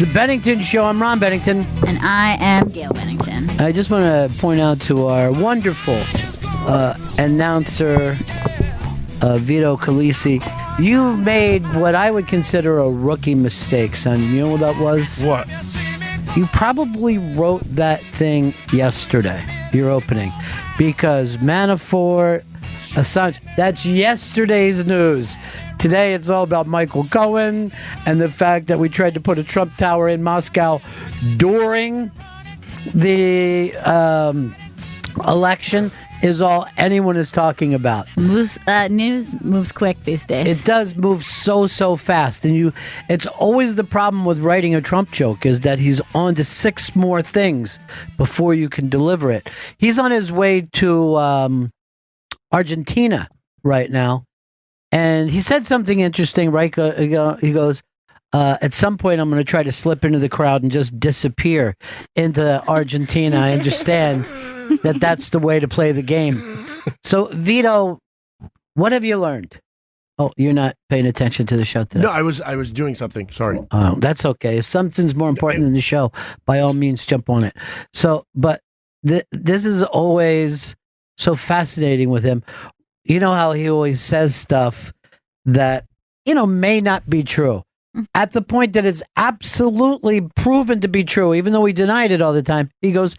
the Bennington Show. I'm Ron Bennington. And I am Gail Bennington. I just want to point out to our wonderful announcer, Vito Calisi, you made what I would consider a rookie mistake, son. You know what that was? What? You probably wrote that thing yesterday, your opening, because Manafort, Assange, that's yesterday's news. Today it's all about Michael Cohen and the fact that we tried to put a Trump Tower in Moscow during the election is all anyone is talking about. News moves quick these days. It does move so fast, and it's always the problem with writing a Trump joke is that he's on to 6 more things before you can deliver it. He's on his way to Argentina right now, and he said something interesting, right? He goes, at some point I'm going to try to slip into the crowd and just disappear into Argentina. I understand that's the way to play the game. So, Vito, what have you learned? Oh, you're not paying attention to the show today? No, I was doing something. Sorry. Oh, that's okay. If something's more important than the show, by all means, jump on it. So, but this is always so fascinating with him. You know how he always says stuff that, may not be true. At the point that it's absolutely proven to be true, even though he denied it all the time, he goes,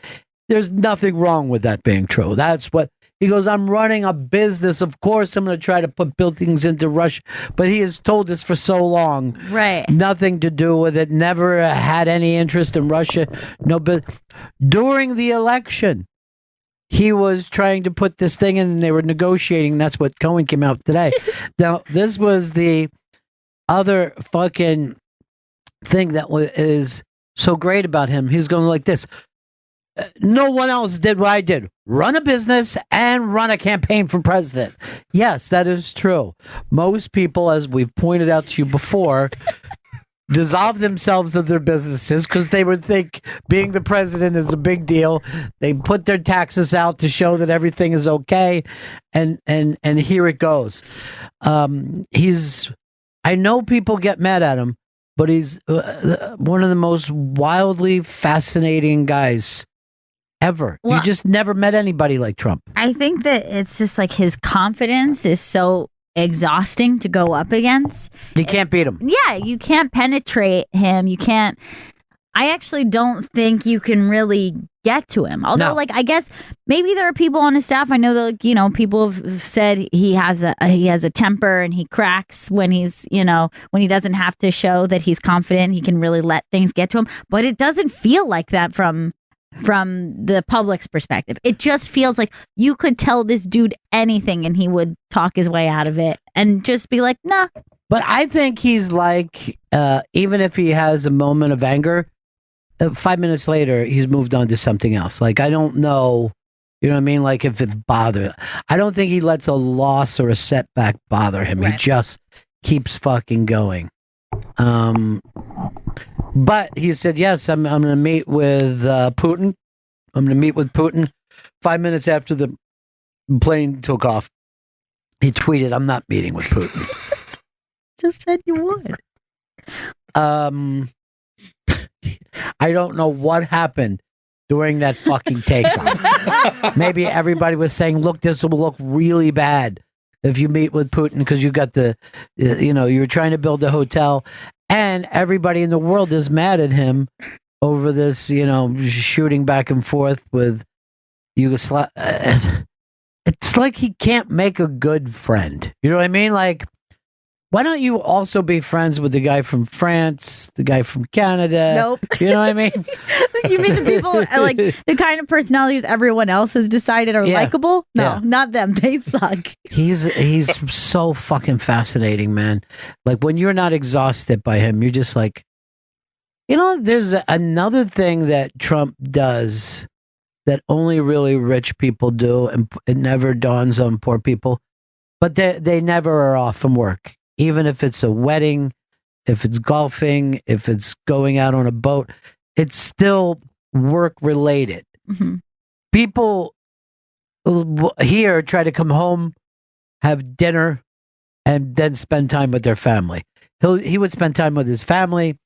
there's nothing wrong with that being true. That's what he goes. I'm running a business. Of course, I'm going to try to put buildings into Russia. But he has told us for so long, right? Nothing to do with it. Never had any interest in Russia. No, but during the election, he was trying to put this thing in, and they were negotiating. That's what Cohen came out today. Now, this was the other fucking thing that is so great about him. He's going like this. No one else did what I did. Run a business and run a campaign for president. Yes, that is true. Most people, as we've pointed out to you before, dissolve themselves of their businesses because they would think being the president is a big deal. They put their taxes out to show that everything is okay. And here it goes. I know people get mad at him, but he's one of the most wildly fascinating guys ever. Well, you just never met anybody like Trump. I think that it's just like his confidence is so exhausting to go up against. You can't beat him. Yeah, you can't penetrate him. You can't. I actually don't think you can really get to him. Although, I guess maybe there are people on his staff. I know that people have said he has a temper and he cracks when he's when he doesn't have to show that he's confident. He can really let things get to him. But it doesn't feel like that from the public's perspective. It just feels like you could tell this dude anything and he would talk his way out of it and just be like, nah. But I think he's like, even if he has a moment of anger, 5 minutes later, he's moved on to something else. Like, I don't know, you know what I mean? Like, if it bothers, I don't think he lets a loss or a setback bother him. Right. He just keeps fucking going. But he said, yes, I'm going to meet with Putin. I'm going to meet with Putin. 5 minutes after the plane took off, he tweeted, I'm not meeting with Putin. Just said you would. I don't know what happened during that fucking takeoff. Maybe everybody was saying, look, this will look really bad if you meet with Putin because you got you're trying to build a hotel and everybody in the world is mad at him over this, shooting back and forth with Yugoslavia. It's like he can't make a good friend. You know what I mean? Like, why don't you also be friends with the guy from France, the guy from Canada? Nope. You know what I mean? You mean the people, like the kind of personalities everyone else has decided are likable? No, not them. They suck. He's so fucking fascinating, man. Like, when you're not exhausted by him, you're just like, there's another thing that Trump does that only really rich people do, and it never dawns on poor people. But they never are off from work. Even if it's a wedding, if it's golfing, if it's going out on a boat, it's still work related. Mm-hmm. People here try to come home, have dinner, and then spend time with their family. He would spend time with his family,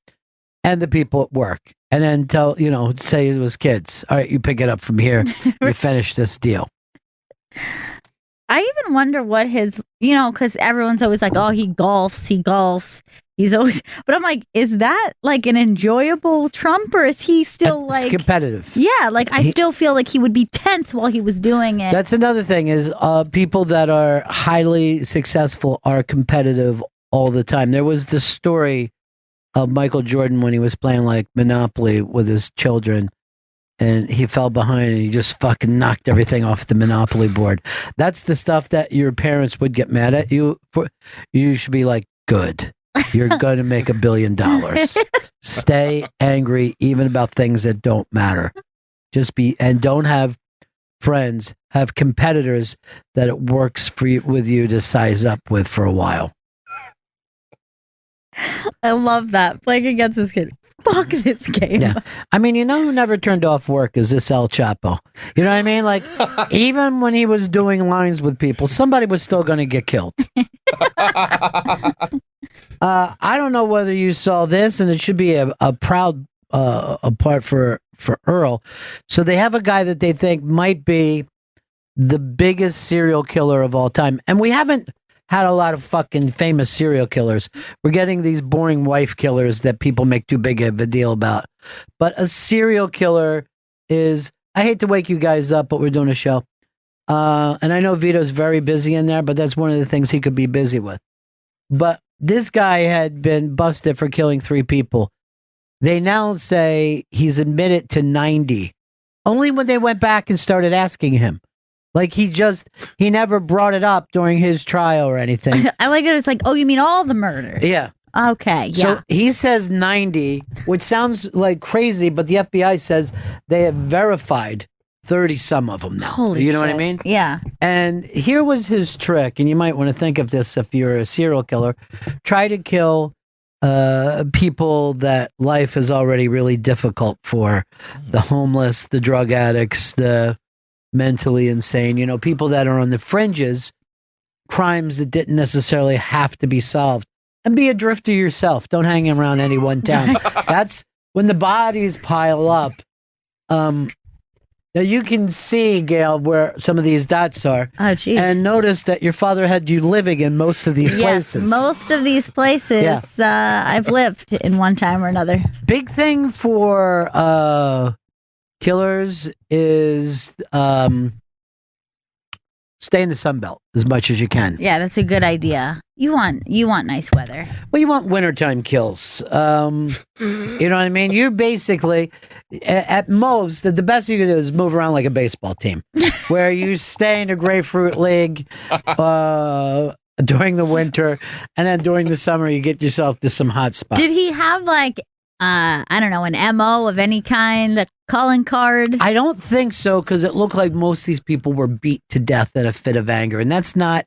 and the people at work. And then say it was kids. All right, you pick it up from here. You finish this deal. I even wonder what his, because everyone's always like, oh, he golfs. He's always, but I'm like, is that like an enjoyable Trump, or is he still It's like competitive? Yeah, like I still feel like he would be tense while he was doing it. That's another thing is people that are highly successful are competitive all the time. There was this story of Michael Jordan when he was playing like Monopoly with his children, and he fell behind and he just fucking knocked everything off the Monopoly board. That's the stuff that your parents would get mad at you for. You should be like, good. You're going to make $1 billion. Stay angry even about things that don't matter. And don't have friends, have competitors that it works for you, with you to size up with for a while. I love that. Playing against this kid. Fuck this game. Yeah. I mean, who never turned off work is this El Chapo. You know what I mean? Like, even when he was doing lines with people, somebody was still going to get killed. I don't know whether you saw this, and it should be a proud part for Earl. So they have a guy that they think might be the biggest serial killer of all time. And we haven't had a lot of fucking famous serial killers. We're getting these boring wife killers that people make too big of a deal about. But a serial killer is, I hate to wake you guys up, but we're doing a show. And I know Vito's very busy in there, but that's one of the things he could be busy with. But this guy had been busted for killing 3 people. They now say he's admitted to 90. Only when they went back and started asking him. Like he never brought it up during his trial or anything. I like it. It's like, oh, you mean all the murders? Yeah. Okay. Yeah. So he says 90, which sounds like crazy, but the FBI says they have verified 30 some of them now. Holy you know shit. what I mean? Yeah. And here was his trick, and you might want to think of this if you're a serial killer. Try to kill people that life is already really difficult for. The homeless, the drug addicts, the mentally insane, people that are on the fringes, crimes that didn't necessarily have to be solved. And be a drifter yourself. Don't hang around any one town. That's when the bodies pile up. Now you can see, Gail, where some of these dots are. Oh, geez. And notice that your father had you living in most of these places. Most of these places I've lived in one time or another. Big thing for killers is stay in the Sun Belt as much as you can. Yeah, that's a good idea. You want nice weather. Well, you want wintertime kills. You know what I mean? You basically, at most, the best you can do is move around like a baseball team, where you stay in a grapefruit league during the winter, and then during the summer, you get yourself to some hot spots. Did he have like, I don't know, an MO of any kind, a calling card? I don't think so, because it looked like most of these people were beat to death in a fit of anger, and that's not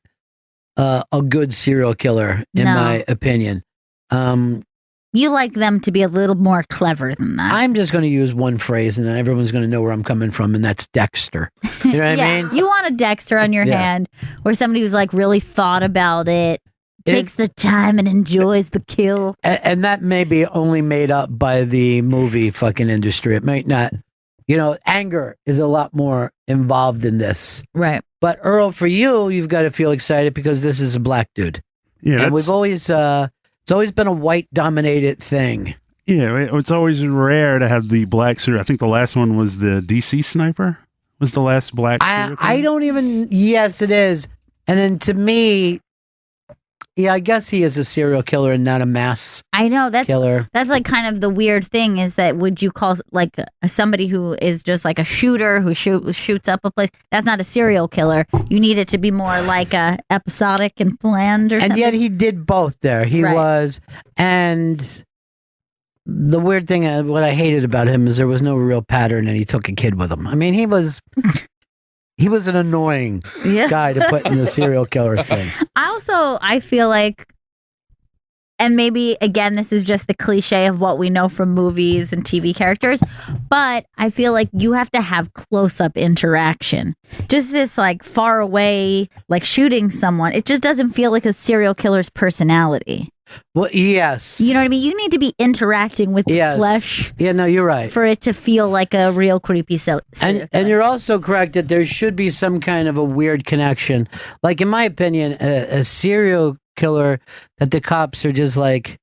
a good serial killer, in my opinion. You like them to be a little more clever than that. I'm just going to use one phrase, and then everyone's going to know where I'm coming from, and that's Dexter. You know what I mean? You want a Dexter on your hand, or somebody who's like really thought about it, takes the time and enjoys the kill. And that may be only made up by the movie fucking industry. It might not. Anger is a lot more involved in this. Right. But Earl, for you, you've got to feel excited because this is a black dude. Yeah, and we've always, it's always been a white-dominated thing. Yeah, it's always rare to have the black serial. I think the last one was the DC Sniper. Was the last black serial killer? I don't even. Yes, it is. And then to me, yeah, I guess he is a serial killer and not a mass. I know killer. That's like kind of the weird thing is that would you call like somebody who is just like a shooter who shoots up a place? That's not a serial killer. You need it to be more like a episodic and planned or something. And yet he did both there. He was. And the weird thing, what I hated about him is there was no real pattern and he took a kid with him. I mean, he was an annoying guy to put in the serial killer thing. I feel like, and maybe again, this is just the cliche of what we know from movies and TV characters, but I feel like you have to have close-up interaction. Just this like far away, like shooting someone, it just doesn't feel like a serial killer's personality. Well, yes. You know what I mean? You need to be interacting with the Yes. flesh Yeah, no, you're right. for it to feel like a real creepy And you're also correct that there should be some kind of a weird connection. Like, in my opinion, a serial killer that the cops are just like,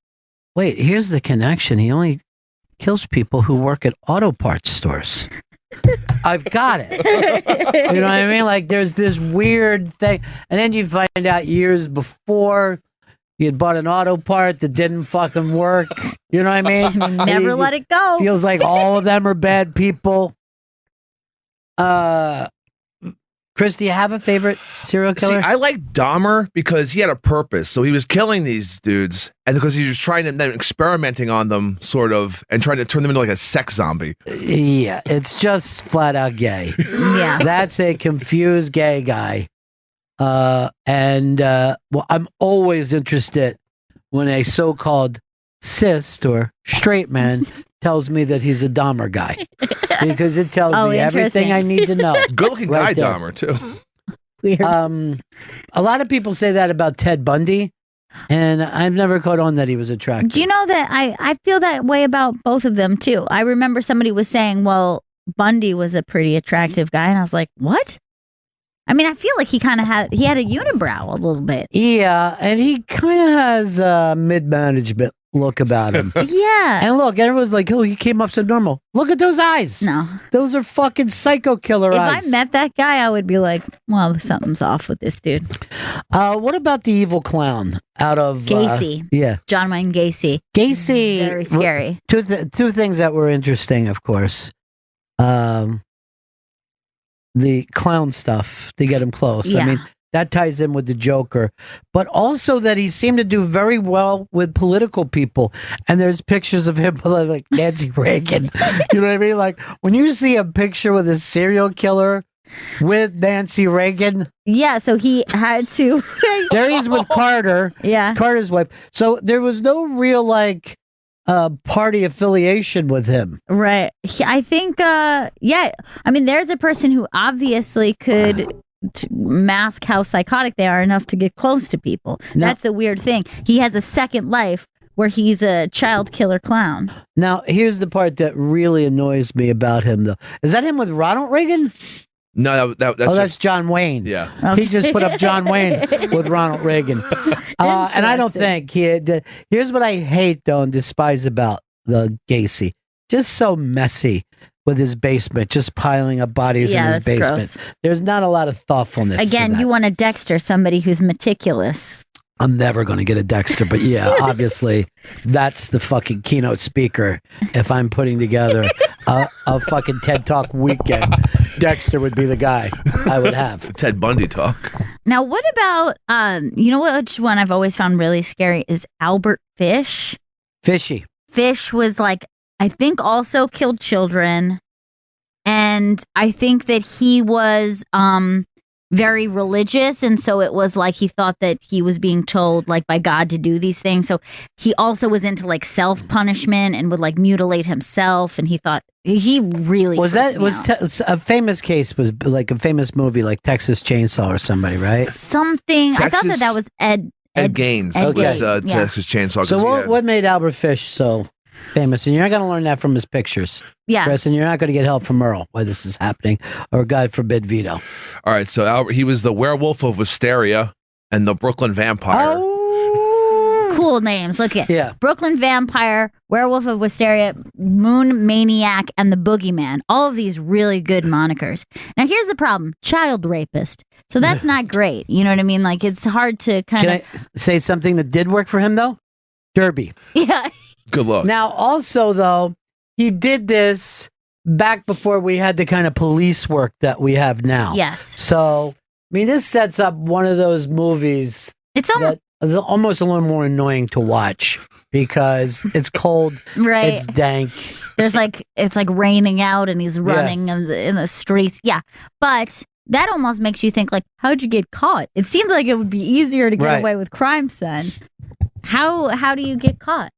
wait, here's the connection. He only kills people who work at auto parts stores. I've got it. You know what I mean? Like, there's this weird thing. And then you find out years before you had bought an auto part that didn't fucking work. You know what I mean? Never let it go. Feels like all of them are bad people. Chris, do you have a favorite serial killer? See, I like Dahmer because he had a purpose. So he was killing these dudes, and because he was trying to then experimenting on them, sort of, and trying to turn them into like a sex zombie. Yeah, it's just flat out gay. Yeah. That's a confused gay guy. Well, I'm always interested when a so-called cis or straight man tells me that he's a Dahmer guy, because it tells me everything I need to know. Good-looking guy, right there. Dahmer, too. Weird. A lot of people say that about Ted Bundy, and I've never caught on that he was attractive. Do you know that I feel that way about both of them too? I remember somebody was saying, well, Bundy was a pretty attractive guy, and I was like, what? I mean, I feel like he had a unibrow a little bit. Yeah, and he kind of has a mid-management look about him. Yeah. And look, everyone's like, oh, he came off so normal. Look at those eyes. No. Those are fucking psycho killer eyes. If I met that guy, I would be like, well, something's off with this dude. What about the evil clown out of... Gacy. Yeah. John Wayne Gacy. Gacy. Very scary. Two things that were interesting, of course. The clown stuff to get him close. Yeah. I mean, that ties in with the Joker, but also that he seemed to do very well with political people. And there's pictures of him with like Nancy Reagan. You know what I mean? Like, when you see a picture with a serial killer with Nancy Reagan. Yeah, so he had to. There he's with Carter. Yeah. Carter's wife. So there was no real like party affiliation with him. Right. I think, yeah. I mean, there's a person who obviously could mask how psychotic they are enough to get close to people. Now, that's the weird thing. He has a second life where he's a child killer clown. Now, here's the part that really annoys me about him, though. Is that him with Ronald Reagan? No, that's John Wayne. Yeah. Okay. He just put up John Wayne with Ronald Reagan. And I don't think here's what I hate, though, and despise about the Gacy. Just so messy with his basement, just piling up bodies in his basement. Gross. There's not a lot of thoughtfulness. Again, you want a Dexter, somebody who's meticulous. I'm never going to get a Dexter, but yeah, obviously that's the fucking keynote speaker. If I'm putting together a fucking TED Talk weekend, Dexter would be the guy I would have. Ted Bundy talk. Now, what about, you know which one I've always found really scary is Albert Fish. Fishy. Fish was like, I think also killed children. And I think that he was very religious. And so it was like he thought that he was being told like by God to do these things. So he also was into like self-punishment and would like mutilate himself. And he thought he really a famous case was like a famous movie like Texas Chainsaw or somebody, right? Something. I thought that was Ed Gaines. Okay. Was Texas Chainsaw. So what made Albert Fish so famous? And you're not going to learn that from his pictures. Yeah. Chris, and you're not going to get help from Earl why this is happening, or God forbid Vito. All right, so Albert, he was the werewolf of Wisteria and the Brooklyn Vampire. Oh, cool names. Look at yeah. Brooklyn Vampire, Werewolf of Wisteria, Moon Maniac, and the Boogeyman. All of these really good monikers. Now, here's the problem: child rapist. So that's not great. You know what I mean? Like it's hard to kind of. Can I say something that did work for him though? Derby. Yeah. Good luck. Now, also, though, he did this back before we had the kind of police work that we have now. Yes. So, I mean, this sets up one of those movies that is almost a little more annoying to watch because it's cold, right? It's dank. There's like, it's like raining out and he's running in the streets. Yeah. But that almost makes you think, like, how'd you get caught? It seems like it would be easier to get away with crime, son. How do you get caught?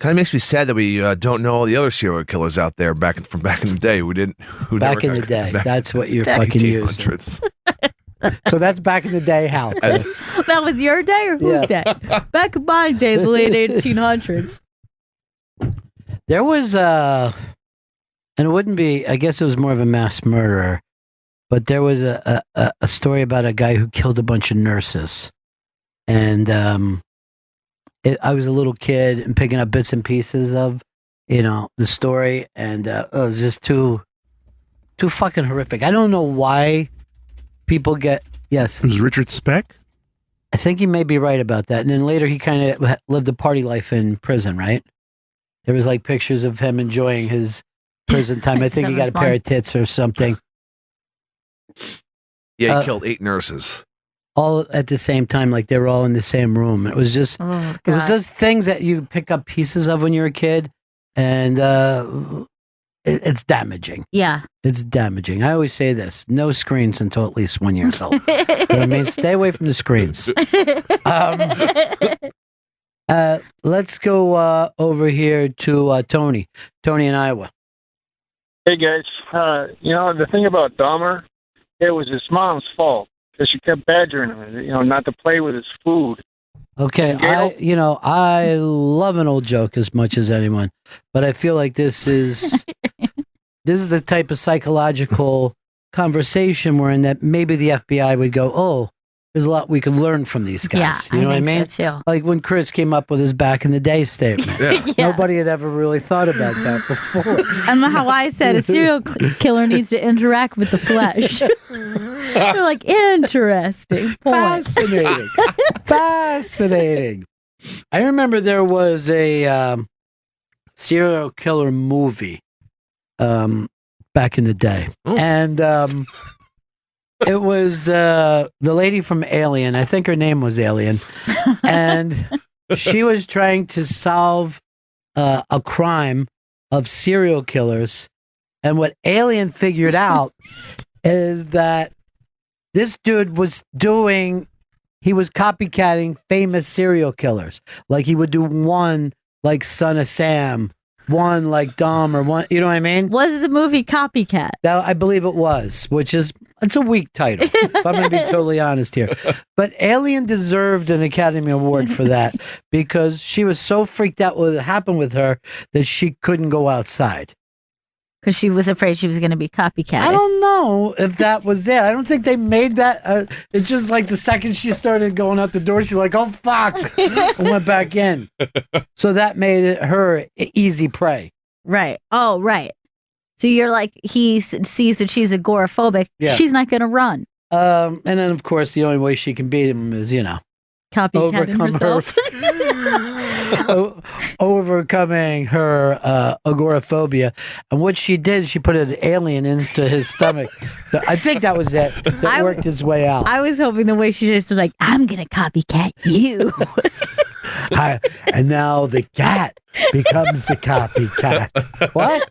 Kind of makes me sad that we don't know all the other serial killers out there back in the day. We didn't. Back in the day, that's what you're fucking using. So that's back in the day, Hal. That was your day or whose day? Back in my day, the late 1800s. There was and it wouldn't be. I guess it was more of a mass murderer, but there was a story about a guy who killed a bunch of nurses, and I was a little kid and picking up bits and pieces of the story, and it was just too fucking horrific. I don't know why people get. Yes, It was Richard Speck. I think you may be right about that. And then later he kind of lived a party life in prison, right? There was like pictures of him enjoying his prison time. I think he got a pair of tits or something. Yeah, he killed 8 nurses. All at the same time, like they were all in the same room. It was just, it was those things that you pick up pieces of when you're a kid, and it's damaging. Yeah. It's damaging. I always say this: no screens until at least 1 year old. You know what I mean? Stay away from the screens. Let's go over here to Tony. Tony in Iowa. Hey guys, the thing about Dahmer, it was his mom's fault because she kept badgering him, not to play with his food. Okay, I love an old joke as much as anyone, but I feel like this is the type of psychological conversation we're in that maybe the FBI would go, oh, there's a lot we can learn from these guys. Yeah, you know what I mean? So too. Like when Chris came up with his back in the day statement. Yeah. Nobody had ever really thought about that before. And how I said a serial killer needs to interact with the flesh. They're like, interesting point. Fascinating. Fascinating. I remember there was a serial killer movie back in the day. And it was the lady from Alien. I think her name was Alien. And she was trying to solve a crime of serial killers. And what Alien figured out is that this dude was copycatting famous serial killers. Like he would do one like Son of Sam, one like Dom, or one, you know what I mean? Was it the movie Copycat? That, I believe it was, it's a weak title, if I'm going to be totally honest here. But Alien deserved an Academy Award for that because she was so freaked out what happened with her that she couldn't go outside. Because she was afraid she was going to be copycat. I don't know if that was it. I don't think they made that. It's just like the second she started going out the door, she's like, oh, fuck, and went back in. So that made it her easy prey. Right. Oh, right. So you're like, he sees that she's agoraphobic. Yeah. She's not going to run. And then, of course, the only way she can beat him is, copycatting herself. Overcoming her agoraphobia. And what she did, she put an alien into his stomach. I think that was it. That worked its way out. I was hoping the way she just was like, I'm going to copycat you. And now the cat becomes the copycat. What?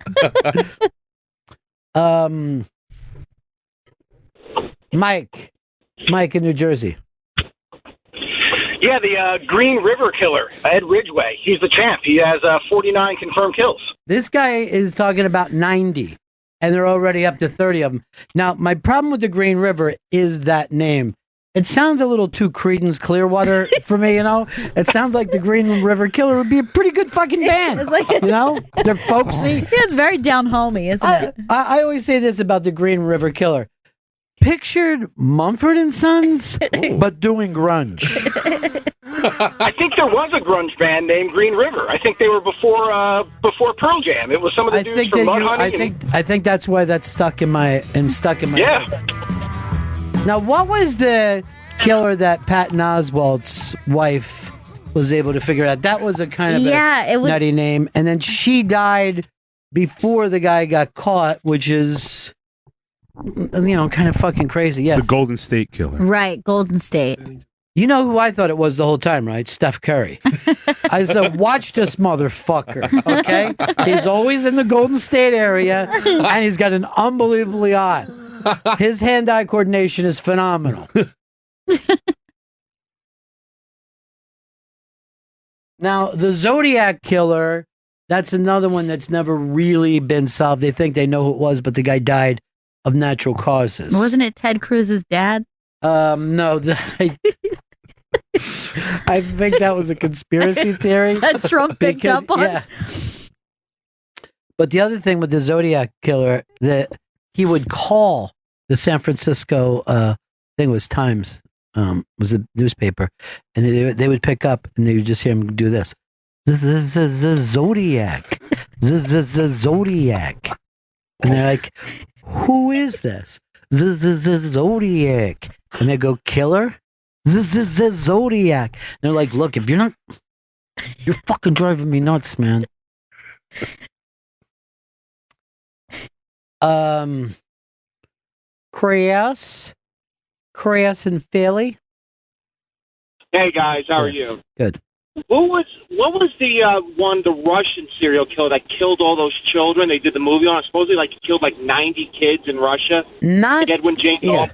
Mike in New Jersey. Yeah, the Green River Killer, Ed Ridgway. He's the champ. He has 49 confirmed kills. This guy is talking about 90, and they're already up to 30 of them. Now, my problem with the Green River is that name. It sounds a little too Creedence Clearwater for me, It sounds like the Green River Killer would be a pretty good fucking band. It's like, they're folksy. Yeah, it's very down homey, isn't it? I always say this about the Green River Killer. Pictured Mumford and Sons, but doing grunge. I think there was a grunge band named Green River. I think they were before Pearl Jam. It was some of the dudes from Mudhoney. I think that's why that's stuck in my Yeah. Now, what was the killer that Patton Oswalt's wife was able to figure out? That was a kind of nutty name, and then she died before the guy got caught, which is kind of fucking crazy. Yes, the Golden State Killer. Right, Golden State. You know who I thought it was the whole time, right? Steph Curry. I said, watch this motherfucker, okay? He's always in the Golden State area, and he's got an unbelievably eye. His hand-eye coordination is phenomenal. Now, the Zodiac Killer, that's another one that's never really been solved. They think they know who it was, but the guy died of natural causes. Wasn't it Ted Cruz's dad? No, I think that was a conspiracy theory that Trump picked up on. Yeah. But the other thing with the Zodiac killer, that he would call the San Francisco thing was Times, was a newspaper, and they would pick up and they would just hear him do this. Zodiac, Zodiac, and they're like, "Who is this? Zodiac?" And they go, "Killer, Zodiac." And they're like, "Look, if you're fucking driving me nuts, man." Chris and Philly. Hey guys, how are you? Good. What was the the Russian serial killer that killed all those children? They did the movie on it. Supposedly, like, he killed like 90 kids in Russia. Not like Edwin James. Yeah.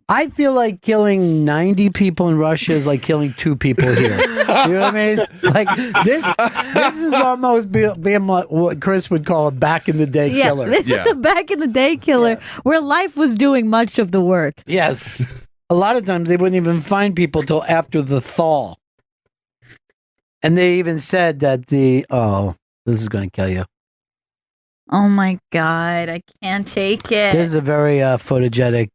I feel like killing 90 people in Russia is like killing 2 people here. You know what I mean? Like this is almost being what Chris would call a back in the day killer. This is a back in the day killer where life was doing much of the work. Yes. A lot of times they wouldn't even find people till after the thaw. And they even said that this is going to kill you. Oh my God, I can't take it. This is a very photogenic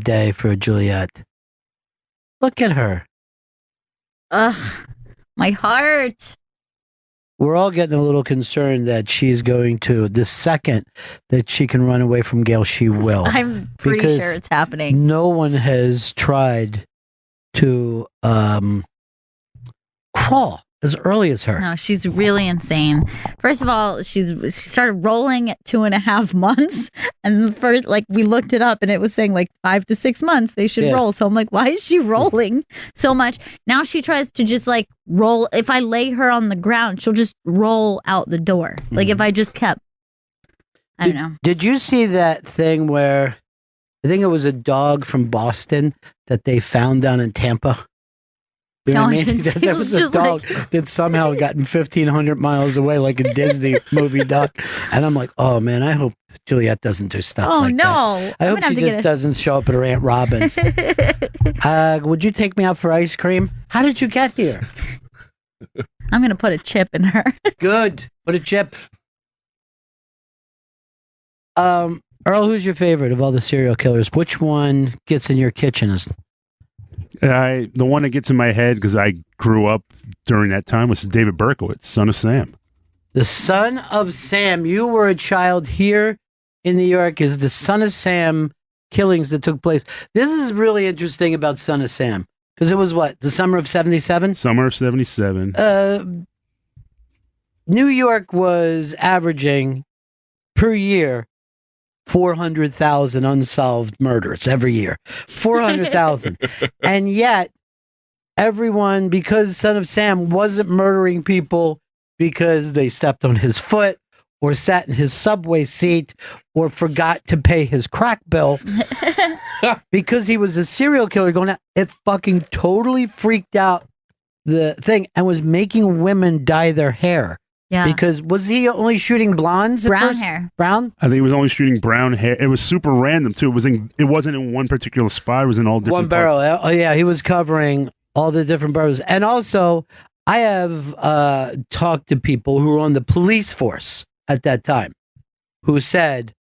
day for Juliet. Look at her. Ugh, my heart. We're all getting a little concerned that she's going to, the second that she can run away from Gail, she will. I'm pretty sure it's happening. No one has tried to crawl as early as her. No, she's really insane. First of all, she started rolling at 2.5 months, and first, like, we looked it up, and it was saying like 5 to 6 months they should roll. So I'm like, why is she rolling so much? Now she tries to just like roll. If I lay her on the ground, she'll just roll out the door. Like if I just kept, I don't know. Did you see that thing where I think it was a dog from Boston that they found down in Tampa? You know what I mean? There was a dog that somehow had gotten 1,500 miles away, like a Disney movie dog. And I'm like, oh man, I hope Juliet doesn't do stuff like that. I hope she just doesn't show up at her Aunt Robin's. Would you take me out for ice cream? How did you get here? I'm going to put a chip in her. Good. Put a chip. Earl, who's your favorite of all the serial killers? Which one gets in your kitchen? The one that gets in my head, because I grew up during that time, was David Berkowitz, son of Sam. The son of Sam. You were a child here in New York. Is the son of Sam killings that took place. This is really interesting about son of Sam, because it was what, the summer of 77? Summer of 77. New York was averaging per year 400,000 unsolved murders every year. 400,000. And yet, everyone, because Son of Sam wasn't murdering people because they stepped on his foot or sat in his subway seat or forgot to pay his crack bill, because he was a serial killer going out, it fucking totally freaked out the thing and was making women dye their hair. Yeah. Because was he only shooting blondes at Brown first? hair. Brown? I think he was only shooting brown hair. It was super random too. It wasn't in one particular spot. It was in all different one barrel. Oh yeah, he was covering all the different boroughs. And also, I have talked to people who were on the police force at that time who said,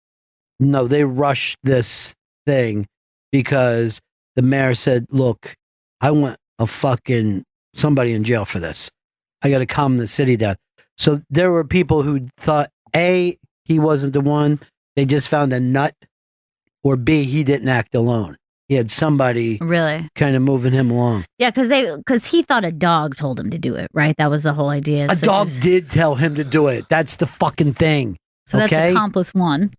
no, they rushed this thing because the mayor said, look, I want somebody in jail for this. I got to calm the city down. So there were people who thought, A, he wasn't the one, they just found a nut, or B, he didn't act alone. He had somebody really kind of moving him along. Yeah, because he thought a dog told him to do it, right? That was the whole idea. A dog did tell him to do it. That's the fucking thing. So that's accomplice one.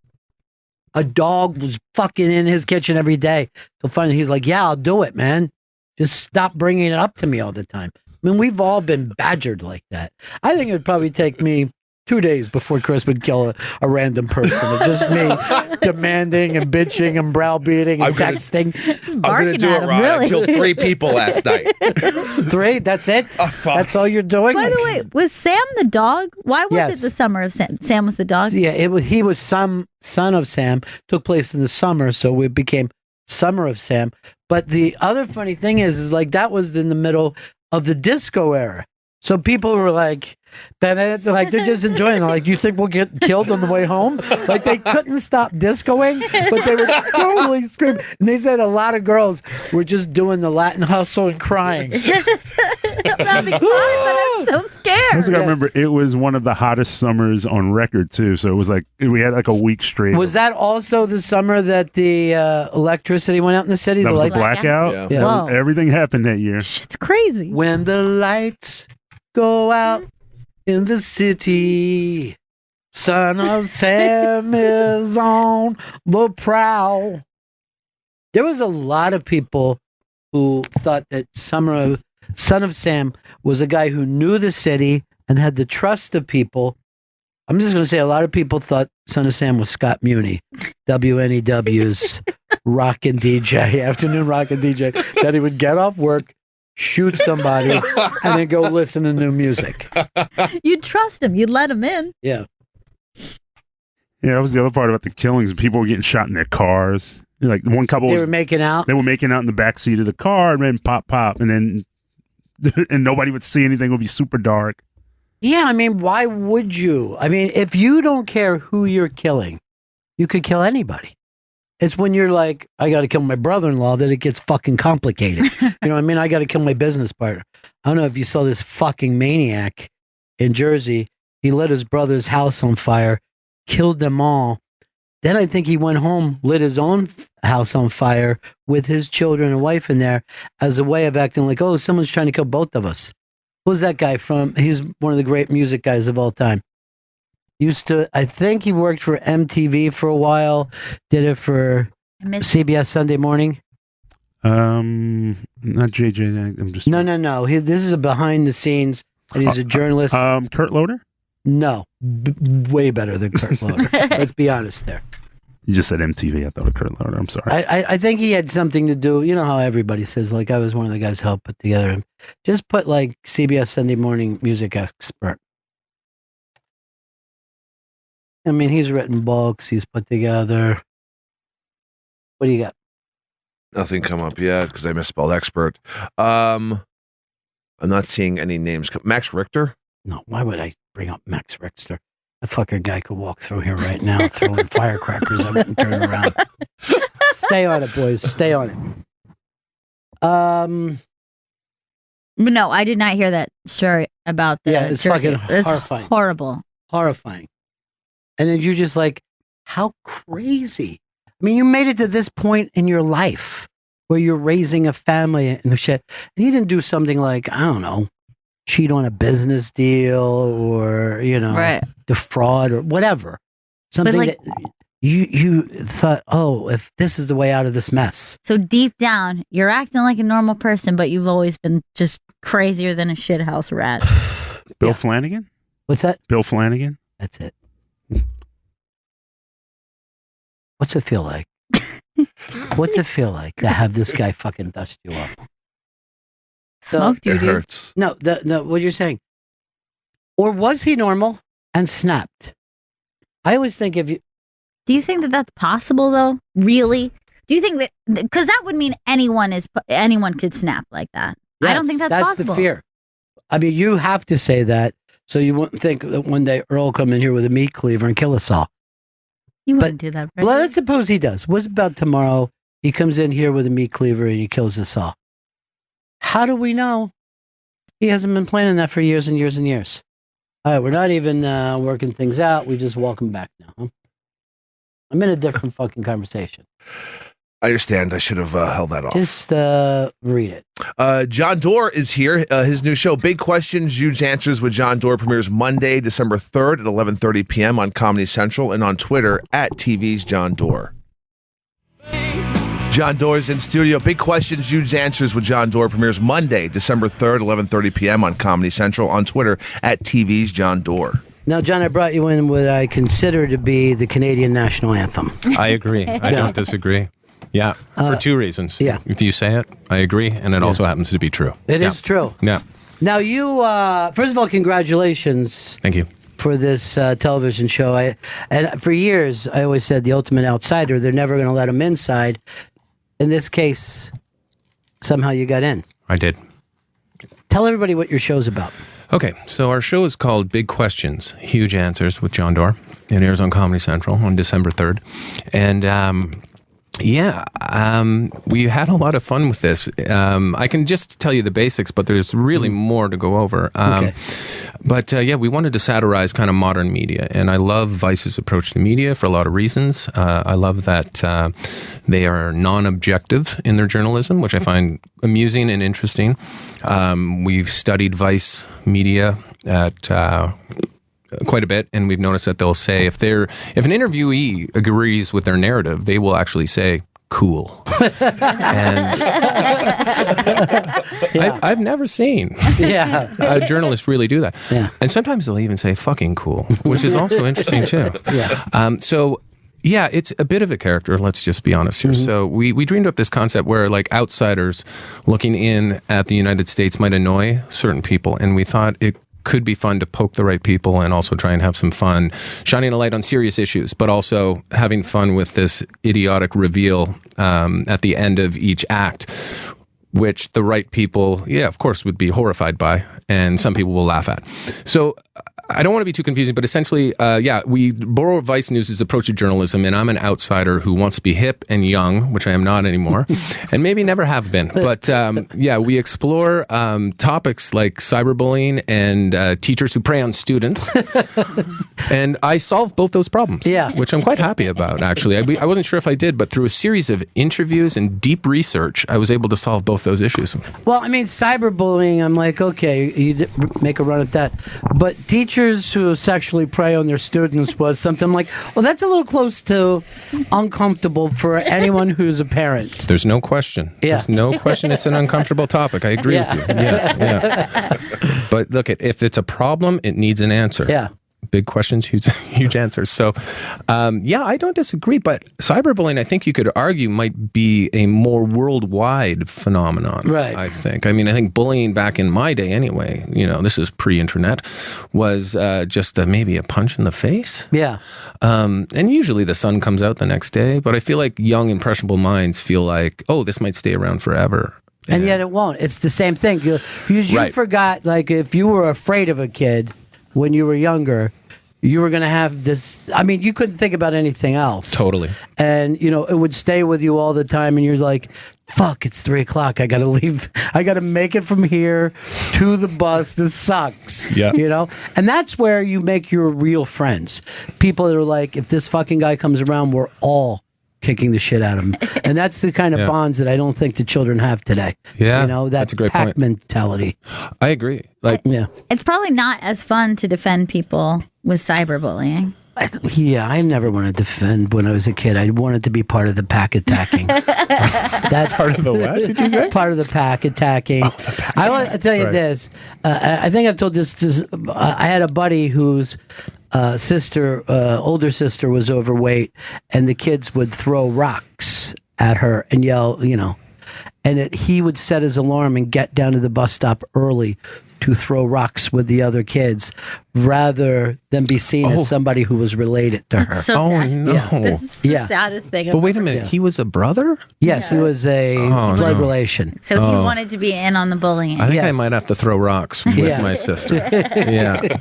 A dog was fucking in his kitchen every day. So finally he's like, yeah, I'll do it, man. Just stop bringing it up to me all the time. I mean, we've all been badgered like that. I think it would probably take me 2 days before Chris would kill a random person. It's just me demanding and bitching and browbeating and texting. I'm going to do it, Ron. Really? I killed 3 people last night. 3? That's it? That's all you're doing? By the way, was Sam the dog? Why was it the summer of Sam? Sam was the dog? Yeah, he was some son of Sam. Took place in the summer, so it became Summer of Sam. But the other funny thing is like that was in the middle of the disco era. So people were like, they're just enjoying it. Like, you think we'll get killed on the way home? Like, they couldn't stop discoing, but they were totally screaming. And they said a lot of girls were just doing the Latin hustle and crying. That'd be fun, but I'm so scared. I remember it was one of the hottest summers on record, too. So it was like, we had like a week straight. Was that also the summer that the electricity went out in the city? That the was lights? the blackout? Yeah. Everything happened that year. It's crazy. When the lights go out in the city, Son of Sam is on the prowl. There was a lot of people who thought that Son of Sam was a guy who knew the city and had the trust of people. I'm just going to say a lot of people thought Son of Sam was Scott Muni, WNEW's rockin' DJ, afternoon rockin' DJ, that he would get off work, shoot somebody, and then go listen to new music. You'd trust him. You'd let him in. Yeah. Yeah, that was the other part about the killings. People were getting shot in their cars. Like one couple, they were making out. They were making out in the back seat of the car, and then pop, and then and nobody would see anything. It would be super dark. Yeah, I mean, why would you? I mean, if you don't care who you're killing, you could kill anybody. It's when you're like, I got to kill my brother-in-law that it gets fucking complicated. You know what I mean? I got to kill my business partner. I don't know if you saw this fucking maniac in Jersey. He lit his brother's house on fire, killed them all. Then I think he went home, lit his own house on fire with his children and wife in there as a way of acting like, oh, someone's trying to kill both of us. Who's that guy from? He's one of the great music guys of all time. I think he worked for MTV for a while, did it for CBS Sunday Morning. Not JJ. I'm just No. This is a behind the scenes, and he's a journalist. Kurt Loder? No, way better than Kurt Loder. Let's be honest there. You just said MTV. I thought of Kurt Loder. I'm sorry. I think he had something to do. You know how everybody says, like, I was one of the guys who helped put together. Just put like CBS Sunday Morning music expert. I mean, he's written books. He's put together. What do you got? Nothing come up yet because I misspelled expert. I'm not seeing any names. Max Richter? No, why would I bring up Max Richter? That fucker guy could walk through here right now throwing firecrackers. I wouldn't turn around. Stay on it, boys. Stay on it. No, I did not hear that story about the it's Jersey. fucking It's horrifying. Horrifying. And then you're just like, how crazy. I mean, you made it to this point in your life where you're raising a family and the shit. And you didn't do something like, I don't know, cheat on a business deal or, defraud or whatever. Something like, that you thought, oh, if this is the way out of this mess. So deep down, you're acting like a normal person, but you've always been just crazier than a shithouse rat. Bill Flanagan? What's that? Bill Flanagan? That's it. What's it feel like? What's it feel like to have this guy fucking dust you off? Smoked you, It dude. hurts. No, what you're saying. Or was he normal and snapped? I always think if you... Do you think that that's possible, though? Really? Do you think that... Because that would mean anyone could snap like that. Yes, I don't think that's possible. The fear. I mean, you have to say that so you wouldn't think that one day Earl come in here with a meat cleaver and kill us all. You wouldn't do that. Well, let's suppose he does. What about tomorrow? He comes in here with a meat cleaver and he kills us all. How do we know? He hasn't been planning that for years and years and years. All right, we're not even working things out. We just walk him back now. Huh? I'm in a different fucking conversation. I understand. I should have held that off. Just read it. John Doerr is here. His new show, Big Questions, Huge Answers with John Doerr, premieres Monday, December 3rd at 11:30 p.m. on Comedy Central and on Twitter at TV's John Doerr. John Doerr is in studio. Big Questions, Huge Answers with John Doerr premieres Monday, December 3rd, 11:30 p.m. on Comedy Central, on Twitter at TV's John Doerr. Now, John, I brought you in what I consider to be the Canadian national anthem. I agree. I don't disagree. Yeah, for two reasons. Yeah. If you say it, I agree, and it also happens to be true. It is true. Yeah. Now, you, first of all, congratulations. Thank you. For this television show. And for years, I always said the ultimate outsider, they're never going to let him inside. In this case, somehow you got in. I did. Tell everybody what your show's about. Okay, so our show is called Big Questions, Huge Answers with John Doerr. It airs on Comedy Central on December 3rd. And we had a lot of fun with this. I can just tell you the basics, but there's really more to go over. Okay. But we wanted to satirize kind of modern media. And I love Vice's approach to media for a lot of reasons. I love that they are non-objective in their journalism, which I find amusing and interesting. We've studied Vice media at quite a bit, and we've noticed that they'll say if an interviewee agrees with their narrative, they will actually say cool. And I've never seen a journalist really do that. Yeah. And sometimes they'll even say fucking cool, which is also interesting too. Yeah. It's a bit of a character, let's just be honest here. So we dreamed up this concept where like outsiders looking in at the United States might annoy certain people, and we thought it could be fun to poke the right people and also try and have some fun shining a light on serious issues, but also having fun with this idiotic reveal at the end of each act, which the right people, of course, would be horrified by, and some people will laugh at. So I don't want to be too confusing, but essentially, we borrow Vice News' approach to journalism, and I'm an outsider who wants to be hip and young, which I am not anymore, and maybe never have been. But we explore topics like cyberbullying and teachers who prey on students, and I solve both those problems, which I'm quite happy about, actually. I wasn't sure if I did, but through a series of interviews and deep research, I was able to solve both those issues. Well, I mean, cyberbullying, I'm like, okay, you make a run at that, but teachers who sexually prey on their students was something like, well, that's a little close to uncomfortable for anyone who's a parent. There's no question. There's no question it's an uncomfortable topic. I agree with you. But look, if it's a problem, it needs an answer. Yeah. Big questions, huge answers. So, I don't disagree. But cyberbullying, I think you could argue, might be a more worldwide phenomenon. Right. I think. I mean, I think bullying back in my day, anyway. This is pre-internet, was just maybe a punch in the face. Yeah. And usually the sun comes out the next day. But I feel like young, impressionable minds feel like, oh, this might stay around forever. And yet it won't. It's the same thing. You forgot, like, if you were afraid of a kid when you were younger, you were going to have this. I mean, you couldn't think about anything else. Totally. And, it would stay with you all the time. And you're like, fuck, it's 3:00. I got to leave. I got to make it from here to the bus. This sucks. Yeah. And that's where you make your real friends. People that are like, if this fucking guy comes around, we're all kicking the shit out of him. And that's the kind of bonds that I don't think the children have today. Yeah. That's a great pack point. mentality. I agree. It's probably not as fun to defend people with cyberbullying. I never wanted to defend when I was a kid. I wanted to be part of the pack attacking. That's part of the what, did you say? Part of the pack attacking. I'll tell you this. I think I've told this. I had a buddy whose older sister was overweight, and the kids would throw rocks at her and yell, and he would set his alarm and get down to the bus stop early to throw rocks with the other kids rather than be seen as somebody who was related to her. So sad. No. Yeah. This is the saddest thing. But wait a minute, he was a brother? Yes, he was a blood relation. So he wanted to be in on the bullying. I think I might have to throw rocks with my sister.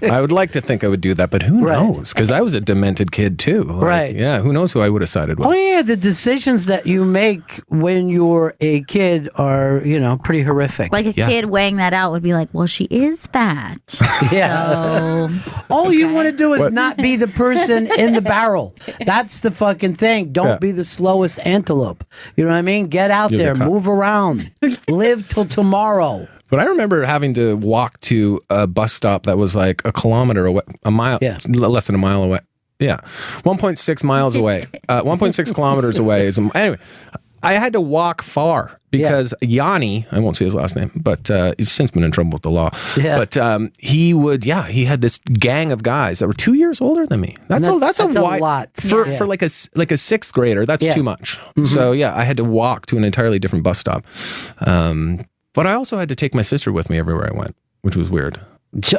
I would like to think I would do that, but who knows? Because I was a demented kid too. Right. Yeah, who knows who I would have sided with. Oh yeah, the decisions that you make when you're a kid are, pretty horrific. Like a kid weighing that out would be like, well, she is fat. Yeah. So, all you want to do is not be the person in the barrel. That's the fucking thing. Don't be the slowest antelope. You know what I mean? Get out there, move around, live till tomorrow. But I remember having to walk to a bus stop that was like a kilometer away, a mile, less than a mile away. Yeah, 1.6 miles away. 1.6 kilometers away is anyway. I had to walk far because Yanni, I won't say his last name, but he's since been in trouble with the law. Yeah. But he had this gang of guys that were 2 years older than me. That's a lot for like a sixth grader. That's too much. Mm-hmm. So I had to walk to an entirely different bus stop. But I also had to take my sister with me everywhere I went, which was weird.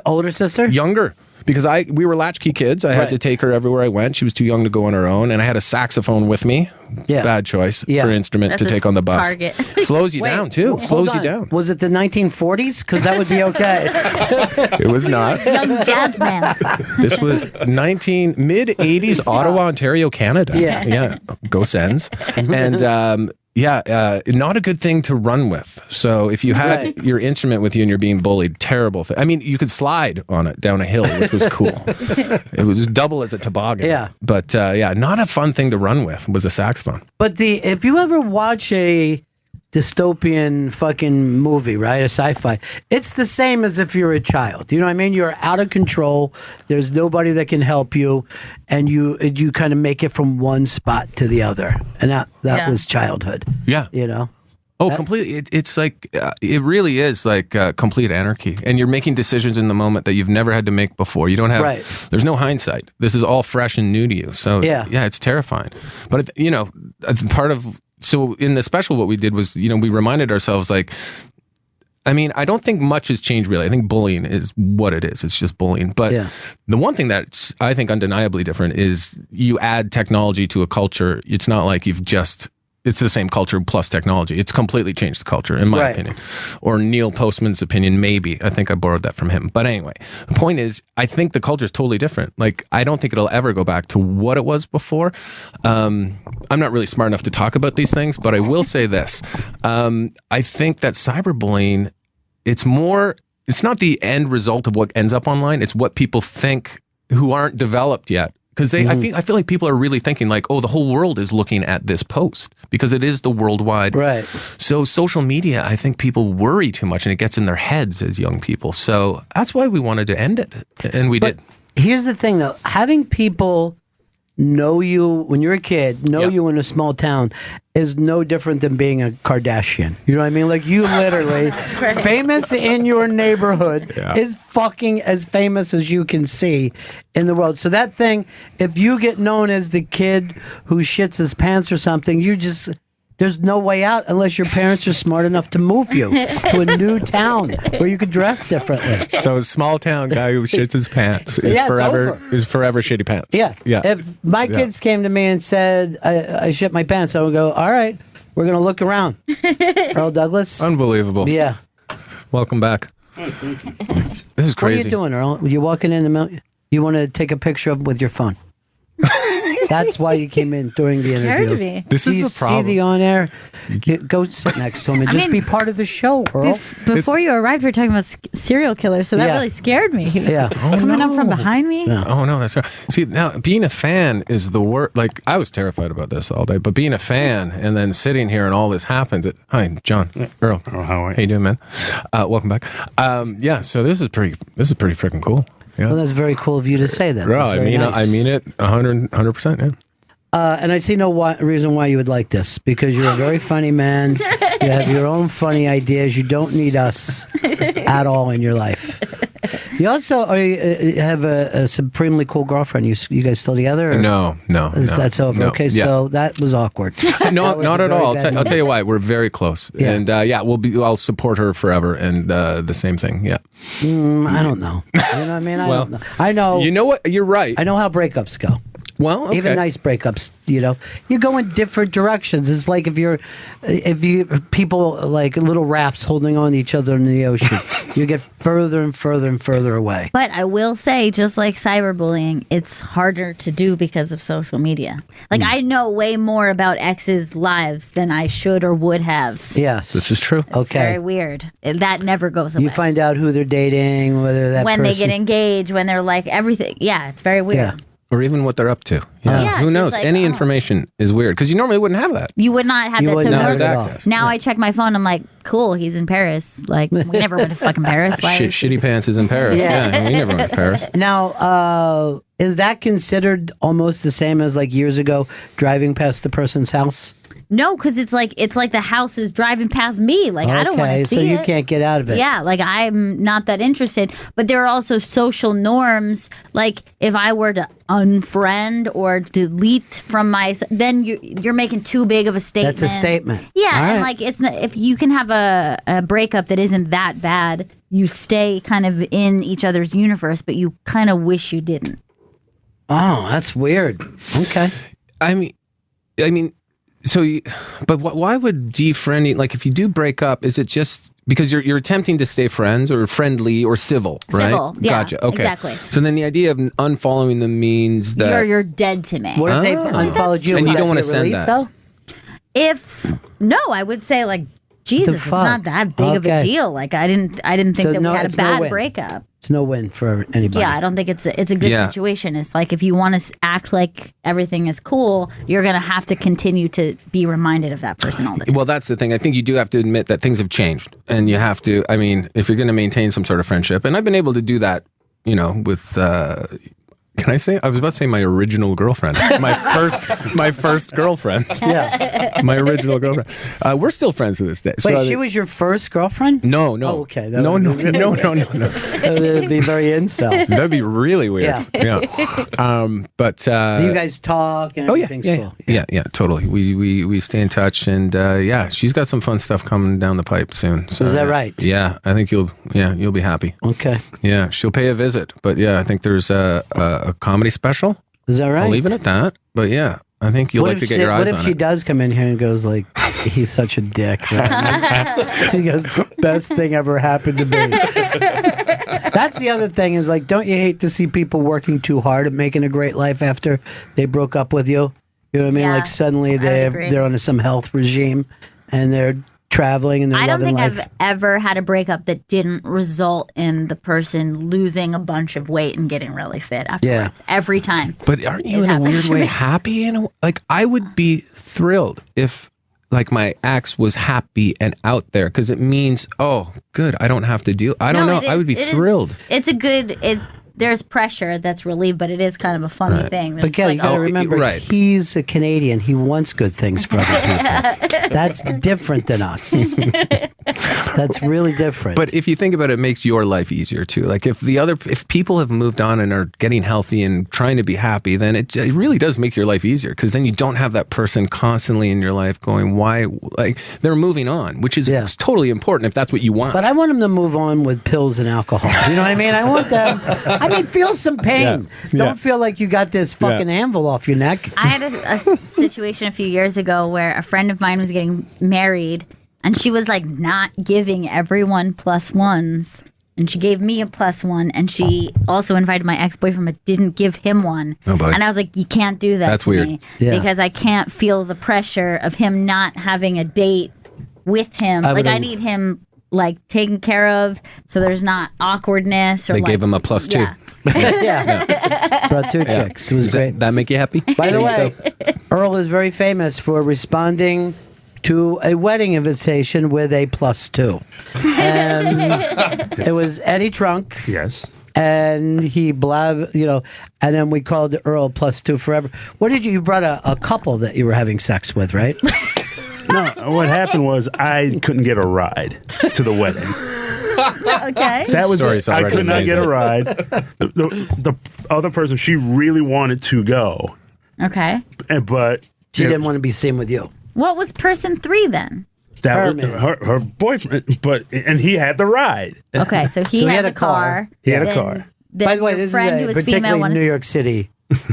Older sister? Younger. because we were latchkey kids. I had to take her everywhere I went. She was too young to go on her own, and I had a saxophone with me. Yeah. Bad choice for instrument to take on the bus. Target. Slows you down too. Slows you down. Was it the 1940s? Because that would be okay. It was not. Young jazz man. This was mid-80s Ottawa, Ontario, Canada. Yeah. Go Sens. And not a good thing to run with. So if you had your instrument with you and you're being bullied, terrible thing. I mean, you could slide on it down a hill, which was cool. It was double as a toboggan. Yeah. But not a fun thing to run with was a saxophone. But if you ever watch a dystopian fucking movie, right? A sci-fi. It's the same as if you're a child. You know what I mean? You're out of control. There's nobody that can help you, and you kind of make it from one spot to the other. And that was childhood. Yeah. You know? Oh, completely. It's like, it really is like complete anarchy. And you're making decisions in the moment that you've never had to make before. You don't have, there's no hindsight. This is all fresh and new to you. So yeah, it's terrifying. But, part of, so in the special, what we did was, we reminded ourselves, like, I mean, I don't think much has changed really. I think bullying is what it is. It's just bullying. But the one thing that's, I think, undeniably different is you add technology to a culture. It's not like it's the same culture plus technology. It's completely changed the culture, in my opinion. Or Neil Postman's opinion, maybe. I think I borrowed that from him. But anyway, the point is, I think the culture is totally different. Like, I don't think it'll ever go back to what it was before. I'm not really smart enough to talk about these things, but I will say this. I think that cyberbullying, it's not the end result of what ends up online. It's what people think who aren't developed yet. Because I feel like people are really thinking like, oh, the whole world is looking at this post because it is the worldwide. Right. So social media, I think people worry too much and it gets in their heads as young people. So that's why we wanted to end it. And we did. Here's the thing though, having people know you when you're a kid, you in a small town is no different than being a Kardashian. You know what I mean? Like you literally famous in your neighborhood is fucking as famous as you can see in the world. So that thing, if you get known as the kid who shits his pants or something, there's no way out unless your parents are smart enough to move you to a new town where you could dress differently. So a small town guy who shits his pants is forever shitty pants. Yeah. If my kids came to me and said, I shit my pants, I would go, all right, we're going to look around. Earl Douglas. Unbelievable. Yeah. Welcome back. This is crazy. What are you doing, Earl? You walking in the middle? You want to take a picture of with your phone? That's why you came in during the interview. Me. This is the problem. See the on air? Go sit next to him and be part of the show, Earl. Before you arrived, you were talking about serial killers, so that really scared me. Coming up from behind me. Yeah. Oh no, that's right. See, now being a fan is the worst. Like I was terrified about this all day, but being a fan and then sitting here and all this happens. Hi, John, Earl. Oh, how are you doing, man? Welcome back. So this is pretty freaking cool. Yeah. Well, that's very cool of you to say that. Bro, I mean it 100%. Yeah. And I see no reason why you would like this because you're a very funny man. You have your own funny ideas. You don't need us at all in your life. You also have a supremely cool girlfriend. You guys still together? No. That's over. Okay, so that was awkward. No, not at all. I'll tell you why. We're very close, and I'll support her forever, and the same thing. Yeah. I don't know. You know what I mean? I don't know. I know. You know what? You're right. I know how breakups go. Well, okay. Even nice breakups, you go in different directions. It's like if you people like little rafts holding on to each other in the ocean, you get further and further and further away. But I will say, just like cyberbullying, it's harder to do because of social media. Like I know way more about exes' lives than I should or would have. Yes, this is true. It's very weird. That never goes away. You find out who they're dating, when they get engaged, when they're like everything. Yeah, it's very weird. Yeah. Or even what they're up to. Who knows? Like, any information is weird because you normally wouldn't have that. You would not have that. Now there's access. Now I check my phone. I'm like, cool. He's in Paris. Like we never went to fucking Paris. Shitty pants is in Paris. Yeah, we never went to Paris. Now, is that considered almost the same as like years ago driving past the person's house? No, because it's like the house is driving past me. Like I don't want to see it. So you can't get out of it. Yeah, like I'm not that interested. But there are also social norms. Like if I were to unfriend or delete from then you're making too big of a statement. That's a statement. Yeah, and like it's not, if you can have a breakup that isn't that bad, you stay kind of in each other's universe, but you kind of wish you didn't. Oh, that's weird. Okay. I mean. So, but why would defriending, like if you do break up, is it just because you're attempting to stay friends or friendly or civil, right? Civil, yeah, gotcha. Okay. Exactly. So then the idea of unfollowing them means that you're dead to me. What if they unfollowed you? And you don't want to send that. Though? I would say like, Jesus, it's not that big of a deal. Like I didn't think that we had a bad breakup. It's no win for anybody. Yeah, I don't think it's a good situation. It's like if you want to act like everything is cool, you're going to have to continue to be reminded of that person all the time. Well, that's the thing. I think you do have to admit that things have changed, and you have to. I mean, if you're going to maintain some sort of friendship, and I've been able to do that, with. Can I say? I was about to say my original girlfriend, my first girlfriend. Yeah, my original girlfriend. We're still friends to this day. Wait, she was your first girlfriend? No. Oh, okay. No. That'd be very incel. That'd be really weird. Yeah. But do you guys talk and everything's cool? Yeah, totally. We stay in touch, and she's got some fun stuff coming down the pipe soon. So, is that right? Yeah, I think you'll be happy. Okay. Yeah, she'll pay a visit, but I think there's a comedy special. Is that right? I'll leave it at that. But I think you'll like to get your eyes on it. What if she does come in here and goes like, he's such a dick. Right? She goes, best thing ever happened to me. That's the other thing is like, don't you hate to see people working too hard at making a great life after they broke up with you? You know what I mean? Yeah, like suddenly they're on some health regime and they're traveling and they're loving life. I've ever had a breakup that didn't result in the person losing a bunch of weight and getting really fit afterwards. Yeah. Every time. But aren't you in a weird way happy? Like I would be thrilled if like my ex was happy and out there because it means, oh, good, I don't have to deal. I don't know. I would be thrilled. There's pressure that's relieved, but it is kind of a funny thing. But Gail, you got to remember, he's a Canadian. He wants good things for other people. That's different than us. That's really different. But if you think about it, it makes your life easier too. Like if people have moved on and are getting healthy and trying to be happy, then it really does make your life easier because then you don't have that person constantly in your life going, why? Like they're moving on, which is totally important if that's what you want. But I want them to move on with pills and alcohol. You know what I mean? I want them. Feel some pain. Don't feel like you got this fucking anvil off your neck. I had a situation a few years ago where a friend of mine was getting married and she was like not giving everyone +1s. And she gave me a +1 and she also invited my ex-boyfriend but didn't give him one. Oh, boy. And I was like, you can't do that. That's to weird. Me because I can't feel the pressure of him not having a date with him. I need him like taken care of so there's not awkwardness. Or they gave him a +2. Brought 2 chicks. It was great. That make you happy? By the way, Earl is very famous for responding to a wedding invitation with a +2. And it was Eddie Trunk. Yes. And he and then we called Earl +2 forever. What did you brought a couple that you were having sex with, right? No, what happened was I couldn't get a ride to the wedding. Okay. That was I could not get a ride. The other person, she really wanted to go. Okay. But she didn't want to be seen with you. What was person 3 then? That was her boyfriend, and he had the ride. Okay, so he had a car. He had a car. By the way, this is a particularly New York City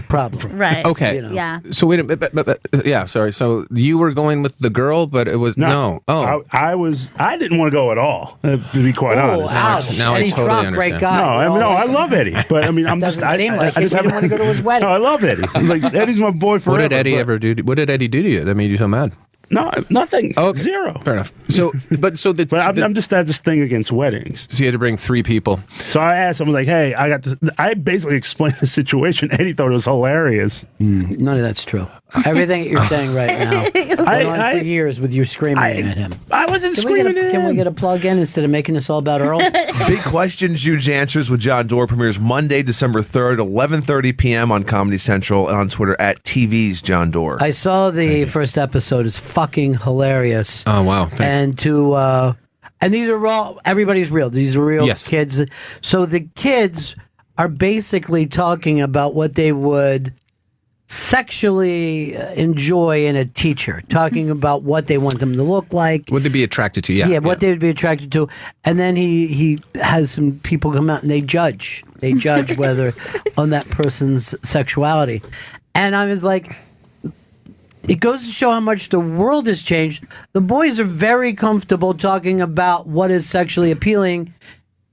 problem. Right. Okay. Yeah. So wait a minute. But sorry. So you were going with the girl, but it was no. Oh, I didn't want to go at all. To be quite honest. Ouch. Now I totally understand. Great guy. I love Eddie, but I mean, I just didn't want to go to his wedding. No, I love Eddie. Like Eddie's my boy forever. What did Eddie ever do? What did Eddie do to you that made you so mad? No, nothing. Okay. Zero. Fair enough. I'm just had this thing against weddings. So you had to bring 3 people. So I asked him, like, hey, I got this. I basically explained the situation. Eddie thought it was hilarious. None of that's true. Everything that you're saying right now. I've gone for years with you screaming at him. I wasn't screaming at him. Can we get a plug in instead of making this all about Earl? Big Questions, Huge Answers with John Doerr premieres Monday, December 3rd, 11:30 p.m. on Comedy Central and on Twitter at TV's John Doerr. I saw the first episode. It's fucking hilarious. Oh, wow. Thanks. And these are all, everybody's real. These are real kids. So the kids are basically talking about what they would sexually enjoy in a teacher, talking about what they want them to look like. Would they be attracted to? Yeah, what they would be attracted to. And then he has some people come out and they judge. They judge whether on that person's sexuality. And I was like, it goes to show how much the world has changed. The boys are very comfortable talking about what is sexually appealing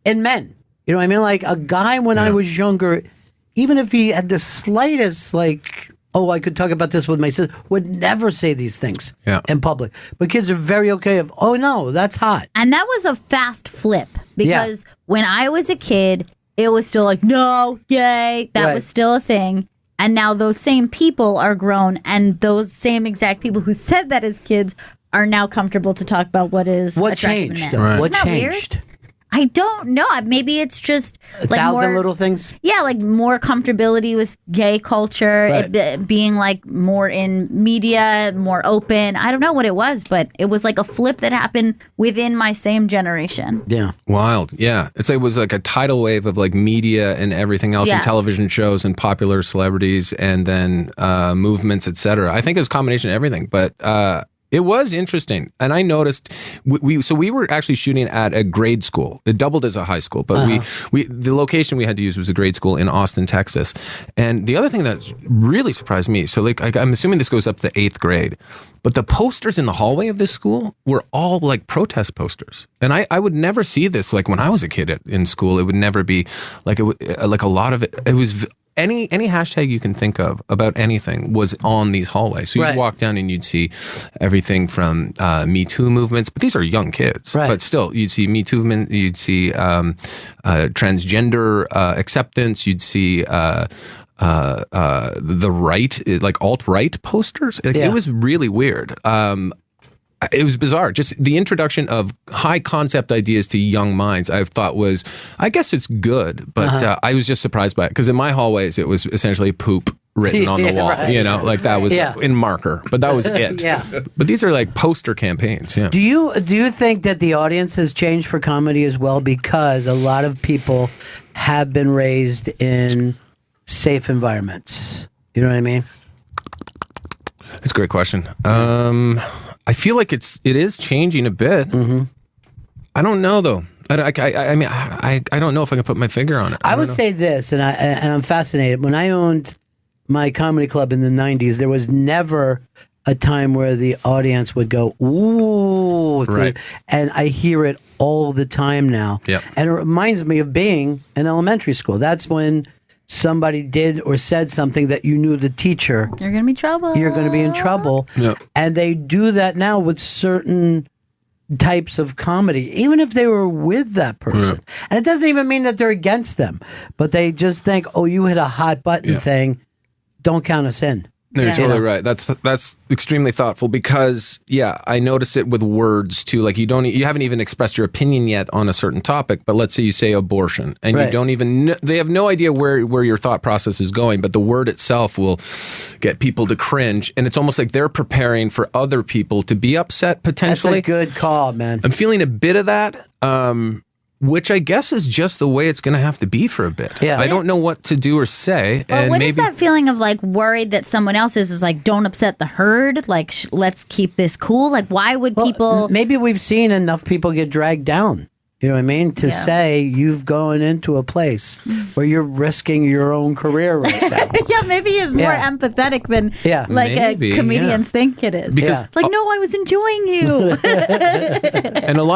in men. You know what I mean? Like a guy when I was younger, even if he had the slightest, like, oh, I could talk about this with my sister, would never say these things in public. But kids are very okay of, oh, no, that's hot. And that was a fast flip because when I was a kid, it was still like, no, gay. That was still a thing. And now those same people are grown, and those same exact people who said that as kids are now comfortable to talk about what is attractive in men. Right. What Isn't that changed? Weird? I don't know. Maybe it's just a thousand little things. Yeah, like more comfortability with gay culture, it being like more in media, more open. I don't know what it was, but it was like a flip that happened within my same generation. Yeah. Wild. Yeah. It was like a tidal wave of like media and everything else and television shows and popular celebrities and then movements, etc. I think it's a combination of everything, but it was interesting, and I noticed we were actually shooting at a grade school. It doubled as a high school, but the location we had to use was a grade school in Austin, Texas. And the other thing that really surprised me, so like I'm assuming this goes up to the 8th grade, but the posters in the hallway of this school were all like protest posters. And I would never see this like when I was a kid in school. It would never be like like a lot of it. It was. Any hashtag you can think of about anything was on these hallways. So you'd walk down and you'd see everything from Me Too movements, but these are young kids. Right. But still, you'd see Me Too movement, you'd see transgender acceptance, you'd see the right, like alt-right posters. It was really weird. It was bizarre. Just the introduction of high concept ideas to young minds, I thought was, I guess it's good, but I was just surprised by it. Because in my hallways, it was essentially poop written on the wall, like that was in marker, but that was it. But these are like poster campaigns. Yeah. Do you think that the audience has changed for comedy as well? Because a lot of people have been raised in safe environments. You know what I mean? That's a great question. I feel like it is changing a bit. Mm-hmm. I don't know though. I mean, I don't know if I can put my finger on it. I would say this, and I'm fascinated. When I owned my comedy club in the 90s, there was never a time where the audience would go, ooh. Right. And I hear it all the time now. Yep. And it reminds me of being in elementary school. That's when somebody did or said something that you knew the teacher. You're going to be in trouble. You're going to be in trouble. Yep. And they do that now with certain types of comedy, even if they were with that person. Yeah. And it doesn't even mean that they're against them, but they just think, oh, you hit a hot button thing. Don't count us in. No, you're totally right. That's extremely thoughtful because, I noticed it with words too. Like you haven't even expressed your opinion yet on a certain topic, but let's say you say abortion and you don't even, they have no idea where your thought process is going, but the word itself will get people to cringe. And it's almost like they're preparing for other people to be upset potentially. That's a good call, man. I'm feeling a bit of that. Which I guess is just the way it's going to have to be for a bit. Yeah. I don't know what to do or say. Well, what is that feeling of like worried that someone else is like, don't upset the herd? Like, let's keep this cool. Like, why would people? Maybe we've seen enough people get dragged down. You know what I mean? To say you've gone into a place where you're risking your own career right now. Maybe he's more empathetic than comedians think it is. Because like, no, I was enjoying you.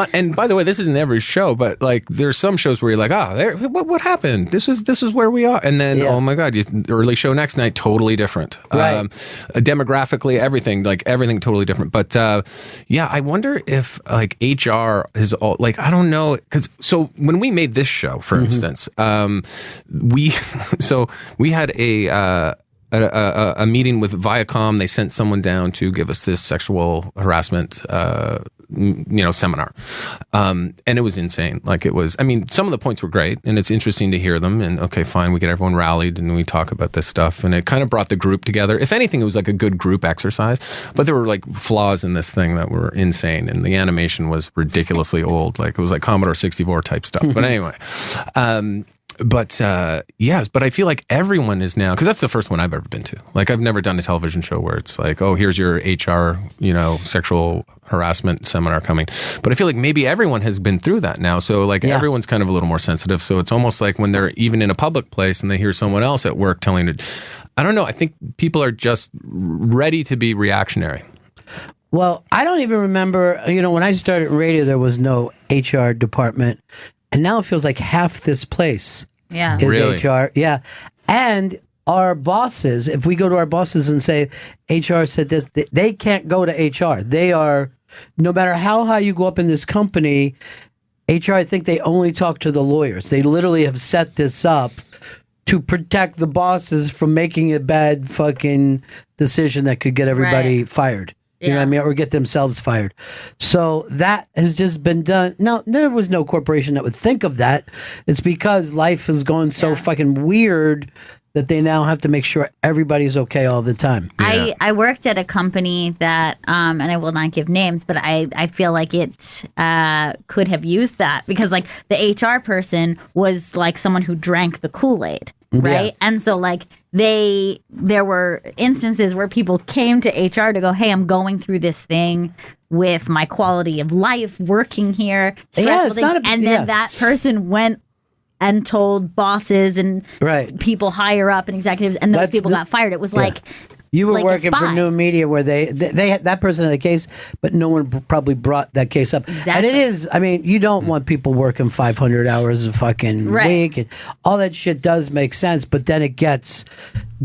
And by the way, this isn't every show, but like there's some shows where you're like, what happened? This is where we are. And then, oh my God, early show next night, totally different. Right. Demographically, everything totally different. But I wonder if like HR is all like, I don't know. So when we made this show, for instance, we had a meeting with Viacom. They sent someone down to give us this sexual harassment seminar. And it was insane. Like it was, I mean, some of the points were great and it's interesting to hear them, and okay, fine. We get everyone rallied and we talk about this stuff, and it kind of brought the group together. If anything, it was like a good group exercise, but there were like flaws in this thing that were insane. And the animation was ridiculously old. Like it was like Commodore 64 type stuff. But anyway, yes, but I feel like everyone is now, because that's the first one I've ever been to. Like I've never done a television show where it's like, oh, here's your HR, sexual harassment seminar coming. But I feel like maybe everyone has been through that now. So like everyone's kind of a little more sensitive. So it's almost like when they're even in a public place and they hear someone else at work telling it, I don't know. I think people are just ready to be reactionary. Well, I don't even remember, when I started in radio, there was no HR department. And now it feels like half this place is really? HR. Yeah. And our bosses, if we go to our bosses and say, HR said this, they can't go to HR. They are, no matter how high you go up in this company, HR, I think they only talk to the lawyers. They literally have set this up to protect the bosses from making a bad fucking decision that could get everybody fired. You know what I mean? Or get themselves fired. So that has just been done. No, there was no corporation that would think of that. It's because life has gone so fucking weird that they now have to make sure everybody's okay all the time. Yeah. I worked at a company that, and I will not give names, but I feel like it could have used that because like the HR person was like someone who drank the Kool-Aid. Right. Yeah. And so like there were instances where people came to HR to go, hey, I'm going through this thing with my quality of life, working here, stressful things. And then that person went and told bosses and people higher up and executives, and those people got fired. It was like you were working for New Media where they had that person in the case, but no one probably brought that case up. Exactly. And it is, I mean, you don't want people working 500 hours a fucking week. And all that shit does make sense, but then it gets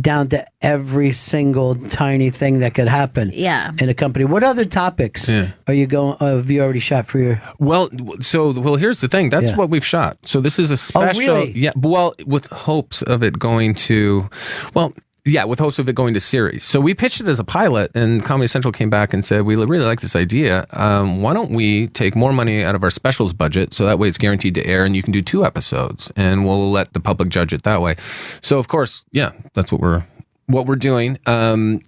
down to every single tiny thing that could happen in a company. What other topics are you going, have you already shot for your... Well, here's the thing. That's what we've shot. So this is a special... Oh, really? Yeah, well, with hopes of it going to... Well... Yeah, with hopes of it going to series. So we pitched it as a pilot, and Comedy Central came back and said, we really like this idea. Why don't we take more money out of our specials budget so that way it's guaranteed to air and you can do 2 episodes, and we'll let the public judge it that way. So, of course, that's what we're doing. We'll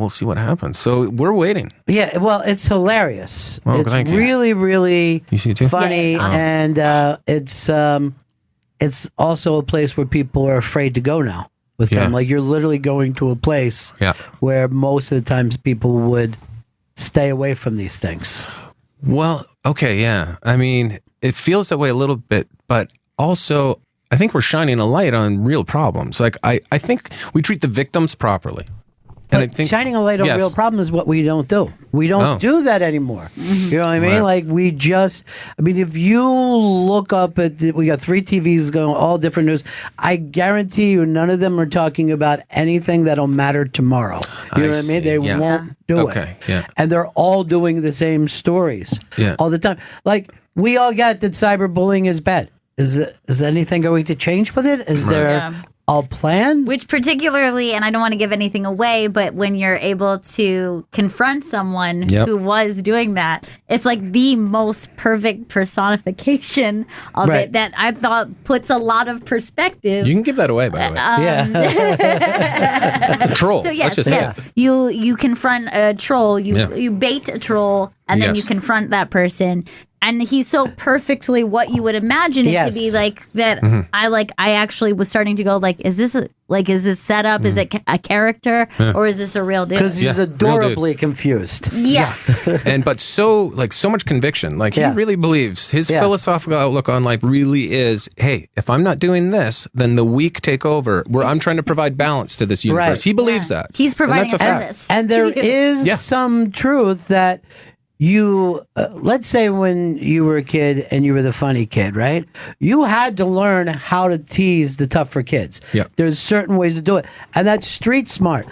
see what happens. So we're waiting. Yeah, well, it's hilarious. Oh, it's really, really funny, awesome. And it's also a place where people are afraid to go now. With them, like you're literally going to a place where most of the times people would stay away from these things. Well, okay, yeah. I mean, it feels that way a little bit, but also I think we're shining a light on real problems. Like I think we treat the victims properly. And I think shining a light on real problems is what we don't do. We don't do that anymore. You know what I mean? Like we just, I mean, if you look up at, we got 3 TVs going, all different news. I guarantee you none of them are talking about anything that'll matter tomorrow. You know what I mean? They won't do it. Yeah. And they're all doing the same stories all the time. Like we all get that cyberbullying is bad. Is anything going to change with it? Is there a plan? Which particularly, and I don't want to give anything away, but when you're able to confront someone who was doing that, it's like the most perfect personification of it that I thought puts a lot a perspective. You can give that away, by the way. Troll. So yes, you confront a troll, you bait a troll, and then you confront that person. And he's so perfectly what you would imagine it to be like that. I actually was starting to go like, is this set up? Is it a character or is this a real dude? Because he's adorably confused. Yes. But so much conviction. Like he really believes his philosophical outlook on life really is, hey, if I'm not doing this, then the weak take over. Where I'm trying to provide balance to this universe. Right. He believes that. He's providing a service. And there is some truth that you, let's say when you were a kid and you were the funny kid, right? You had to learn how to tease the tougher kids. Yeah. There's certain ways to do it. And that's street smart.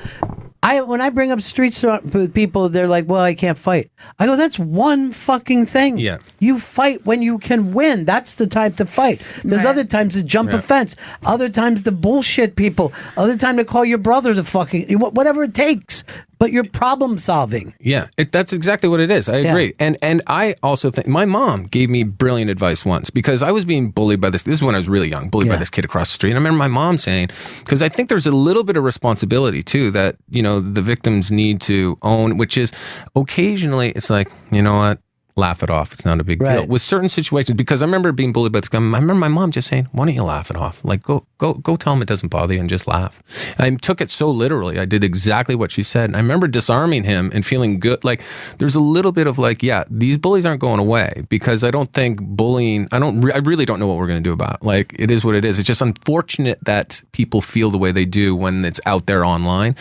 When I bring up streets with people, they're like, well, I can't fight. I go, that's one fucking thing. Yeah. You fight when you can win. That's the time to fight. There's other times to jump a fence, other times to bullshit people, other time to call your brother to fucking, whatever it takes. But you're problem solving. Yeah, that's exactly what it is. I agree. And I also think my mom gave me brilliant advice once because I was being bullied by this. This is when I was really young, bullied by this kid across the street. And I remember my mom saying, because I think there's a little bit of responsibility too that, the victims need to own, which is occasionally it's like, you know what? Laugh it off. It's not a big deal. With certain situations, because I remember being bullied by this guy. I remember my mom just saying, why don't you laugh it off? Like, go tell him it doesn't bother you and just laugh. And I took it so literally. I did exactly what she said. And I remember disarming him and feeling good. Like, there's a little bit of like, these bullies aren't going away because I don't think bullying, I really don't know what we're going to do about it. Like, it is what it is. It's just unfortunate that people feel the way they do when it's out there online,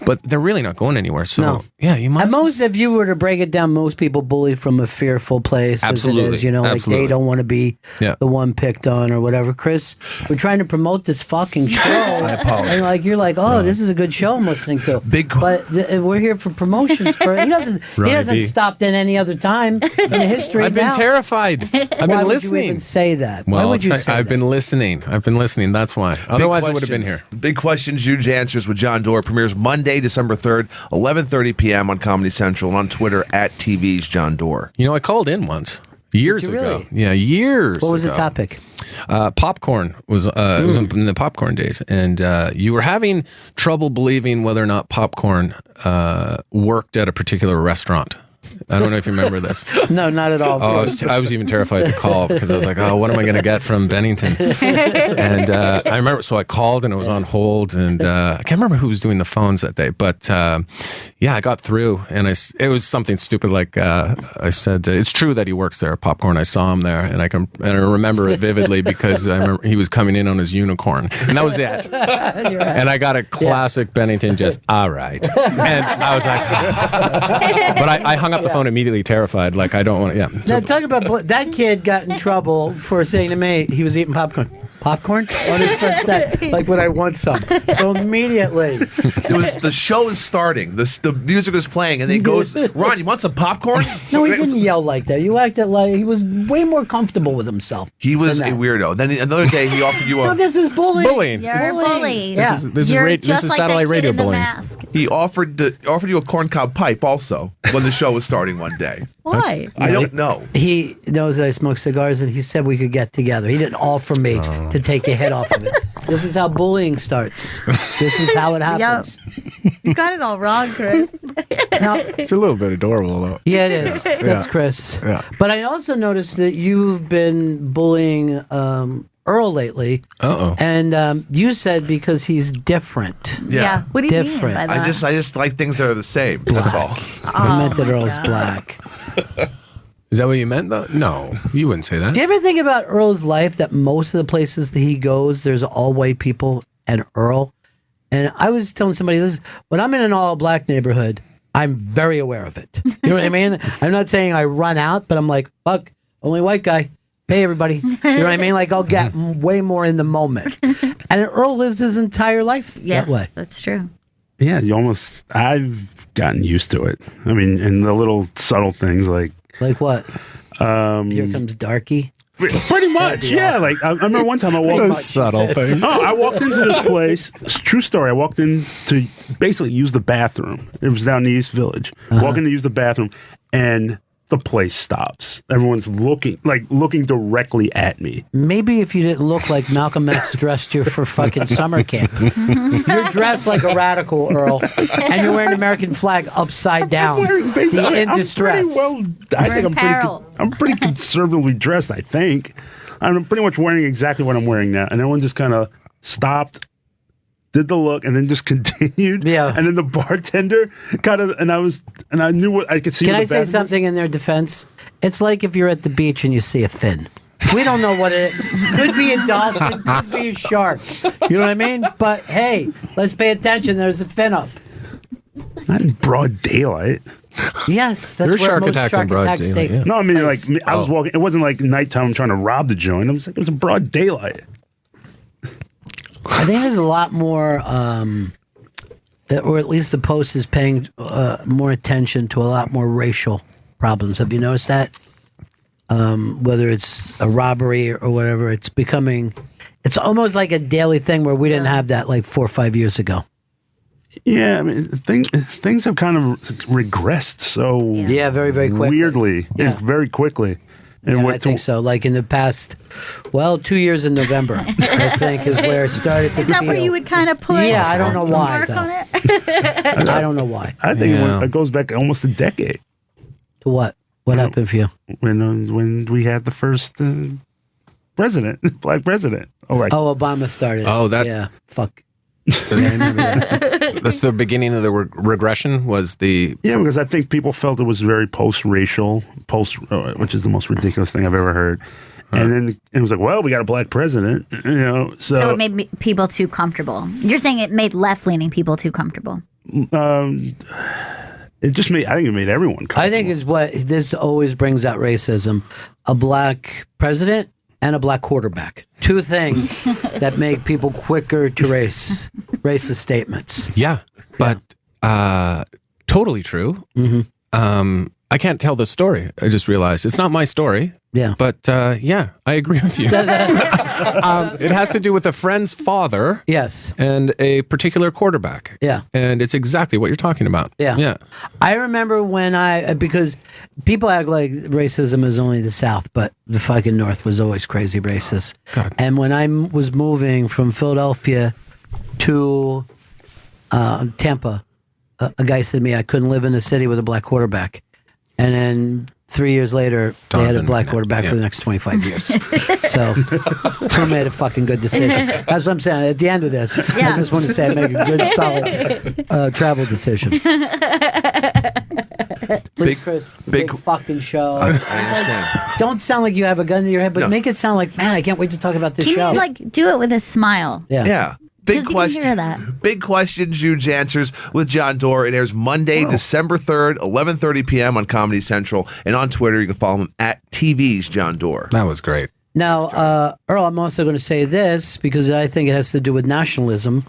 but they're really not going anywhere. So, you might. If you were to break it down, most people bully from a fearful place. Absolutely. As it is, like they don't want to be the one picked on or whatever. Chris, we're trying to promote this fucking show. I apologize. And you're like, this is a good show I'm listening to. But we're here for promotions. He hasn't stopped in any other time in history. I've been terrified. I've been listening. Why would you even say that? Well, Why would you say I've been listening. That's why. Otherwise, I would have been here. Big Questions, Huge Answers with John Doerr premieres Monday, December 3rd, 11:30 p.m. on Comedy Central and on Twitter at TV's John Doerr. I called in once. Years ago. Really? Yeah, years ago. What was the topic? Popcorn was it was in the popcorn days, and you were having trouble believing whether or not popcorn worked at a particular restaurant. I don't know if you remember this. No, not at all. Oh, I was even terrified to call because I was like, what am I going to get from Bennington? And I remember, so I called and it was on hold, and I can't remember who was doing the phones that day, but I got through, and it was something stupid like I said, it's true that he works there at Popcorn. I saw him there, and I remember it vividly because I remember he was coming in on his unicorn, and that was it. Right. And I got a classic Bennington, just all right, and I was like, but I hung up the phone immediately, terrified. Like, I don't want to. Yeah. Now, talk about that kid got in trouble for saying to me he was eating popcorn. Popcorn on his first day, like when I want some. So immediately, the show is starting. The music is playing, and then he goes, "Ron, you want some popcorn?" No, he didn't yell like that. You acted like he was way more comfortable with himself. He was a weirdo. Then another day, he offered you a. No, this is bullying. Bullying. You're a bully. This is satellite radio bullying. He offered you a corncob pipe also when the show was starting one day. Why? I don't know. He knows that I smoke cigars, and he said we could get together. He didn't offer me to take a hit off of it. This is how bullying starts. This is how it happens. Yep. You got it all wrong, Chris. Now, it's a little bit adorable, though. Yeah, it is. That's Chris. Yeah. But I also noticed that you've been bullying Earl lately. And you said because he's different. Yeah. What do you mean by that? I just like things that are the same. That's all. I meant that Earl's black. Is that what you meant, though? No, you wouldn't say that. Do you ever think about Earl's life, that most of the places that he goes, there's all white people and Earl? And I was telling somebody this, when I'm in an all black neighborhood, I'm very aware of it. You know what I mean? I'm not saying I run out, but I'm like, fuck, only white guy. Hey, everybody. You know what I mean? Like, I'll get way more in the moment. And Earl lives his entire life that way. That's true. Yeah, I've gotten used to it. I mean, and the little subtle things like what? Here comes Darky. Pretty much, yeah. Like I remember one time I walked. Subtle things. No, I walked into this place. It's a true story. I walked in to basically use the bathroom. It was down in the East Village. Walking to use the bathroom, and the place stops. Everyone's looking directly at me. Maybe if you didn't look like Malcolm X dressed you for fucking summer camp. You're dressed like a radical, Earl, and you're wearing an American flag upside down. In distress. I'm pretty conservatively dressed, I think. I'm pretty much wearing exactly what I'm wearing now. And everyone just kind of stopped, did the look, and then just continued. Yeah. And then the bartender I knew what I could see. Can I say something in their defense? It's like if you're at the beach and you see a fin. We don't know what it is. Could be a dolphin, could be a shark. You know what I mean? But hey, let's pay attention. There's a fin up. Not in broad daylight. Yes, that's There's where shark most attacks shark in broad attacks daylight. take. Yeah. No, I mean, I was walking. It wasn't like nighttime trying to rob the joint. I was like, it was a broad daylight. I think there's a lot more or at least the Post is paying more attention to a lot more racial problems. Have you noticed that? Whether it's a robbery or whatever, it's almost like a daily thing where we didn't have that like 4 or 5 years ago. Yeah, I mean, things have kind of regressed so very, very quickly. Weirdly, very quickly. And I think so. Like in the past, 2 years in November, I think is where it started to Is that where you would kind of put I don't know why, mark though. on it? I don't know why. I think it goes back almost a decade. To what? What happened for you? When we had the first president, black president. Obama started. Yeah, fuck. I remember that. That's the beginning of the regression. Was the because I think people felt it was very post-racial, which is the most ridiculous thing I've ever heard. And then it was like, well, we got a black president, So it made people too comfortable. You're saying it made left-leaning people too comfortable. It just made. I think it made everyone comfortable. I think is what this always brings out racism: a black president and a black quarterback. Two things that make people quicker to racist statements. Yeah, but totally true. Mm-hmm. I can't tell the story. I just realized it's not my story. Yeah. But I agree with you. It has to do with a friend's father. Yes. And a particular quarterback. Yeah. And it's exactly what you're talking about. Yeah. Yeah. I remember when because people act like racism is only the South, but the fucking North was always crazy racist. God. And when I was moving from Philadelphia to Tampa, a guy said to me I couldn't live in a city with a black quarterback. And then 3 years later, they had a black quarterback for the next 25 years. So who made a fucking good decision? That's what I'm saying. At the end of this, I just want to say I made a good, solid travel decision. Please, Chris, big fucking show. I understand. Don't sound like you have a gun to your head, but make it sound like, man, I can't wait to talk about this show. Can you do it with a smile? Yeah. Big question. Hear that. Big questions, huge answers with John Doerr. It airs Monday, December 3rd, 11:30 p.m. on Comedy Central, and on Twitter you can follow him at TV's John Doerr. That was great. Now, Earl, I'm also going to say this because I think it has to do with nationalism.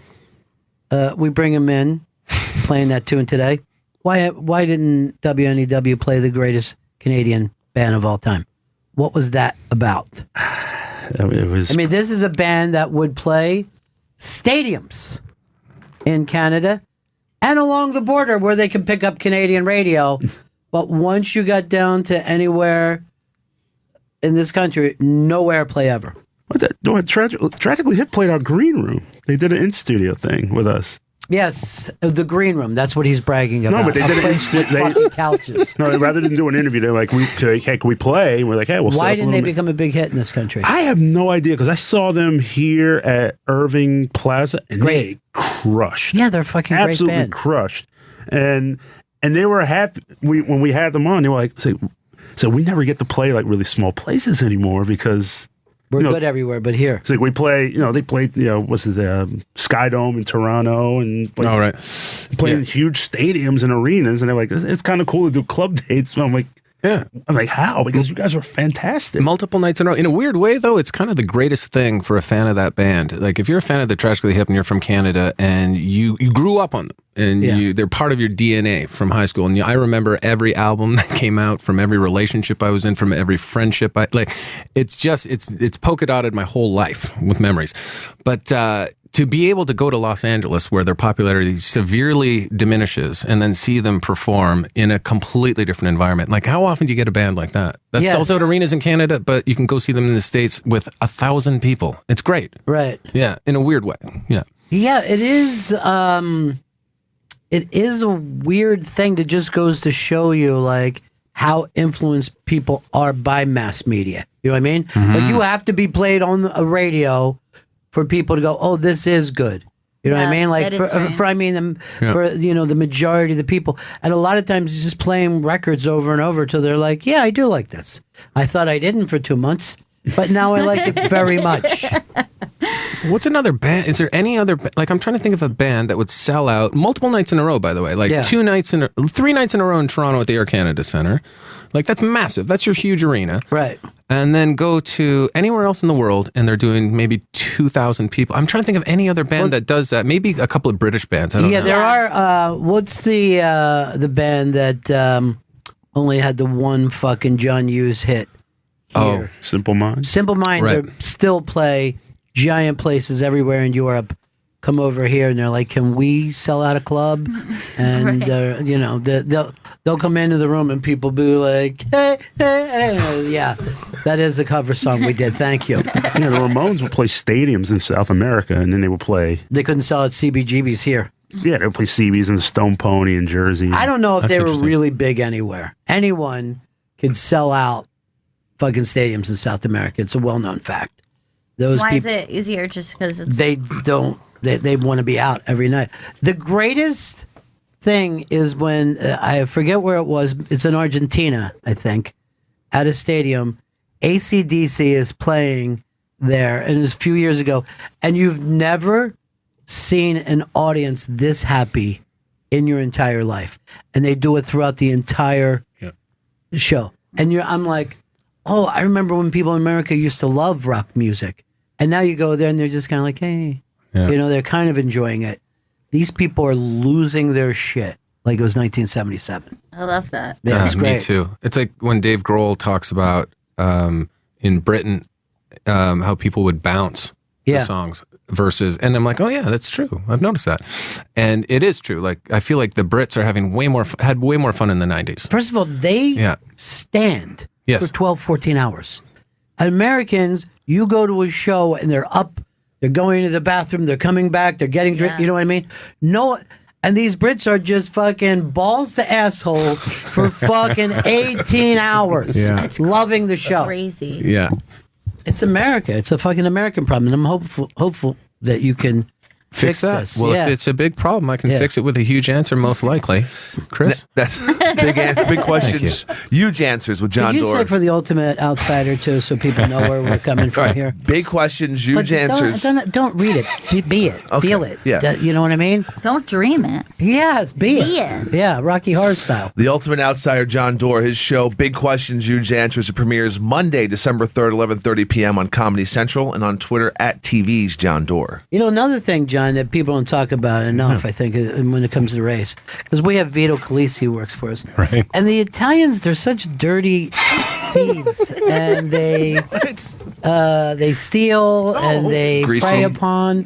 We bring him in, playing that tune today. Why didn't WNEW play the greatest Canadian band of all time? What was that about? This is a band that would play stadiums in Canada and along the border where they can pick up Canadian radio. But once you got down to anywhere in this country, no airplay ever. Tragically Hip played our green room. They did an in-studio thing with us. Yes, the green room. That's what he's bragging about. No, but they did fucking couches. No, rather than do an interview, they're like, "Hey, can we play?" And we're like, "Hey, we'll." Why didn't they become a big hit in this country? I have no idea because I saw them here at Irving Plaza and they crushed. Yeah, they're fucking absolutely great band. Crushed, and they were happy. When we had them on, they were like, "So we never get to play like really small places anymore because." We're good everywhere, but here. It's like we play, they played, what's the Sky Dome in Toronto and playing in huge stadiums and arenas. And they're like, it's kind of cool to do club dates. And I'm like, how? Because you guys are fantastic. Multiple nights in a row. In a weird way, though, it's kind of the greatest thing for a fan of that band. Like, if you're a fan of the Tragically Hip and you're from Canada and you grew up on them and they're part of your DNA from high school. And I remember every album that came out from every relationship I was in, from every friendship. It's polka dotted my whole life with memories. But to be able to go to Los Angeles where their popularity severely diminishes and then see them perform in a completely different environment. Like, how often do you get a band like that sells out arenas in Canada, but you can go see them in the States with 1,000 people? It's great. Right. Yeah, in a weird way. Yeah. Yeah, it is. It is a weird thing that just goes to show you, like, how influenced people are by mass media. You know what I mean? Mm-hmm. Like, you have to be played on a radio for people to go, oh, this is good. You know what I mean? Like for the majority of the people. And a lot of times it's just playing records over and over till they're like, yeah, I do like this. I thought I didn't for 2 months, but now I like it very much. What's another band? Is there any other, like, I'm trying to think of a band that would sell out multiple nights in a row, by the way, like 3 nights in a row in Toronto at the Air Canada Centre. Like, that's massive. That's your huge arena. Right. And then go to anywhere else in the world and they're doing maybe 2,000 people. I'm trying to think of any other band that does that. Maybe a couple of British bands. I don't know. There are. What's the band that only had the one fucking John Hughes hit? Here? Simple Minds. Simple Minds Right. still play giant places everywhere in Europe. Come over here and they're like, "Can we sell out a club?" And they'll come into the room and people be like, "Hey, hey, hey!" Yeah, that is a cover song we did. Thank you. Yeah, the Ramones would play stadiums in South America, and then they would play. They couldn't sell at CBGB's here. Yeah, they would play CB's and Stone Pony in Jersey. I don't know if That's they were interesting. really big anywhere. Anyone could sell out fucking stadiums in South America. It's a well-known fact. Those Why is people, it easier just because it's... they don't. They want to be out every night. The greatest thing is when I forget where it was. It's in Argentina, I think, at a stadium. AC/DC is playing there, and it was a few years ago. And you've never seen an audience this happy in your entire life, and they do it throughout the entire show. And I'm like, oh, I remember when people in America used to love rock music, and now you go there and they're just kind of like, hey. Yeah. They're kind of enjoying it. These people are losing their shit like it was 1977. I love that. Yeah, it's great. Me too. It's like when Dave Grohl talks about in Britain how people would bounce to songs versus, and I'm like, oh yeah, that's true. I've noticed that, and it is true. Like I feel like the Brits are having had way more fun in the 90s. First of all, they stand for 12, 14 hours. Americans, you go to a show and they're up. They're going to the bathroom. They're coming back. They're getting drink. You know what I mean? No, and these Brits are just fucking balls to asshole for fucking 18 hours. Yeah. Loving the show. Crazy. Yeah. It's America. It's a fucking American problem, and I'm hopeful that you can fix that. this. Well, if it's a big problem, I can fix it with a huge answer, most likely. Chris? That's big answer, big questions, huge answers with John Could you Doerr. say for the ultimate outsider too, so people know where we're coming from Right. here? Big questions, huge answers. Don't read it. Be it. Okay. Feel it. Yeah. You know what I mean? Don't dream it. Yes. Be Be it. it. Yeah. Rocky Horror style. The Ultimate Outsider, John Doerr, his show, Big Questions, Huge Answers. It premieres Monday, December 3rd, 11:30 p.m. on Comedy Central and on Twitter at TV's John Doerr. You know, another thing, John, that people don't talk about enough, I think, when it comes to race, because we have Vito Calisi who works for us. Right. And the Italians, they're such dirty thieves, and they steal and they Greasy. prey upon.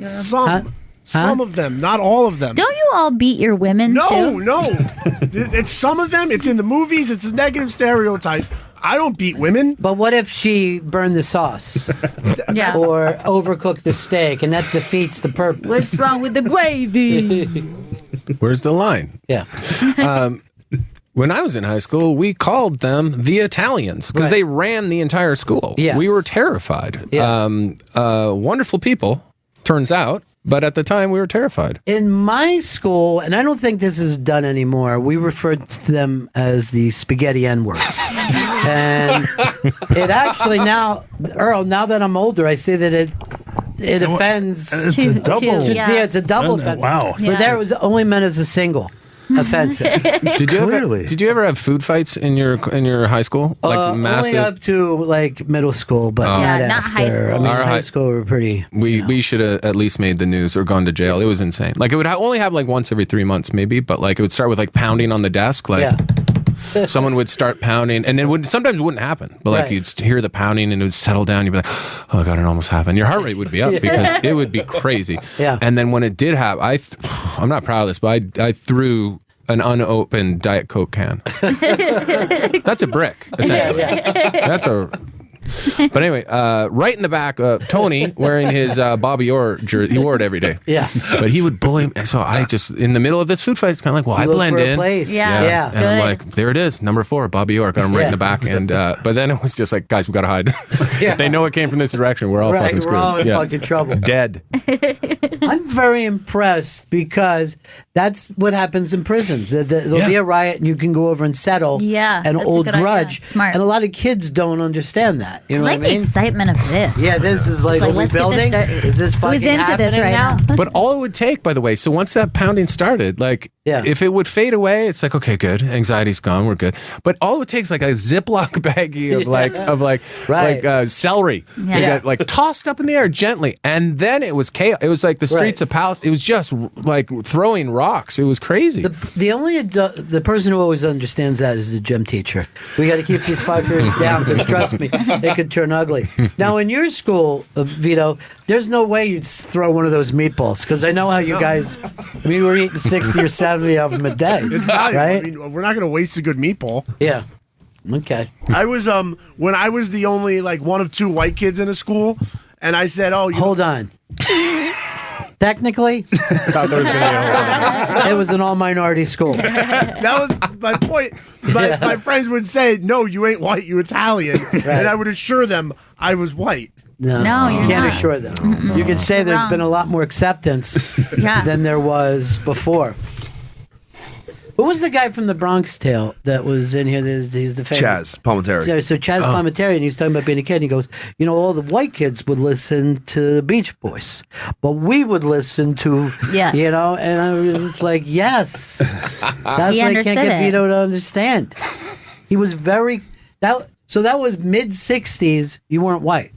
Some of them, not all of them. Don't you all beat your women No, too? no. It's some of them. It's in the movies. It's a negative stereotype. I don't beat women. But what if she burned the sauce Yeah. or overcooked the steak, and that defeats the purpose? What's wrong with the gravy? Where's the line? Yeah. When I was in high school, we called them the Italians because Right. they ran the entire school. Yes. We were terrified. Yeah. Wonderful people, turns out, but at the time we were terrified. In my school, and I don't think this is done anymore, we referred to them as the spaghetti N-words. And it actually now, Earl, now that I'm older, I see that it offends. It's a double. Yeah, it's a double offense. Wow. For there, it was only meant as a single offensive. Did you ever have food fights in your high school? Like massive. Only up to like middle school, but Yeah, not not after. high school. I mean, Our high high- school were pretty. We should have at least made the news or gone to jail. It was insane. Like it would only happen like once every 3 months, maybe. But like it would start with like pounding on the desk, like. Yeah. Someone would start pounding, and sometimes it wouldn't happen, but like Right. you'd hear the pounding, and it would settle down. You'd be like, "Oh God, it almost happened." Your heart rate would be up because it would be crazy. Yeah. And then when it did happen, I'm not proud of this, but I threw an unopened Diet Coke can. That's a brick, essentially. That's a. But anyway, right in the back, Tony wearing his Bobby Orr jersey. He wore it every day. Yeah. But he would bully him. And so I just, in the middle of this food fight, it's kind of like, well, I Look blend for a in. place. Yeah. And I'm Good. like, there it is, number 4, Bobby Orr. Got him right in the back. And but then it was just like, guys, we got to hide. Yeah. If they know it came from this direction, we're all Right, fucking we're screwed. all in fucking trouble. Dead. I'm very impressed because that's what happens in prisons. There'll be a riot and you can go over and settle Yeah, an that's a old good idea. grudge. Smart. And a lot of kids don't understand that. You know I like what I the mean? excitement of this. Yeah, this is like, Like, are we let's get this building? started. Is this Who's fucking into happening this right now? But all it would take, by the way, so once that pounding started, like Yeah. If it would fade away, it's like, okay, good. Anxiety's gone. We're good. But all it takes like a Ziploc baggie of celery. Yeah. You got, like tossed up in the air gently. And then it was chaos. It was like the streets of Palace. It was just like throwing rocks. It was crazy. The person who always understands that is the gym teacher. We got to keep these fuckers down because trust me, they could turn ugly. Now in your school, Vito, there's no way you'd throw one of those meatballs because I know how you guys. I mean, we're eating 60 or 70 of them a day. It's valuable. Right? I mean, we're not going to waste a good meatball. Yeah. Okay. I was when I was the only like one of two white kids in a school, and I said, "Oh, hold on." Technically, thought there was going to be it was an all-minority school. That was my point. My friends would say, "No, you ain't white. You Italian," and I would assure them I was white. No, you're you can't not. assure them. You could say there's been a lot more acceptance than there was before. Who was the guy from the Bronx Tale that was in here? He's the famous Chaz Palminteri. Yeah, so Chaz Palminteri, and he's talking about being a kid, and he goes, all the white kids would listen to the Beach Boys, but we would listen to, and I was just like, yes. That's what I can't get Vito to understand. He was so that was mid-60s, you weren't white.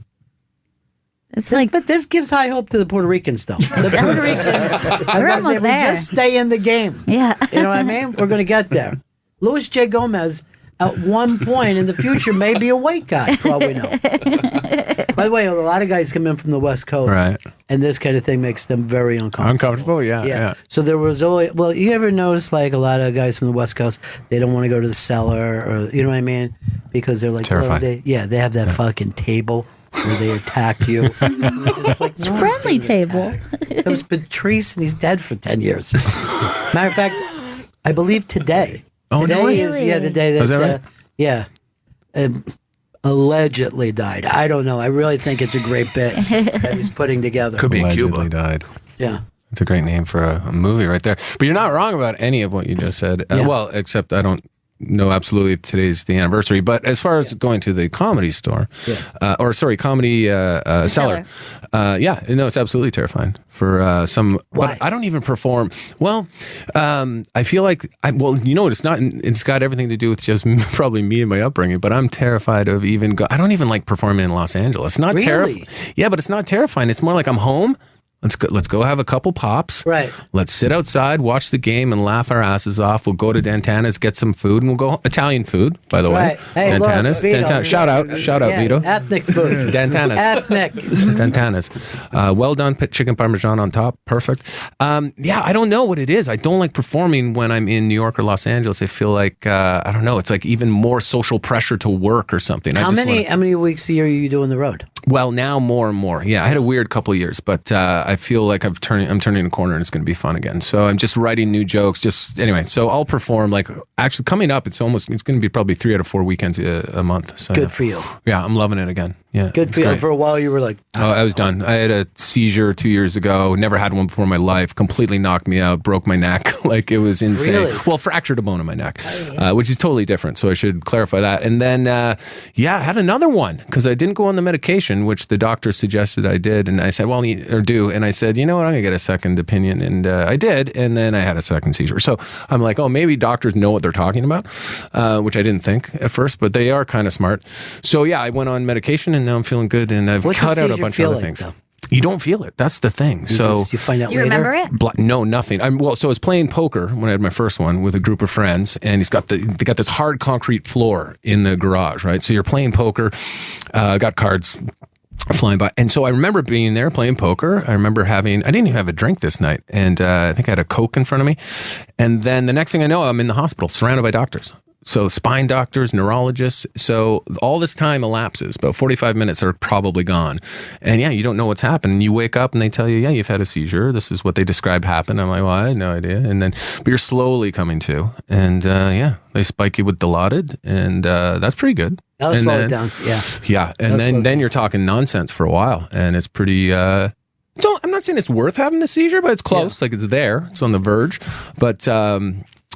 But this gives high hope to the Puerto Ricans, though. The Puerto Ricans, we're almost there. We just stay in the game. Yeah. You know what I mean? We're going to get there. Luis J. Gomez, at one point in the future, may be a white guy, for all we know. By the way, a lot of guys come in from the West Coast, right? And this kind of thing makes them very uncomfortable. Uncomfortable, yeah. So there was always, you ever notice like a lot of guys from the West Coast, they don't want to go to the cellar, or you know what I mean? Because they're like, terrified. They have that fucking table where they attack you. Just like, it's friendly table. That was Patrice, and he's dead for 10 years. Matter of fact, I believe today. Oh, today no, is the day that, is that right? Allegedly died. I don't know. I really think it's a great bit that he's putting together. Could be in Allegedly Cuba. died. Yeah. It's a great name for a movie right there. But you're not wrong about any of what you just said. Well, except I don't know absolutely today's the anniversary. But as far as going to the comedy store, comedy cellar. It's absolutely terrifying for some. Why? But I don't even perform. Well, I feel like, it's not. It's got everything to do with just probably me and my upbringing. But I'm terrified of I don't even like performing in Los Angeles. Not terrifying. Yeah, but it's not terrifying. It's more like I'm home. Let's go have a couple pops. Right. Let's sit outside, watch the game, and laugh our asses off. We'll go to Dantana's, get some food, and we'll go Italian food, by the way. Hey, Dantana's. Vito. Shout out, Vito. Ethnic food. Dantana's. Ethnic. Dantana's. Well done, chicken parmesan on top. Perfect. I don't know what it is. I don't like performing when I'm in New York or Los Angeles. I feel like, I don't know, it's like even more social pressure to work or something. How many weeks a year are you doing the road? Well, now more and more. Yeah, I had a weird couple of years, but I feel like I'm turning a corner and it's going to be fun again. So I'm just writing new jokes. So I'll perform actually coming up. It's going to be probably 3 out of 4 weekends a month. So good for you. Yeah, I'm loving it again. Yeah, good for you. For a while, you were like, I was done. I had a seizure 2 years ago. Never had one before in my life. Completely knocked me out. Broke my neck. It was insane. Really? Well, fractured a bone in my neck, which is totally different. So I should clarify that. And then, I had another one because I didn't go on the medication, which the doctor suggested I did. And I said, and I said, you know what? I'm going to get a second opinion. And I did. And then I had a second seizure. So I'm like, maybe doctors know what they're talking about, which I didn't think at first, but they are kind of smart. So I went on medication and now I'm feeling good. And I've cut out a bunch of other things. Though? You don't feel it. That's the thing. So you find out Do you later? remember it? No, nothing. So I was playing poker when I had my first one with a group of friends, and they got this hard concrete floor in the garage, right? So you're playing poker, got cards flying by. And so I remember being there playing poker. I remember I didn't even have a drink this night. And I think I had a Coke in front of me. And then the next thing I know, I'm in the hospital surrounded by doctors. So spine doctors, neurologists. So all this time elapses. About 45 minutes are probably gone. And you don't know what's happened. You wake up and they tell you, you've had a seizure. This is what they described happened. I'm like, well, I had no idea. And then, but you're slowly coming to. And they spike you with Dilaudid. And that's pretty good. That'll slow it down. Yeah. Yeah. And then you're talking nonsense for a while. And it's pretty... I'm not saying it's worth having the seizure, but it's close. Like it's there. It's on the verge. But...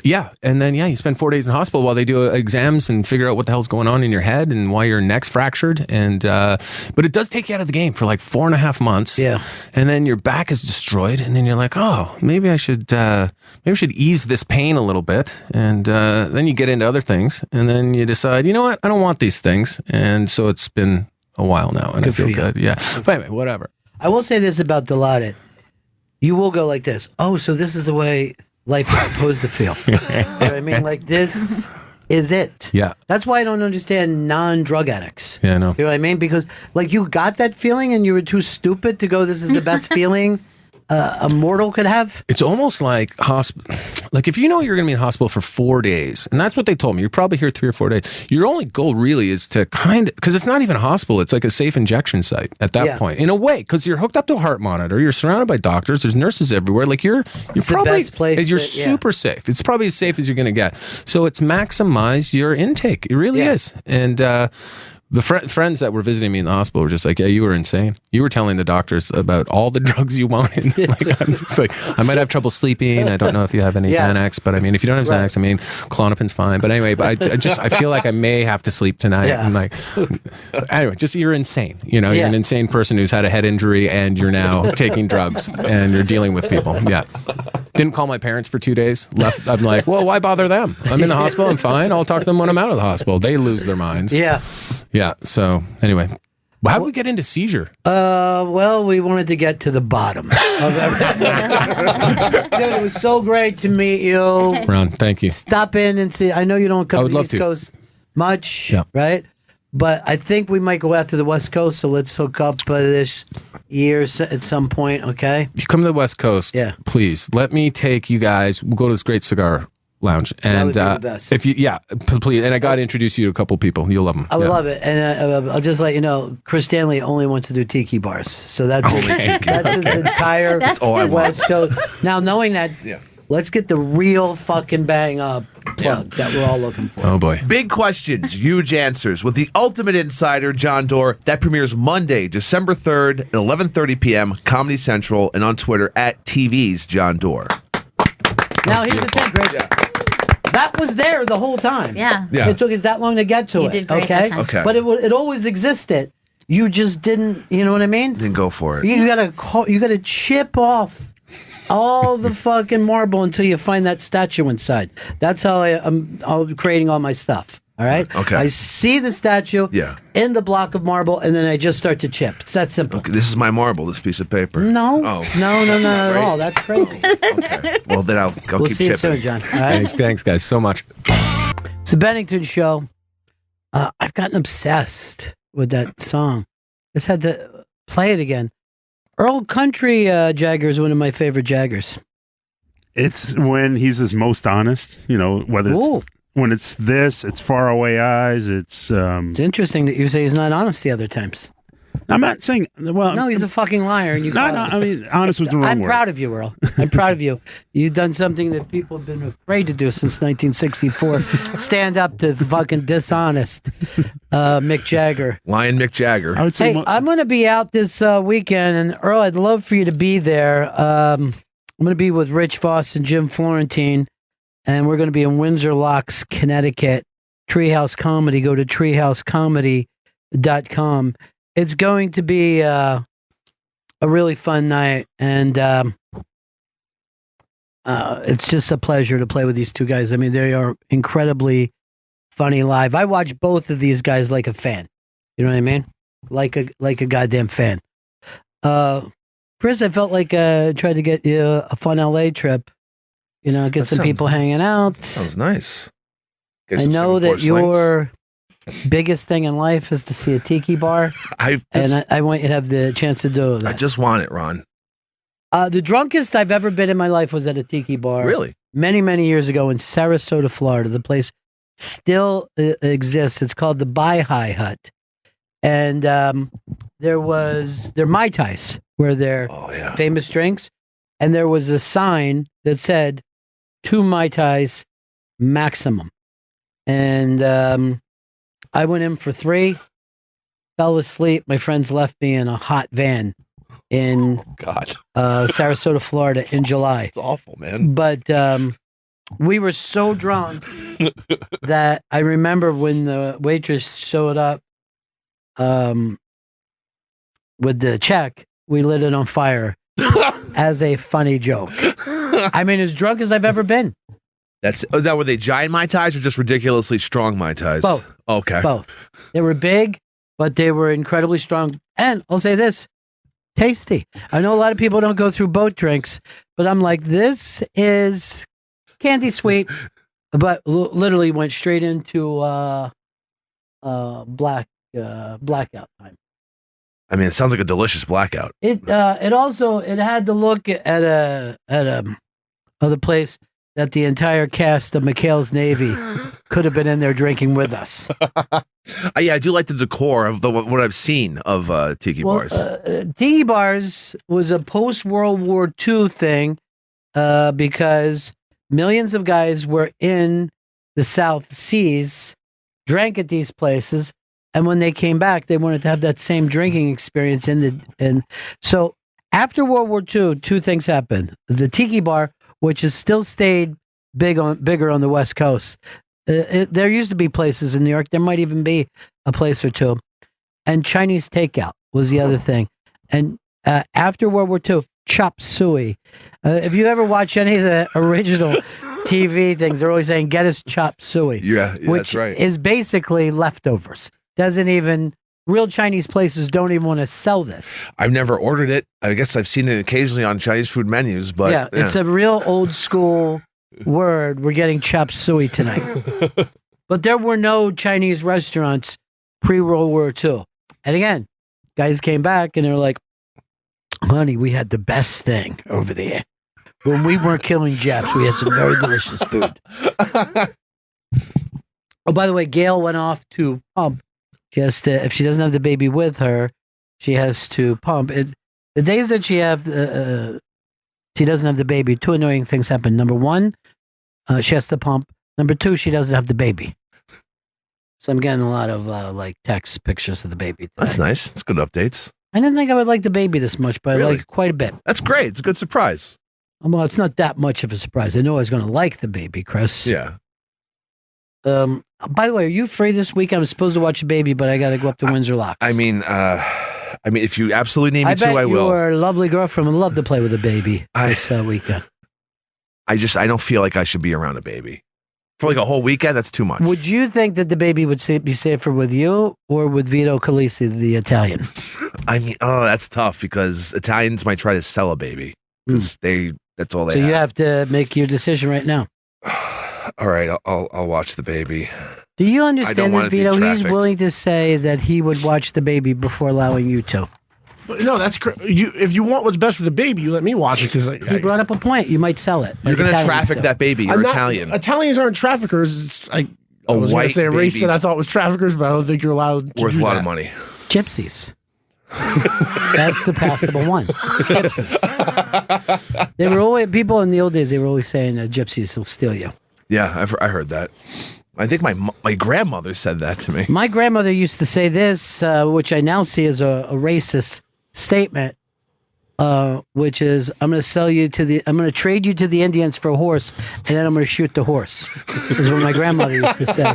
Yeah, and then you spend 4 days in hospital while they do exams and figure out what the hell's going on in your head and why your neck's fractured. And but it does take you out of the game for like 4.5 months. Yeah, and then your back is destroyed, and then you're like, oh, maybe I should ease this pain a little bit. And then you get into other things, and then you decide, you know what, I don't want these things. And so it's been a while now, and I feel good. Yeah, but anyway, whatever. I will say this about Dilaudid. You will go like this. Oh, so this is the way life is supposed to feel. You know what I mean? Like, this is it. Yeah. That's why I don't understand non-drug addicts. Yeah, I know. You know what I mean? Because, like, you got that feeling and you were too stupid to go, this is the best feeling a mortal could have. It's almost like like if you know you're going to be in hospital for 4 days, and that's what they told me, you're probably here 3 or 4 days. Your only goal really is to because it's not even a hospital, it's like a safe injection site at that point, in a way, because you're hooked up to a heart monitor, you're surrounded by doctors, there's nurses everywhere. Like you're probably the best place super safe. It's probably as safe as you're going to get. So it's maximize your intake. It really is, and. The friends that were visiting me in the hospital were just like, yeah, you were insane. You were telling the doctors about all the drugs you wanted. Like, I'm just like, I might have trouble sleeping. I don't know if you have any Xanax, but I mean, if you don't have Xanax, I mean, Klonopin's fine. But anyway, but I feel like I may have to sleep tonight. Yeah. And like, anyway, just you're insane. You know, you're an insane person who's had a head injury and you're now taking drugs and you're dealing with people. Yeah. Didn't call my parents for 2 days. Left. I'm like, well, why bother them? I'm in the hospital. I'm fine. I'll talk to them when I'm out of the hospital. They lose their minds. Yeah. Yeah. So anyway, how did we get into seizure? Well, we wanted to get to the bottom of everything. Dude, it was so great to meet you. Ron, thank you. Stop in and see. I know you don't come to the East to. Coast much, right? But I think we might go out to the West Coast, so let's hook up this year at some point, okay? If you come to the West Coast, please, let me take you guys. We'll go to this great cigar lounge. And that would be the best. If you, please. And I got to introduce you to a couple people. You'll love them. I would love it. And I'll just let you know, Chris Stanley only wants to do tiki bars. So that's his entire West Coast. Now, knowing that, let's get the real fucking bang up plug that we're all looking for. Oh, boy. Big questions, huge answers with the ultimate insider, John Doerr. That premieres Monday, December 3rd at 11:30 p.m., Comedy Central, and on Twitter at TV's John Doerr. Now, here's the thing, Grace. That was there the whole time. Yeah. It took us that long to get to You it. did great Okay. that time. Okay. But it always existed. You just didn't. You know what I mean? Didn't go for it. You gotta chip off all the fucking marble until you find that statue inside. That's how I'm creating all my stuff. All right. Okay. I see the statue. In the block of marble, and then I just start to chip. It's that simple. Okay, this is my marble. This piece of paper. No. Oh. No, not at all. That's crazy. Okay. Well, then I'll We'll keep see you chipping. soon, John. All right. Thanks, guys, so much. It's a Bennington show. I've gotten obsessed with that song. Just had to play it again. Earl Country Jagger is one of my favorite Jaggers. It's when he's his most honest, you know, whether it's when it's Far Away Eyes, it's interesting that you say he's not honest the other times. I'm not saying, well, no, he's a fucking liar. And you no, I mean, honest was the wrong I'm word. proud of you, Earl. I'm proud of you. You've done something that people have been afraid to do since 1964. Stand up to fucking dishonest Mick Jagger. Lion Mick Jagger. I would say I'm going to be out this weekend, and Earl, I'd love for you to be there. I'm going to be with Rich Voss and Jim Florentine, and we're going to be in Windsor Locks, Connecticut. Treehouse Comedy. Go to treehousecomedy.com. It's going to be a really fun night, and it's just a pleasure to play with these two guys. I mean, they are incredibly funny live. I watch both of these guys like a fan. You know what I mean? Like a goddamn fan. Chris, I felt like I tried to get you a fun LA trip. You know, get some people hanging out. That was nice. I know that your biggest thing in life is to see a tiki bar, I want you to have the chance to do that. I just want it, Ron. The drunkest I've ever been in my life was at a tiki bar. Really? Many, many years ago in Sarasota, Florida. The place still exists. It's called the Baihai Hut. And they're Mai Tais, where they're famous drinks. And there was a sign that said, 2 Mai Tais maximum. And I went in for 3, fell asleep. My friends left me in a hot van in Sarasota, Florida in July. It's awful, man. But we were so drunk that I remember when the waitress showed up with the check, we lit it on fire as a funny joke. I mean, as drunk as I've ever been. Were they giant Mai Tais or just ridiculously strong Mai Tais? Both. Okay. Both. They were big, but they were incredibly strong. And I'll say this, tasty. I know a lot of people don't go through boat drinks, but I'm like, this is candy sweet, but literally went straight into blackout time. I mean, it sounds like a delicious blackout. It had to look at a other place that the entire cast of McHale's Navy could have been in there drinking with us. Yeah, I do like the decor of what I've seen of tiki bars. Tiki bars was a post-World War II thing because millions of guys were in the South Seas, drank at these places, and when they came back, they wanted to have that same drinking experience. So after World War II, two things happened. The tiki bar, which has still stayed bigger on the West Coast. There used to be places in New York. There might even be a place or two. And Chinese takeout was the other thing. And after World War II, chop suey. If you ever watch any of the original TV things, they're always saying, get us chop suey. Yeah, which that's right. is basically leftovers. Real Chinese places don't even want to sell this. I've never ordered it. I guess I've seen it occasionally on Chinese food menus, but yeah. It's a real old school word. We're getting chop suey tonight. But there were no Chinese restaurants pre-World War II. And again, guys came back and they're like, honey, we had the best thing over there. When we weren't killing Japs, we had some very delicious food. Oh, by the way, Gail went off to pump. She has to, if she doesn't have the baby with her, she has to pump. The days that she doesn't have the baby, two annoying things happen. Number one, she has to pump. Number two, she doesn't have the baby. So I'm getting a lot of text pictures of the baby today. That's nice. That's good updates. I didn't think I would like the baby this much, but Really? I like it quite a bit. That's great. It's a good surprise. Well, it's not that much of a surprise. I knew I was going to like the baby, Chris. Yeah. By the way, are you free this week? I'm supposed to watch a baby, but I got to go up to Windsor Locks. I mean, if you absolutely need me to, I will. Your lovely girlfriend would love to play with a baby this weekend. I don't feel like I should be around a baby for like a whole weekend. That's too much. Would you think that the baby would be safer with you or with Vito Calisi, the Italian? I mean, that's tough because Italians might try to sell a baby because that's all they have. So you have to make your decision right now. All right, I'll watch the baby. Do you understand this, Vito? He's trafficked. willing to say that he would watch the baby before allowing you to. No, that's if you want what's best for the baby, you let me watch it because he brought up a point. You might sell it. You're going to traffic that baby. You're Italian. Italians aren't traffickers. I was going to say a race that I thought was traffickers, but I don't think you're allowed to worth do a lot that. of money. Gypsies. That's the passable one. Gypsies. They were always people in the old days. They were always saying that gypsies will steal you. Yeah, I heard that. I think my grandmother said that to me. My grandmother used to say this, which I now see as a racist statement, which is, I'm going to trade you to the Indians for a horse, and then I'm going to shoot the horse, is what my grandmother used to say.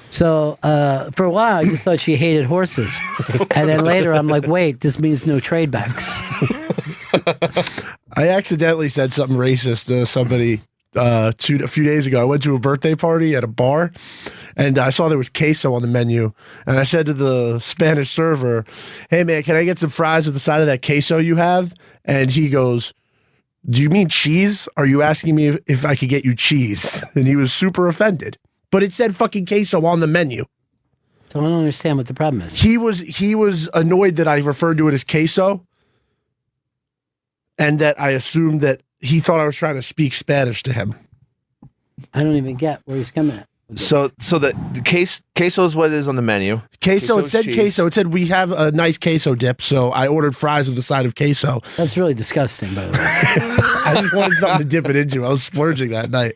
So for a while, I just thought she hated horses. And then later, I'm like, wait, this means no trade backs. I accidentally said something racist to somebody a few days ago. I went to a birthday party at a bar, and I saw there was queso on the menu. And I said to the Spanish server, hey, man, can I get some fries with the side of that queso you have? And he goes, do you mean cheese? Are you asking me if I could get you cheese? And he was super offended. But it said fucking queso on the menu. So I don't understand what the problem is. He was annoyed that I referred to it as queso, and that I assumed that he thought I was trying to speak Spanish to him. I don't even get where he's coming at. So the queso is what is on the menu. Queso, it said cheese. Queso. It said we have a nice queso dip, so I ordered fries with the side of queso. That's really disgusting, by the way. I just wanted something to dip it into. I was splurging that night.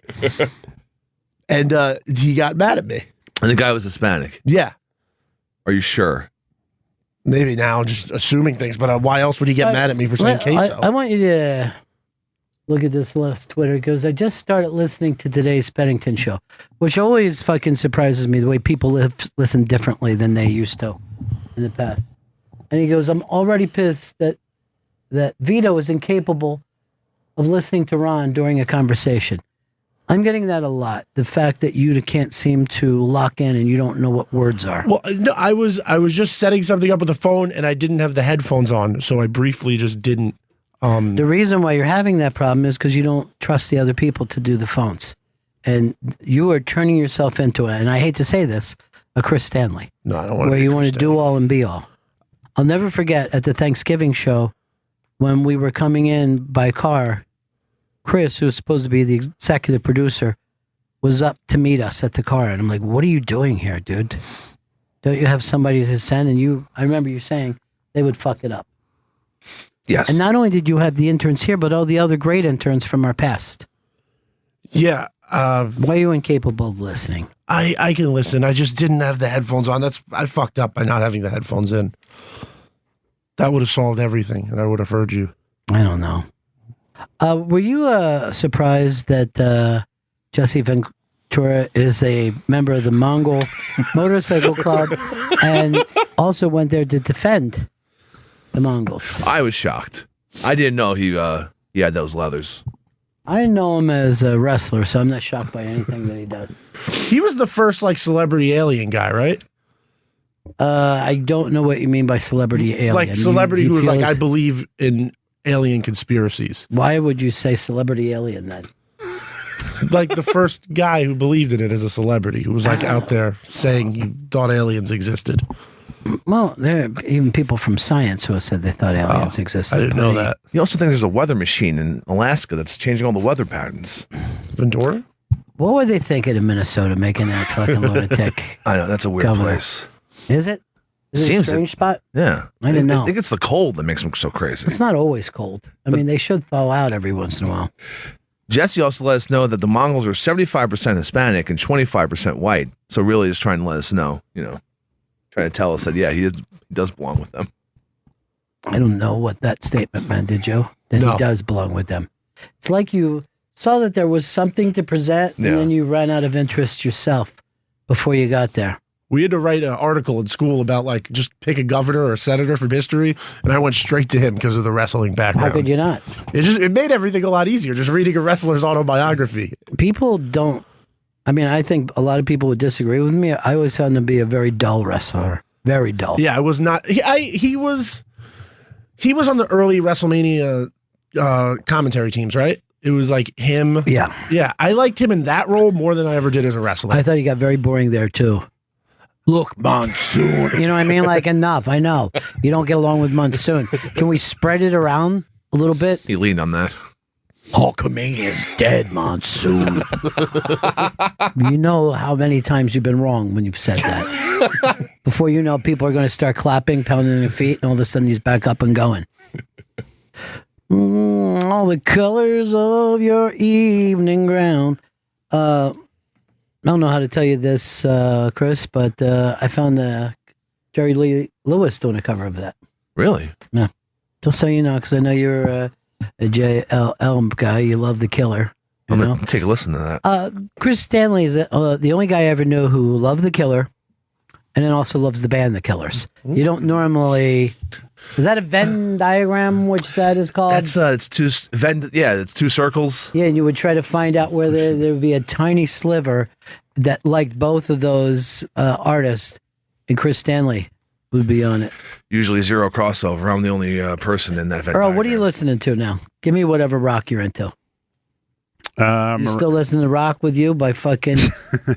And he got mad at me. And the guy was Hispanic? Yeah. Are you sure? Maybe now, just assuming things, but why else would he get mad at me for saying queso? I want you to Look at this last Twitter. It goes, I just started listening to today's Bennington show, which always fucking surprises me the way people listen differently than they used to in the past. And he goes, I'm already pissed that Vito is incapable of listening to Ron during a conversation. I'm getting that a lot. The fact that you can't seem to lock in and you don't know what words are. Well, no, I was just setting something up with the phone and I didn't have the headphones on, so I briefly just didn't. The reason why you're having that problem is because you don't trust the other people to do the phones. And you are turning yourself into and I hate to say this, a Chris Stanley. No, I don't want to. Where you want to do all and be all. I'll never forget at the Thanksgiving show when we were coming in by car, Chris, who's supposed to be the executive producer, was up to meet us at the car. And I'm like, what are you doing here, dude? Don't you have somebody to send? And I remember you saying they would fuck it up. Yes. And not only did you have the interns here, but all the other great interns from our past. Yeah. Why are you incapable of listening? I can listen. I just didn't have the headphones on. I fucked up by not having the headphones in. That would have solved everything, and I would have heard you. I don't know. Were you surprised that Jesse Ventura is a member of the Mongol Motorcycle Club and also went there to defend the Mongols? I was shocked. I didn't know he had those leathers. I know him as a wrestler, so I'm not shocked by anything that he does. He was the first celebrity alien guy, right? I don't know what you mean by celebrity alien. Like celebrity who was like, I believe in alien conspiracies. Why would you say celebrity alien then? Like the first guy who believed in it as a celebrity, who was like out there saying he thought aliens existed. Well, there are even people from science who have said they thought aliens existed. I didn't know that. You also think there's a weather machine in Alaska that's changing all the weather patterns. Ventura? What were they thinking in Minnesota making that fucking lunatic? I know, that's a weird governor? place. Is it? Is it a strange spot? Yeah. I didn't know. I think it's the cold that makes them so crazy. It's not always cold. I mean, they should thaw out every once in a while. Jesse also let us know that the Mongols are 75% Hispanic and 25% white. So really just trying to let us know, trying to tell us that, yeah, he does belong with them. I don't know what that statement meant, did you? That he does belong with them. It's like you saw that there was something to present and then you ran out of interest yourself before you got there. We had to write an article in school about just pick a governor or a senator from history, and I went straight to him because of the wrestling background. How could you not? It made everything a lot easier, just reading a wrestler's autobiography. People don't. I mean, I think a lot of people would disagree with me. I always found him to be a very dull wrestler. Very dull. Yeah, I was not. He was on the early WrestleMania commentary teams, right? It was like him. Yeah. Yeah, I liked him in that role more than I ever did as a wrestler. I thought he got very boring there, too. Look, Monsoon. You know what I mean? Like, enough. I know. You don't get along with Monsoon. Can we spread it around a little bit? He leaned on that. Hulkamania's dead, Monsoon. You know how many times you've been wrong when you've said that. Before you know, people are going to start clapping, pounding their feet, and all of a sudden he's back up and going. All the colors of your evening ground. I don't know how to tell you this, Chris, but I found Jerry Lee Lewis doing a cover of that. Really? Yeah. Just so you know, because I know you're a JLL guy. You love The Killer. I'm going to take a listen to that. Chris Stanley is the only guy I ever knew who loved The Killer and then also loves the band The Killers. You don't normally... Is that a Venn diagram, which that is called? That's it's two circles. Yeah, and you would try to find out where there would be a tiny sliver that liked both of those artists, and Chris Stanley would be on it. Usually zero crossover. I'm the only person in that Venn Earl, diagram. what are you listening to now? Give me whatever rock you're into. You still listening to Rock With You by fucking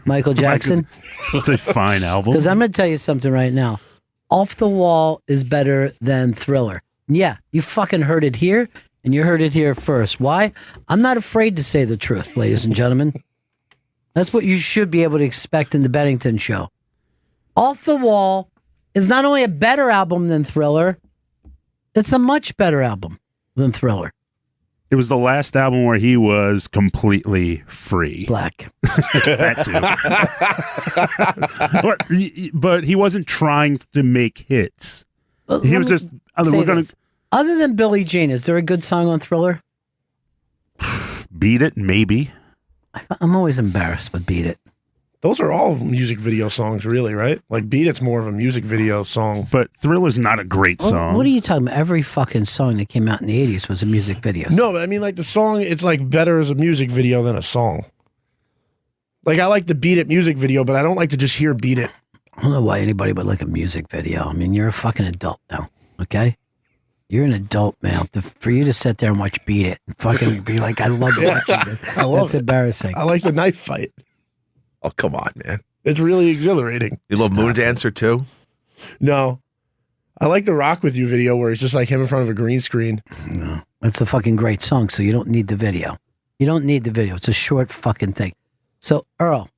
Michael Jackson? It's a fine album. Because I'm going to tell you something right now. Off the Wall is better than Thriller. Yeah, you fucking heard it here, and you heard it here first. Why? I'm not afraid to say the truth, ladies and gentlemen. That's what you should be able to expect in the Bennington show. Off the Wall is not only a better album than Thriller, it's a much better album than Thriller. It was the last album where he was completely free. Black. That too. But he wasn't trying to make hits. He was just, Other than Billie Jean, is there a good song on Thriller? Beat It, maybe. I'm always embarrassed with Beat It. Those are all music video songs, really, right? Like Beat It's more of a music video song. But Thriller's not a great song. What are you talking about? Every fucking song that came out in the 80s was a music video. No, but I mean, like the song, it's like better as a music video than a song. Like I like the Beat It music video, but I don't like to just hear Beat It. I don't know why anybody would like a music video. I mean, you're a fucking adult now, okay? You're an adult, man. For you to sit there and watch Beat It and fucking be like, I love watching it. That's embarrassing. I like the knife fight. Oh, come on, man. It's really exhilarating. You love Moon Dancer too? No. I like the Rock With You video where he's just like him in front of a green screen. No. That's a fucking great song, so you don't need the video. You don't need the video. It's a short fucking thing. So, Earl,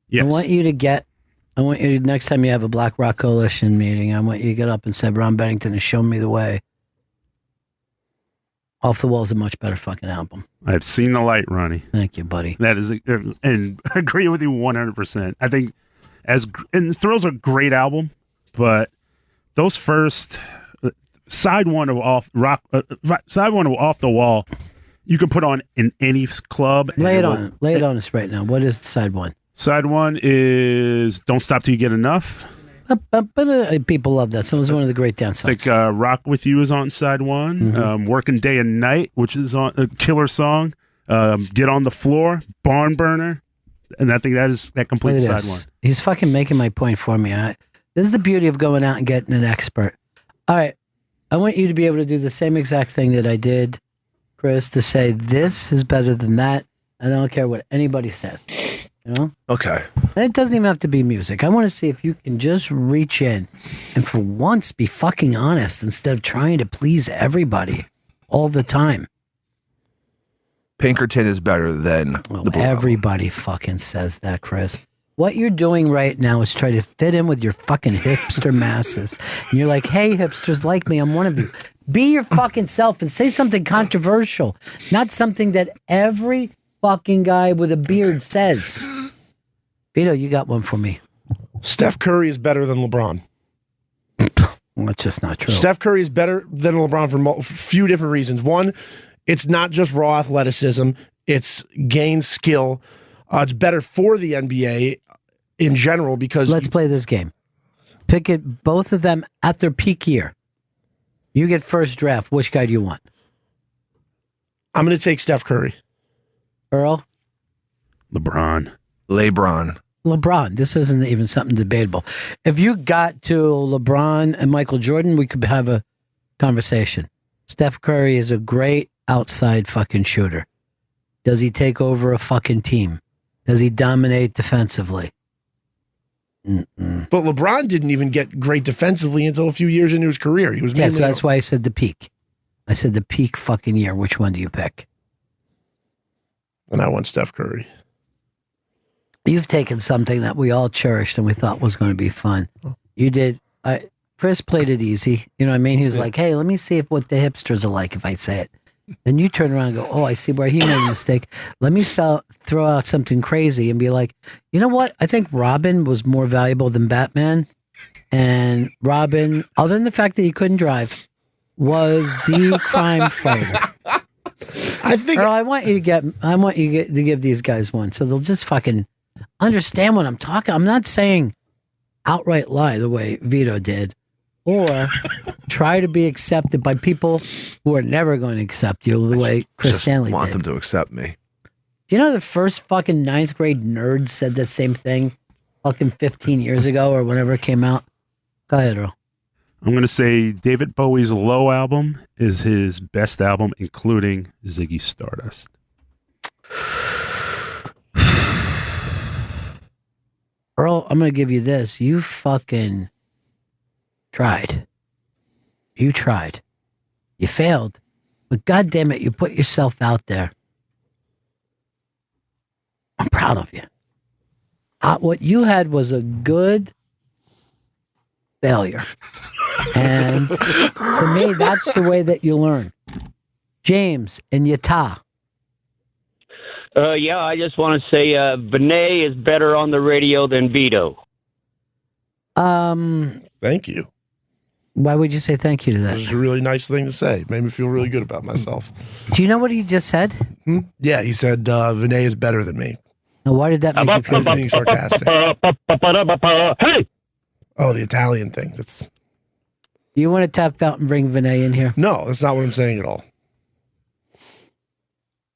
yes. I want you, next time you have a Black Rock Coalition meeting, I want you to get up and say, Ron Bennington has shown me the way. Off the Wall is a much better fucking album. I've seen the light, Ronnie. Thank you, buddy. That is, and I agree with you 100%. I think and Thrill's a great album, but those first side one of Off the Wall, you can put on in any club. Lay it on us right now. What is side one? Side one is Don't Stop Till You Get Enough. People love that. So it was one of the great dance songs. I think Rock With You is on side one. Mm-hmm. Working Day and Night, which is on a killer song. Get on the Floor, Barn Burner. And I think that completes side one. He's fucking making my point for me. This is the beauty of going out and getting an expert. All right. I want you to be able to do the same exact thing that I did, Chris, to say this is better than that. I don't care what anybody says. You know? Okay. And it doesn't even have to be music. I want to see if you can just reach in and for once be fucking honest instead of trying to please everybody all the time. Pinkerton is better than the Blue everybody fucking says that, Chris. What you're doing right now is try to fit in with your fucking hipster masses. And you're like, hey, hipsters like me, I'm one of you. Be your fucking self and say something controversial, not something that every fucking guy with a beard says. Vito, you got one for me. Steph Curry is better than LeBron. Well, that's just not true. Steph Curry is better than LeBron for a few different reasons. One, it's not just raw athleticism. It's gained skill. It's better for the NBA in general because... Let's play this game. Pick it, both of them at their peak year. You get first draft. Which guy do you want? I'm going to take Steph Curry. Earl? LeBron. LeBron. This isn't even something debatable. If you got to LeBron and Michael Jordan, we could have a conversation. Steph Curry is a great outside fucking shooter. Does he take over a fucking team? Does he dominate defensively? But LeBron didn't even get great defensively until a few years into his career. He was so that's why I said the peak. I said the peak fucking year. Which one do you pick? And I want Steph Curry. You've taken something that we all cherished and we thought was going to be fun. You did. Chris played it easy. You know what I mean? He was like, hey, let me see what the hipsters are like if I say it. Then you turn around and go, oh, I see where he made a mistake. Let me throw out something crazy and be like, you know what? I think Robin was more valuable than Batman. And Robin, other than the fact that he couldn't drive, was the crime fighter. I think Earl, I want you to give these guys one so they'll just fucking understand what I'm talking. I'm not saying outright lie the way Vito did, or try to be accepted by people who are never going to accept you the way Chris Stanley did. I want them to accept me. Do you know the first fucking 9th grade nerd said that same thing fucking 15 years ago or whenever it came out? Go ahead, Earl. I'm going to say David Bowie's Low album is his best album, including Ziggy Stardust. Earl, I'm going to give you this. You fucking tried. You tried. You failed. But God damn it, you put yourself out there. I'm proud of you. What you had was a good failure. And to me, that's the way that you learn. James in Utah. Yeah, I just want to say Vinay is better on the radio than Vito. Thank you. Why would you say thank you to It that? was a really nice thing to say. Made me feel really good about myself. Do you know what he just said? Yeah, he said Vinay is better than me. Now, why did that make you He feel was being sarcastic. Hey! Oh, the Italian thing. That's Do you want to tap out and bring Vinay in here? No, that's not what I'm saying at all.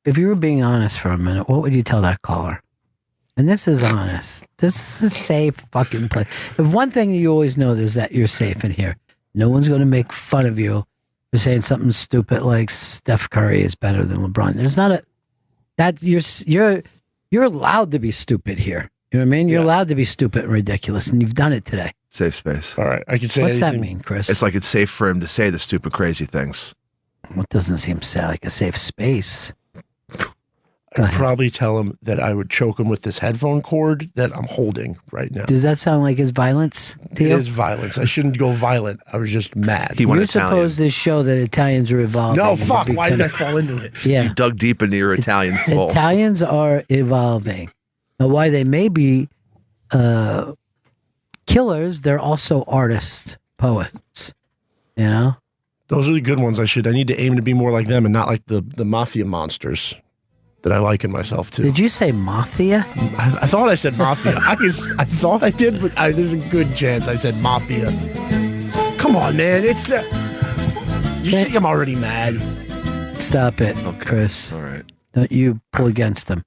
If you were being honest for a minute, what would you tell that caller? And this is honest. This is a safe fucking place. The one thing you always know is that you're safe in here. No one's going to make fun of you for saying something stupid like Steph Curry is better than LeBron. There's not a that you're allowed to be stupid here. You know what I mean? You're allowed to be stupid and ridiculous, and you've done it today. Safe space. All right, I can say. What's anything. that mean, Chris? It's like it's safe for him to say the stupid, crazy things. What doesn't seem to like a safe space? I'd probably tell him that I would choke him with this headphone cord that I'm holding right now. Does that sound like his violence to It you? is violence. I shouldn't go violent. I was just mad. You're supposed to show that Italians are evolving. No, and fuck. Why did I become- fall into it? Yeah. You dug deep into your Italian soul. Italians are evolving. Now, why they may be killers, they're also artists, poets. You know? Those are the good ones. I need to aim to be more like them and not like the mafia monsters that I liken myself to. Did you say mafia? I thought I said mafia. I thought I did, but there's a good chance I said mafia. Come on, man. It's you think I'm already mad? Stop it, Chris. All right. Don't you pull against them.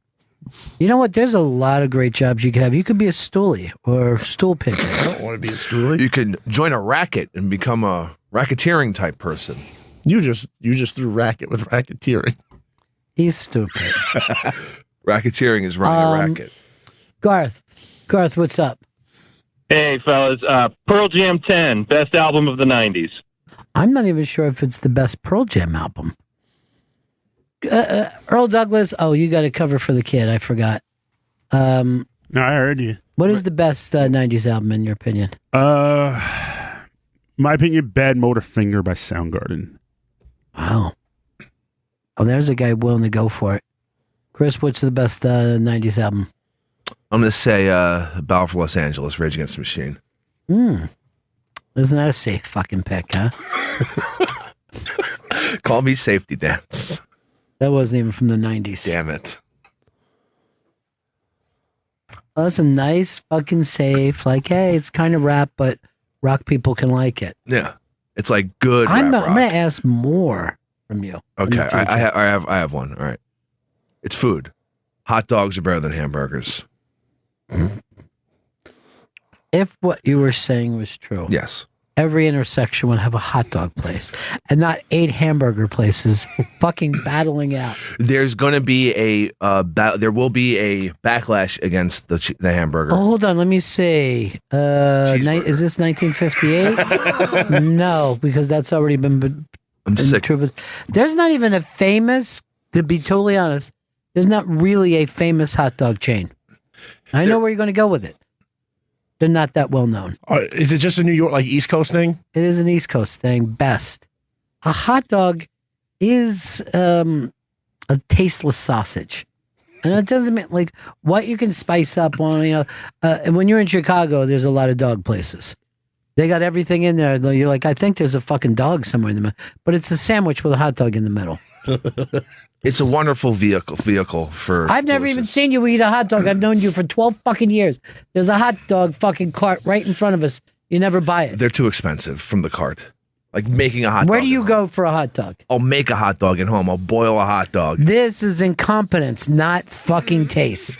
You know what? There's a lot of great jobs you could have. You could be a stoolie or stool pigeon. I don't want to be a stoolie. You could join a racket and become a racketeering type person. You just threw racket with racketeering. He's stupid. Racketeering is running a racket. Garth, what's up? Hey, fellas. Pearl Jam 10, best album of the 90s. I'm not even sure if it's the best Pearl Jam album. Earl Douglas. Oh, you got a cover for the kid. I forgot. No, I heard you. What is the best 90s album in your opinion? My opinion, Bad Motor Finger by Soundgarden. Wow. Oh, there's a guy willing to go for it. Chris, what's the best 90s album? I'm going to say Battle for Los Angeles, Rage Against the Machine. Isn't that a safe fucking pick, huh? Call me Safety Dance. That wasn't even from the 90s. Damn it. Oh, that's a nice fucking safe. Like, hey, it's kind of rap, but rock people can like it. Yeah. It's like good I'm rap rock. going to ask more from you. Okay, I have one. All right. It's food. Hot dogs are better than hamburgers. If what you were saying was true, Yes. every intersection would have a hot dog place and not 8 hamburger places fucking battling out. There's going to be there will be a backlash against the hamburger. Oh, hold on. Let me see. Is this 1958? No, because that's already been I'm sick. There's not even a famous, to be totally honest, there's not really a famous hot dog chain. I know where you're going to go with it. They're not that well known. Is it just a New York, like East Coast thing? It is an East Coast thing, best. A hot dog is a tasteless sausage. And it doesn't mean, like, what you can spice up on, and when you're in Chicago, there's a lot of dog places. They got everything in there. You're like, I think there's a fucking dog somewhere in the middle. But it's a sandwich with a hot dog in the middle. It's a wonderful vehicle for. I've never even seen you eat a hot dog. I've known you for 12 fucking years. There's a hot dog fucking cart right in front of us. You never buy it. They're too expensive from the cart. Like making a hot dog. Where do you go for a hot dog? I'll make a hot dog at home. I'll boil a hot dog. This is incompetence, not fucking taste.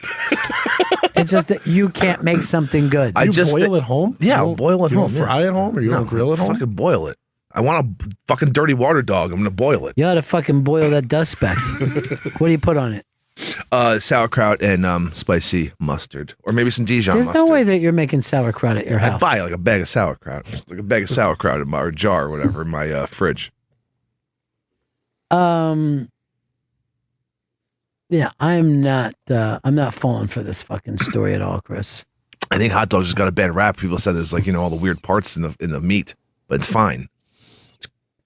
It's just that you can't make something good. You boil at home? Yeah, I'll boil at You home. don't fry at home, or you don't grill at home? Fucking boil it. I want a fucking dirty water dog. I'm gonna boil it. You ought to fucking boil that dust speck. What do you put on it? Sauerkraut and spicy mustard, or maybe some Dijon There's mustard. no way that you're making sauerkraut at your I house. buy like a bag of sauerkraut, like a bag of sauerkraut in my or jar or whatever in my fridge. Yeah, I'm not falling for this fucking story at all, Chris. I think hot dogs just got a bad rap. People said there's like all the weird parts in the meat, but it's fine.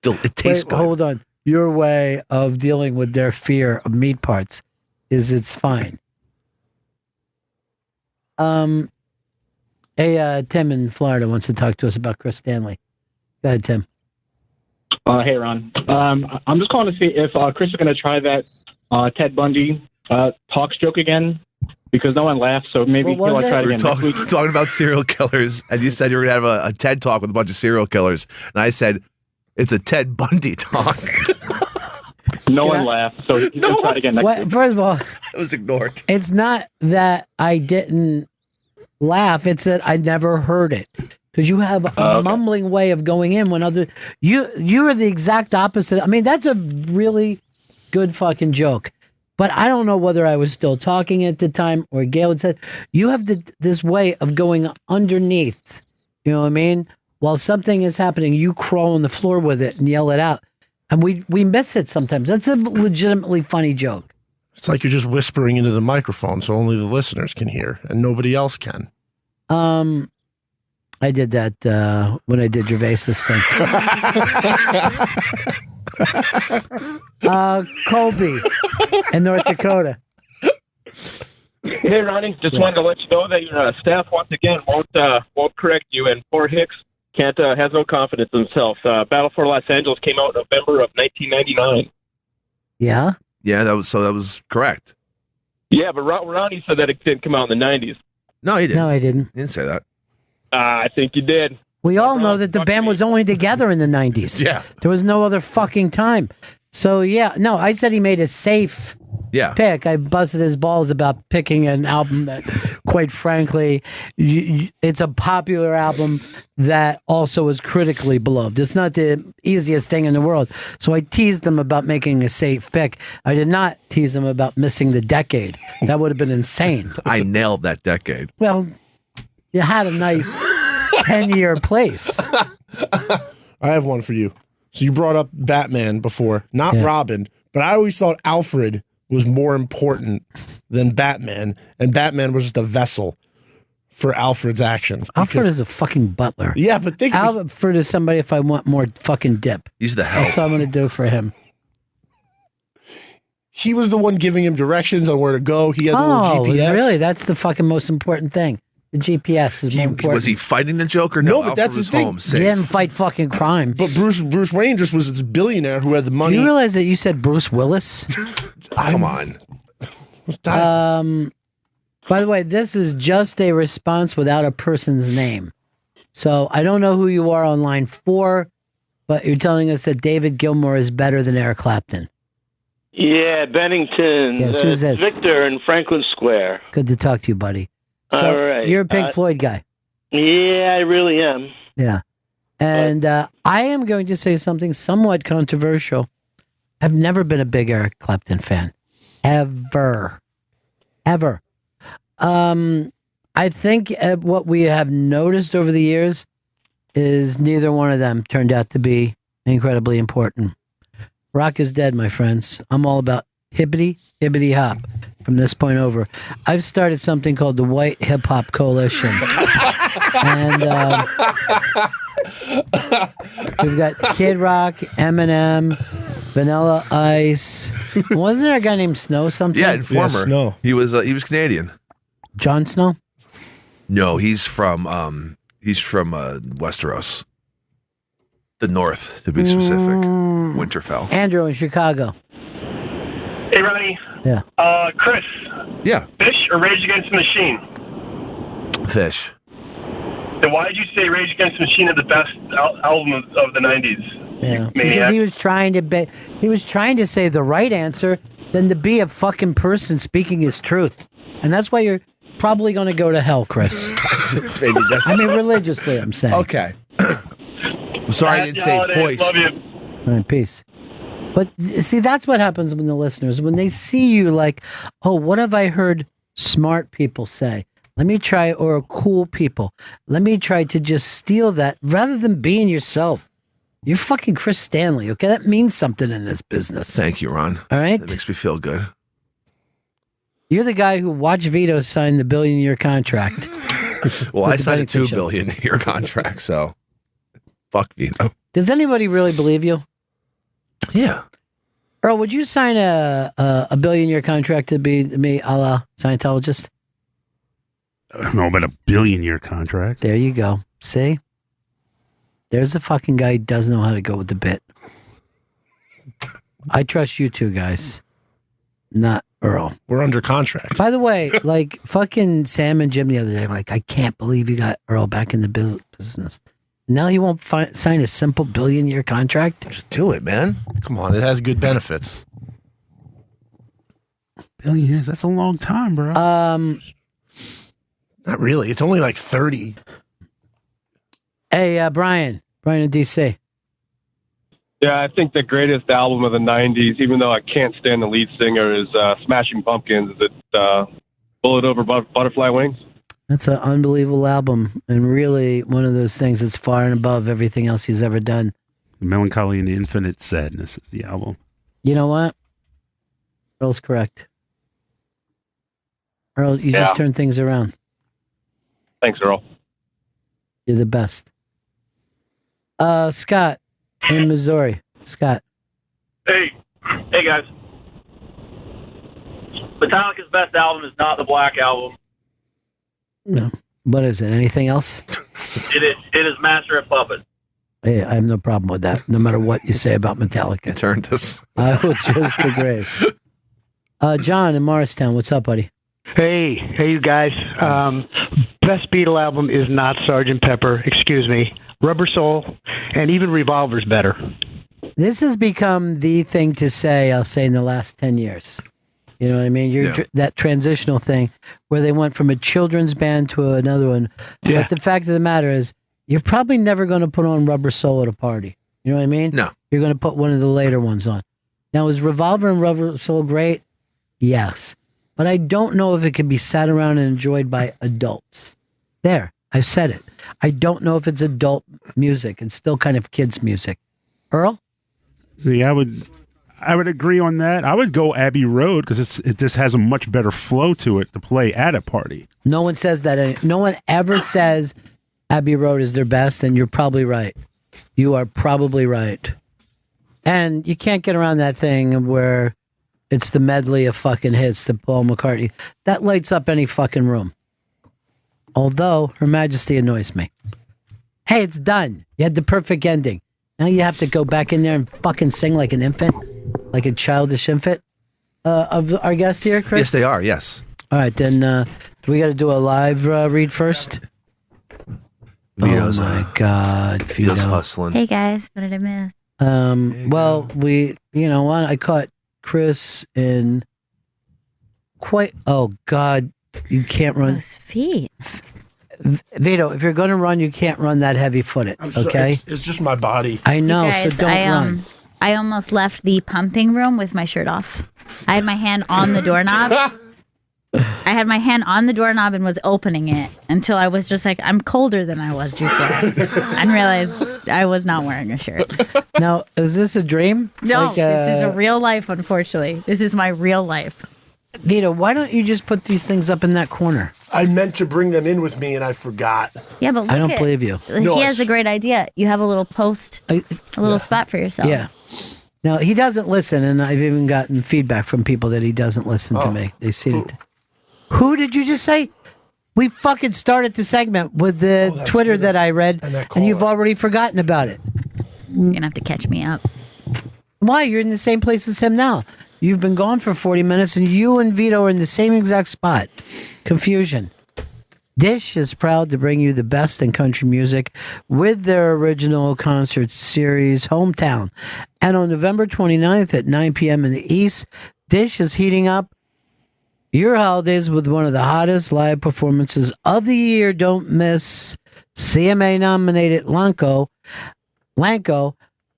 It tastes Wait, good. hold on. Your way of dealing with their fear of meat parts is it's fine. Tim in Florida wants to talk to us about Chris Stanley. Go ahead, Tim. Hey, Ron. I'm just calling to see if Chris is going to try that Ted Bundy talks joke again, because no one laughed, so maybe he'll try it again next week. Talking about serial killers, and you said you were going to have a TED Talk with a bunch of serial killers, and I said, it's a Ted Bundy talk. No one laughed, so he's going to try it again next week. First of all, it was ignored. It's not that I didn't laugh, it's that I never heard it. Because you have a mumbling way of going in when you are the exact opposite. I mean, that's a really good fucking joke. But I don't know whether I was still talking at the time or Gail had said, you have this way of going underneath, you know what I mean? While something is happening, you crawl on the floor with it and yell it out. And we miss it sometimes. That's a legitimately funny joke. It's like you're just whispering into the microphone so only the listeners can hear and nobody else can. I did that when I did Gervais's thing. Colby in North Dakota. Hey, Ronnie, just wanted to let you know that your staff once again won't correct you, and poor Hicks has no confidence in himself. Battle for Los Angeles came out in November of 1999. Yeah? Yeah, that was correct. Yeah, but Ronnie said that it didn't come out in the 90s. No, he didn't. No, I didn't. He didn't say that. I think you did. We all know that the band was only together in the 90s. Yeah. There was no other fucking time. So, yeah. No, I said he made a safe pick. I busted his balls about picking an album that, quite frankly, it's a popular album that also is critically beloved. It's not the easiest thing in the world. So I teased him about making a safe pick. I did not tease him about missing the decade. That would have been insane. I nailed that decade. Well, you had a nice 10-year place. I have one for you. So you brought up Batman before, not Robin, but I always thought Alfred was more important than Batman, and Batman was just a vessel for Alfred's actions. Alfred is a fucking butler. Yeah, but Alfred is somebody if I want more fucking dip. He's the hell. That's what I'm going to do for him. He was the one giving him directions on where to go. He had the little GPS. Really? That's the fucking most important thing. The GPS is more important. Was he fighting the Joker? No, but Alfred that's the was thing. home, He safe. didn't fight fucking crime. But Bruce Wayne just was this billionaire who had the money. Do you realize that you said Bruce Willis? Come on. By the way, this is just a response without a person's name. So I don't know who you are on line 4, but you're telling us that David Gilmour is better than Eric Clapton. Yeah, Bennington. Yes, who's this? Victor in Franklin Square. Good to talk to you, buddy. So All right. You're a Pink Floyd guy. Yeah, I really am. Yeah. And I am going to say something somewhat controversial. I've never been a big Eric Clapton fan. Ever. I think what we have noticed over the years is neither one of them turned out to be incredibly important. Rock is dead, my friends. I'm all about hippity hop from this point over. I've started something called the White Hip Hop Coalition. And we've got Kid Rock, Eminem, Vanilla Ice. Wasn't there a guy named Snow something? Yeah, Informer. Yeah, Snow. He was Canadian. Jon Snow? No, he's from Westeros. The North, to be specific. Winterfell. Andrew in Chicago. Hey, Ronnie. Yeah. Chris. Yeah. Fish or Rage Against the Machine? Fish. Then why did you say Rage Against the Machine is the best album of the 90s? Yeah. Because he was trying to say the right answer than to be a fucking person speaking his truth. And that's why you're probably going to go to hell, Chris. Maybe that's... I mean, religiously, I'm saying. Okay. I'm sorry I didn't say hoist. Love you. All right, peace. But see, that's what happens when the listeners, when they see you like, oh, what have I heard smart people say? Let me try, or cool people. Let me try to just steal that rather than being yourself. You're fucking Chris Stanley, okay? That means something in this business. Thank you, Ron. All right? That makes me feel good. You're the guy who watched Vito sign the billion-year contract. Well, I signed a $2 billion contract, so fuck Vito. Does anybody really believe you? Yeah. Earl, would you sign a billion-year contract to be me a la Scientologist? I don't know about a billion-year contract. There you go. See? There's a fucking guy who does know how to go with the bit. I trust you two guys, not Earl. We're under contract. By the way, like fucking Sam and Jim the other day, I'm like, I can't believe you got Earl back in the business. Now he won't sign a simple billion-year contract? Just do it, man. Come on, it has good benefits. Billion years? That's a long time, bro. Not really. It's only like 30. Hey, Brian in DC. Yeah, I think the greatest album of the 90s, even though I can't stand the lead singer, is Smashing Pumpkins. Is it Bullet Over Butterfly Wings? That's an unbelievable album, and really one of those things that's far and above everything else he's ever done. Melancholy and Infinite Sadness is the album. You know what? Earl's correct. Earl, you just turned things around. Thanks, Earl. You're the best. Scott in Missouri. Scott. Hey guys. Metallica's best album is not the Black Album. No. What is it? Anything else? It is Master of Puppets. Hey, I have no problem with that. No matter what you say about Metallica. Turned us. I will just agree. John in Morristown. What's up, buddy? Hey, you guys. Best Beatle album is not Sgt. Pepper. Excuse me. Rubber Soul, and even Revolver's better. This has become the thing to say, I'll say, in the last 10 years. You know what I mean? That transitional thing where they went from a children's band to another one. Yeah. But the fact of the matter is, you're probably never going to put on Rubber Soul at a party. You know what I mean? No. You're going to put one of the later ones on. Now, is Revolver and Rubber Soul great? Yes. But I don't know if it can be sat around and enjoyed by adults. There. I've said it. I don't know if it's adult music. It's still kind of kids' music. Earl? Yeah, I would agree on that. I would go Abbey Road because it just has a much better flow to it to play at a party. No one says that. No one ever says Abbey Road is their best, and you're probably right. You are probably right. And you can't get around that thing where it's the medley of fucking hits that Paul McCartney. That lights up any fucking room. Although Her Majesty annoys me. Hey, it's done. You had the perfect ending. Now you have to go back in there and fucking sing like an infant, like a childish infant. Of our guest here, Chris? Yes, they are. Yes. All right, then do we got to do a live read first? Vito's, oh my God, Vito's hustling. Hey guys, what did I miss? Well, I caught Chris in quite. Oh God. You can't run. Those feet. Vito, if you're going to run, you can't run that heavy-footed, okay? It's just my body. I know, Guys, so don't run. I almost left the pumping room with my shirt off. I had my hand on the doorknob. And was opening it until I was just like, I'm colder than I was before. And realized I was not wearing a shirt. Now, is this a dream? No, this is a real life, unfortunately. This is my real life. Vito, why don't you just put these things up in that corner? I meant to bring them in with me and I forgot. Yeah, but look I don't believe you. He has a great idea. You have a little post, a little spot for yourself. Yeah. Now, he doesn't listen, and I've even gotten feedback from people that he doesn't listen to me. They see it. Who did you just say? We fucking started the segment with the Twitter that I read, and you've already forgotten about it. You're going to have to catch me up. Why? You're in the same place as him now. You've been gone for 40 minutes, and you and Vito are in the same exact spot. Confusion. Dish is proud to bring you the best in country music with their original concert series, Hometown. And on November 29th at 9 p.m. in the East, Dish is heating up your holidays with one of the hottest live performances of the year. Don't miss CMA-nominated Lanco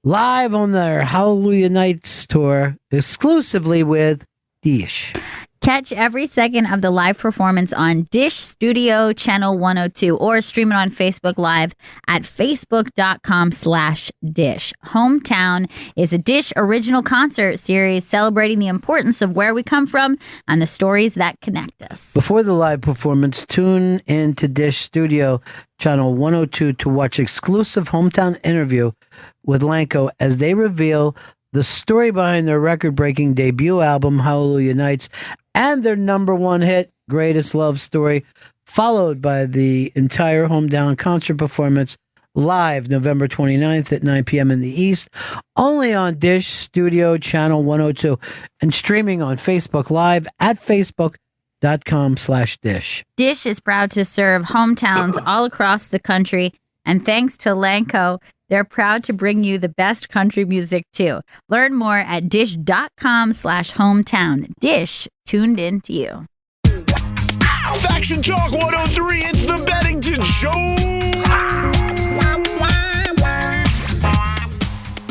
live on their Hallelujah Nights tour, exclusively with Dish. Catch every second of the live performance on Dish Studio Channel 102 or stream it on Facebook Live at facebook.com/Dish. Hometown is a Dish original concert series celebrating the importance of where we come from and the stories that connect us. Before the live performance, tune into Dish Studio Channel 102 to watch exclusive Hometown interview with Lanco as they reveal the story behind their record-breaking debut album, Hallelujah Nights, and their number one hit, Greatest Love Story, followed by the entire Hometown concert performance live November 29th at 9 p.m. in the East, only on Dish Studio Channel 102, and streaming on Facebook Live at facebook.com/Dish. Dish is proud to serve hometowns all across the country, and thanks to Lanco, they're proud to bring you the best country music too. Learn more at dish.com/hometown. Dish, tuned in to you. Faction Talk 103, it's the Bennington Show.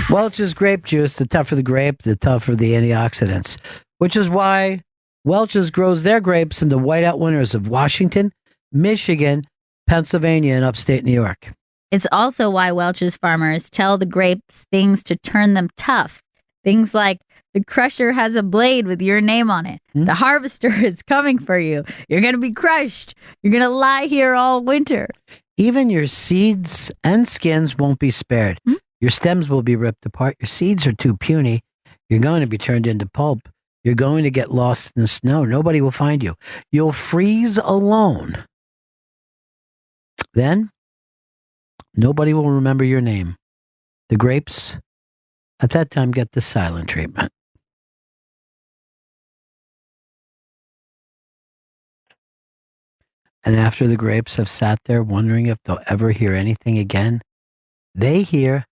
Welch's grape juice, the tougher the grape, the tougher the antioxidants, which is why Welch's grows their grapes in the whiteout winters of Washington, Michigan, Pennsylvania, and upstate New York. It's also why Welch's farmers tell the grapes things to turn them tough. Things like, the crusher has a blade with your name on it. The harvester is coming for you. You're going to be crushed. You're going to lie here all winter. Even your seeds and skins won't be spared. Your stems will be ripped apart. Your seeds are too puny. You're going to be turned into pulp. You're going to get lost in the snow. Nobody will find you. You'll freeze alone. Then, nobody will remember your name. The grapes, at that time, get the silent treatment. And after the grapes have sat there wondering if they'll ever hear anything again, they hear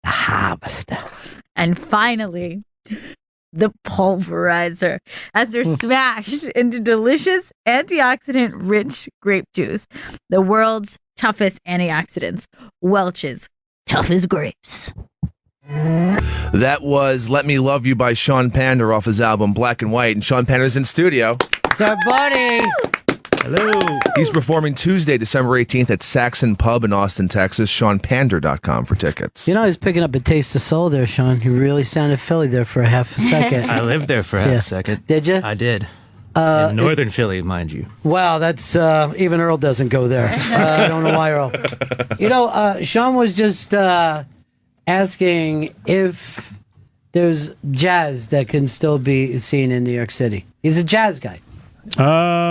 the harvester. And finally, the pulverizer, as they're smashed into delicious antioxidant-rich grape juice. The world's toughest antioxidants. Welch's tough as grapes. That was Let Me Love You by Shawn Pander off his album Black and White. And Shawn Pander's in studio. It's our buddy. Hello. He's performing Tuesday, December 18th at Saxon Pub in Austin, Texas. ShawnPander.com for tickets. You know, he's picking up a taste of soul there, Sean. You really sounded Philly there for a half a second. I lived there for half a second. Did you? I did. In northern Philly, mind you. Wow, that's even Earl doesn't go there. I don't know why, Earl. You know, Sean was just asking if there's jazz that can still be seen in New York City. He's a jazz guy.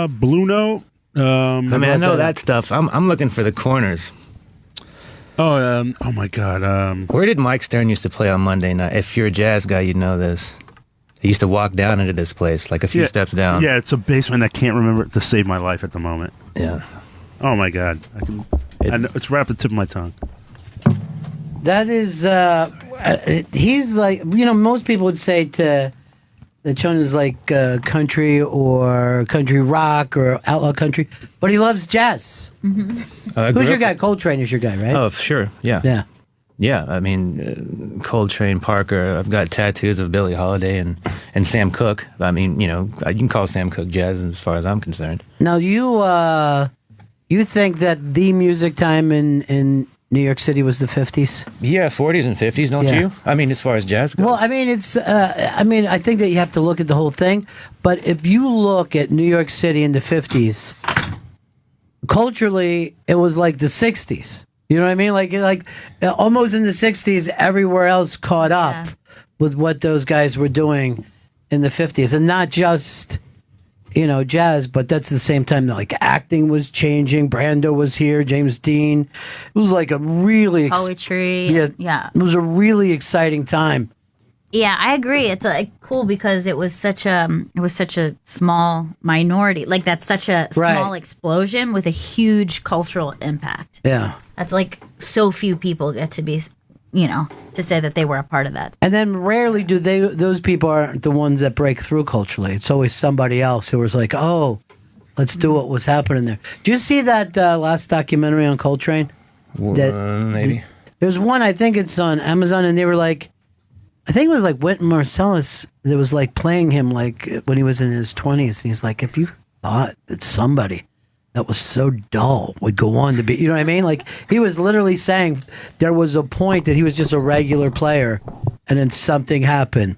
Blue Note. I mean, I know that stuff. I'm looking for the corners. Oh my God. Where did Mike Stern used to play on Monday night? If you're a jazz guy, you'd know this. He used to walk down into this place, like a few steps down. Yeah, it's a basement. I can't remember it to save my life at the moment. Yeah. Oh my God. I know, it's right at the tip of my tongue. That is, he's like, you know, most people would say that Sean is like country or country rock or outlaw country, but he loves jazz. Who's your guy? Coltrane is your guy, right? Oh, sure. Yeah. Yeah. Yeah, I mean, Coltrane, Parker. I've got tattoos of Billie Holiday and Sam Cooke. I mean, you know, you can call Sam Cooke jazz as far as I'm concerned. Now, you think that the music time in New York City was the 50s? Yeah, 40s and 50s, don't you? I mean, as far as jazz goes. Well, I mean, I think that you have to look at the whole thing. But if you look at New York City in the 50s, culturally, it was like the 60s. You know what I mean? Like almost in the 60s, everywhere else caught up with what those guys were doing in the 50s. And not just, you know, jazz, but that's the same time that, like, acting was changing. Brando was here, James Dean. It was like a really... Poetry. Yeah. It was a really exciting time. Yeah, I agree. It's cool because it was such a small minority. Like, that's such a small explosion with a huge cultural impact. Yeah. That's like so few people get to be, you know, to say that they were a part of that. And then rarely do those people aren't the ones that break through culturally. It's always somebody else who was like, oh, let's do what was happening there. Did you see that last documentary on Coltrane? Maybe. There's one, I think it's on Amazon, and they were like, I think it was like Wynton Marsalis that was like playing him like when he was in his 20s. And he's like, if you thought that somebody that was so dull would go on to be, you know what I mean? Like, he was literally saying there was a point that he was just a regular player and then something happened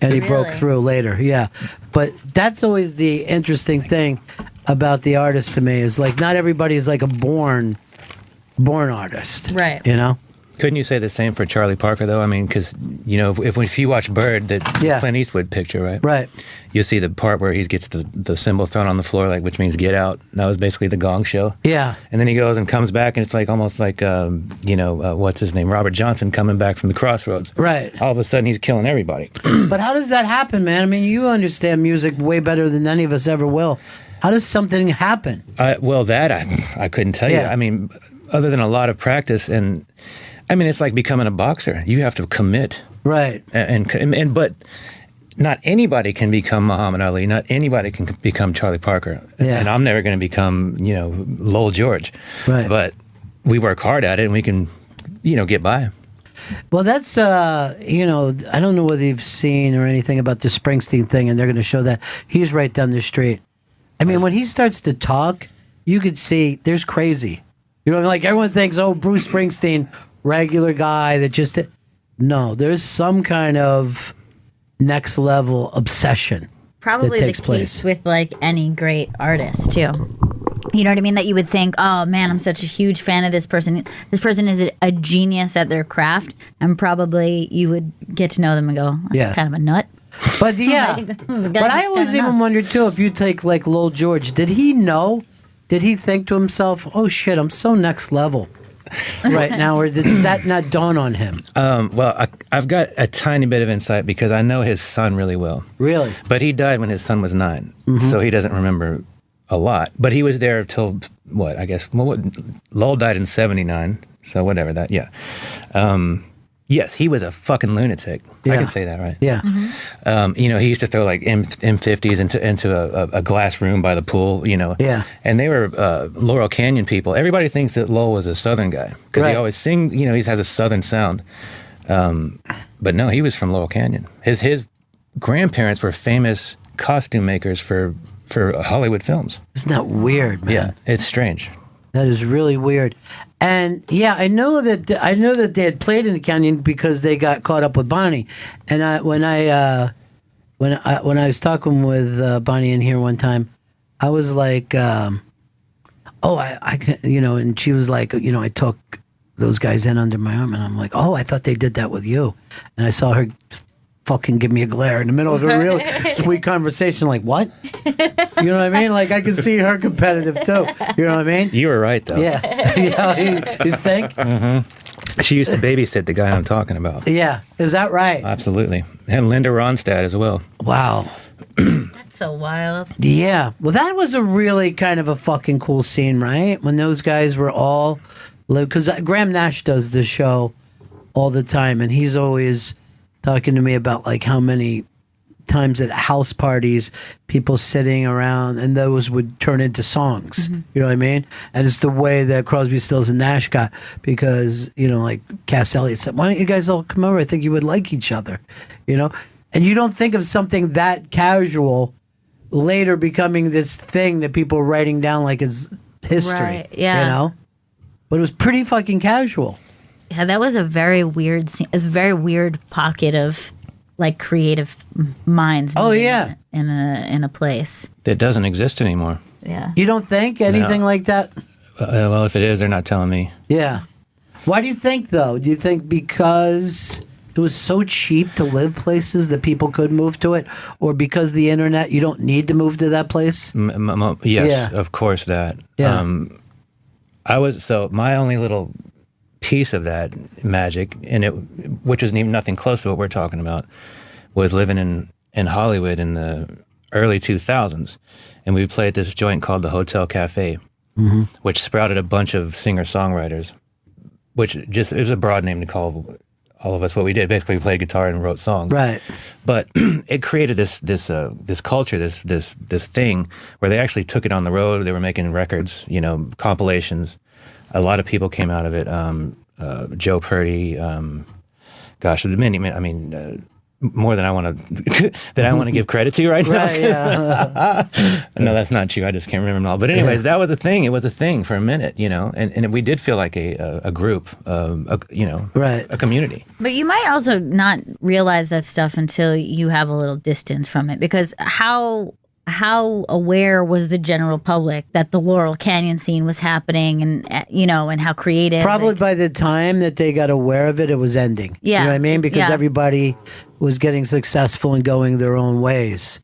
and he broke through later. Yeah. But that's always the interesting thing about the artist to me is like, not everybody is like a born artist. Right. You know? Couldn't you say the same for Charlie Parker, though? I mean, because, if you watch Bird, that Clint Eastwood picture, right? Right. You see the part where he gets the symbol thrown on the floor, like, which means get out. That was basically the Gong Show. Yeah. And then he goes and comes back, and it's like almost like, what's his name? Robert Johnson coming back from the crossroads. Right. All of a sudden, he's killing everybody. But how does that happen, man? I mean, you understand music way better than any of us ever will. How does something happen? I couldn't tell you. I mean, other than a lot of practice, and I mean, it's like becoming a boxer. You have to commit, right? But not anybody can become Muhammad Ali. Not anybody can become Charlie Parker. Yeah. And I'm never going to become, Lowell George. Right. But we work hard at it, and we can, get by. Well, that's I don't know whether you've seen or anything about the Springsteen thing, and they're going to show that he's right down the street. I mean, when he starts to talk, you could see there's crazy. Like everyone thinks, oh, Bruce Springsteen, regular guy that just... No, there's some kind of next level obsession. Probably that the takes case place with like any great artist too. You know what I mean? That you would think, oh man, I'm such a huge fan of this person. This person is a genius at their craft, and probably you would get to know them and go, that's kind of a nut. But yeah, but I always even wondered too, if you take like Lowell George, did he know? Did he think to himself, oh shit, I'm so next level right now, or did that not dawn on him? Well, I've got a tiny bit of insight because I know his son really well. Really? But he died when his son was 9, so he doesn't remember a lot. But he was there till, Lowell died in 79, so whatever that, yeah. Yes, he was a fucking lunatic. Yeah. I can say that, right? Yeah. He used to throw like M50s into a glass room by the pool, Yeah. And they were Laurel Canyon people. Everybody thinks that Lowell was a Southern guy because he always sings, he has a Southern sound. But no, he was from Laurel Canyon. His grandparents were famous costume makers for Hollywood films. Isn't that weird, man? Yeah, it's strange. That is really weird. And yeah, I know that they had played in the canyon because they got caught up with Bonnie. And when I was talking with Bonnie in here one time, I was like, I can, and she was like, I took those guys in under my arm, and I'm like, oh, I thought they did that with you. And I saw her fucking give me a glare in the middle of a real sweet conversation. Like, what? You know what I mean? Like, I could see her competitive too. You know what I mean? You were right, though. Yeah. You think? Mm-hmm. She used to babysit the guy I'm talking about. Yeah. Is that right? Absolutely. And Linda Ronstadt as well. Wow. That's so wild. Yeah. Well, that was a really kind of a fucking cool scene, right? When those guys were all... Because Graham Nash does the show all the time, and he's always talking to me about like how many times at house parties people sitting around and those would turn into songs. You know what I mean? And it's the way that Crosby, Stills and Nash got, because like Cass Elliot said, why don't you guys all come over? I think you would like each other, and you don't think of something that casual later becoming this thing that people are writing down like it's history. Right, yeah. But it was pretty fucking casual. Yeah, that was a very weird scene. It's a very weird pocket of like creative minds. Oh yeah, in a place that doesn't exist anymore. Yeah, you don't think anything like that? Well, if it is, they're not telling me. Yeah. Why do you think though? Do you think because it was so cheap to live places that people could move to it, or because the internet you don't need to move to that place? Yes, of course that. Yeah. My only little piece of that magic, which was nothing close to what we're talking about, was living in Hollywood in the early 2000s, and we played this joint called the Hotel Cafe, which sprouted a bunch of singer-songwriters, which it was a broad name to call all of us what we did. Basically, we played guitar and wrote songs. Right. But it created this culture, this thing where they actually took it on the road. They were making records, compilations. A lot of people came out of it. Joe Purdy, more than I want to give credit to right now. Right, yeah. No, that's not true. I just can't remember them all. But anyways, that was a thing. It was a thing for a minute, and we did feel like a group, right, a community. But you might also not realize that stuff until you have a little distance from it, because how how aware was the general public that the Laurel Canyon scene was happening, and and how creative? Probably by the time that they got aware of it, it was ending. Yeah. You know what I mean? Because Yeah. everybody was getting successful and going their own ways.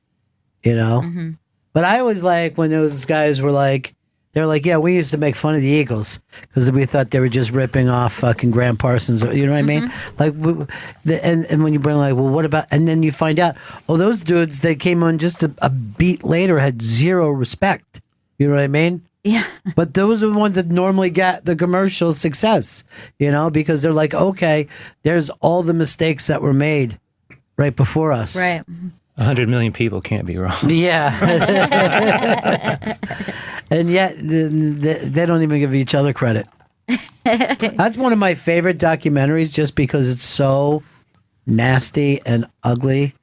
Mm-hmm. But I always like when those guys were like, they're like, yeah, we used to make fun of the Eagles because we thought they were just ripping off fucking Graham Parsons. You know what I mean? Like, and when you bring like, well, what about? And then you find out, oh, those dudes they came on just a beat later had zero respect. You know what I mean? Yeah. But those are the ones that normally get the commercial success. Because they're like, okay, there's all the mistakes that were made right before us. Right. 100 million people can't be wrong. Yeah. And yet they don't even give each other credit. That's one of my favorite documentaries just because it's so nasty and ugly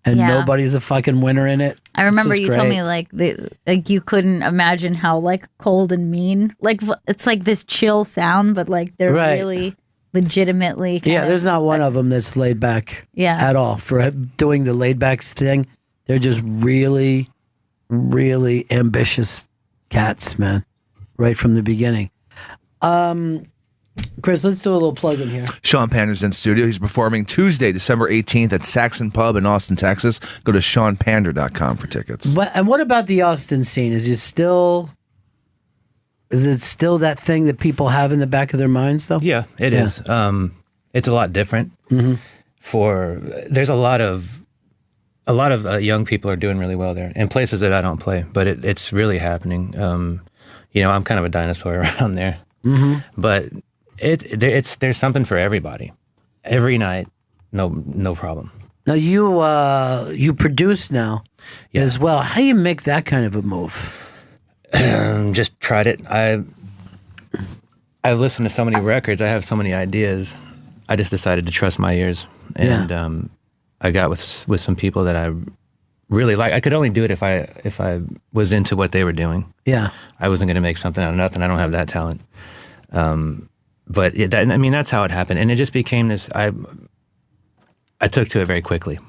and Yeah. nobody's a fucking winner in it. I remember It's you just told great. me like you couldn't imagine how like cold and mean, like it's like this chill sound, but like they're Right. really legitimately. Yeah, there's not one of them that's laid back Yeah. at all for doing the laid back thing. They're just really, really ambitious cats, man, right from the beginning. Chris, let's do a little plug in here. Shawn Pander's in studio. He's performing Tuesday, December 18th at Saxon Pub in Austin, Texas. Go to ShawnPander.com for tickets. And what about the Austin scene? Is it still that thing that people have in the back of their minds, though? Yeah, it is. It's a lot different. Mm-hmm. There's a lot of young people are doing really well there in places that I don't play, but it's really happening. I'm kind of a dinosaur around there, but there's something for everybody. Every night, no problem. Now you produce now as well. How do you make that kind of a move? Just tried it. I've listened to so many records. I have so many ideas. I just decided to trust my ears, and I got with some people that I really like. I could only do it if I was into what they were doing. Yeah, I wasn't going to make something out of nothing. I don't have that talent. But that's how it happened, and it just became this. I took to it very quickly.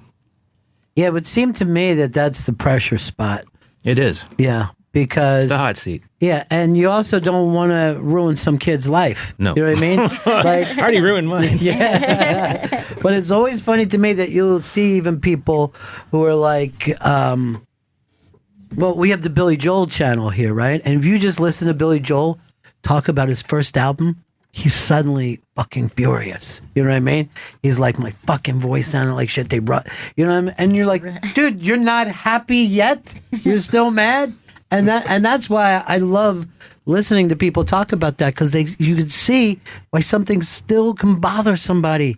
Yeah, it would seem to me that that's the pressure spot. It is. Yeah, because it's the hot seat. Yeah, and you also don't want to ruin some kid's life. No. You know what I mean? Like, I already ruined mine. Yeah. But it's always funny to me that you'll see even people who are like, well, we have the Billy Joel channel here, right? And if you just listen to Billy Joel talk about his first album, he's suddenly fucking furious. You know what I mean? He's like, my fucking voice sounded like shit. They brought, you know what I mean? And you're like, dude, you're not happy yet? You're still mad? And that's why I love listening to people talk about that, because you can see why something still can bother somebody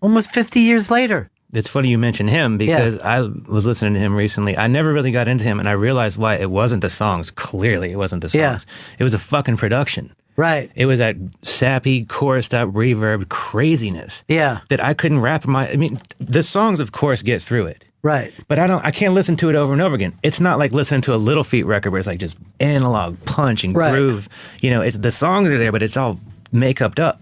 almost 50 years later. It's funny you mention him because I was listening to him recently. I never really got into him, and I realized why. It wasn't the songs. Clearly, it wasn't the songs. It was a fucking production. Right. It was that sappy, chorused up reverb craziness. Yeah. That I couldn't wrap the songs, of course, get through it. Right. But I can't listen to it over and over again. It's not like listening to a Little Feat record where it's like just analog punch and groove. It's the songs are there, but it's all make-upped up.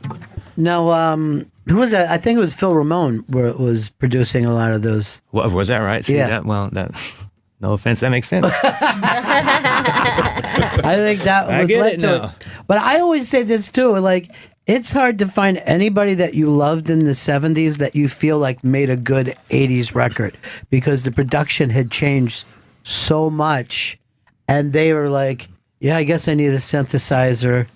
No, who was that? I think it was Phil Ramone was producing a lot of those. What, was that right? See, yeah. No offense, that makes sense. I think that I was get led it to now. it. But I always say this too, like, it's hard to find anybody that you loved in the 70s that you feel like made a good 80s record, because the production had changed so much, and they were like, yeah, I guess I need a synthesizer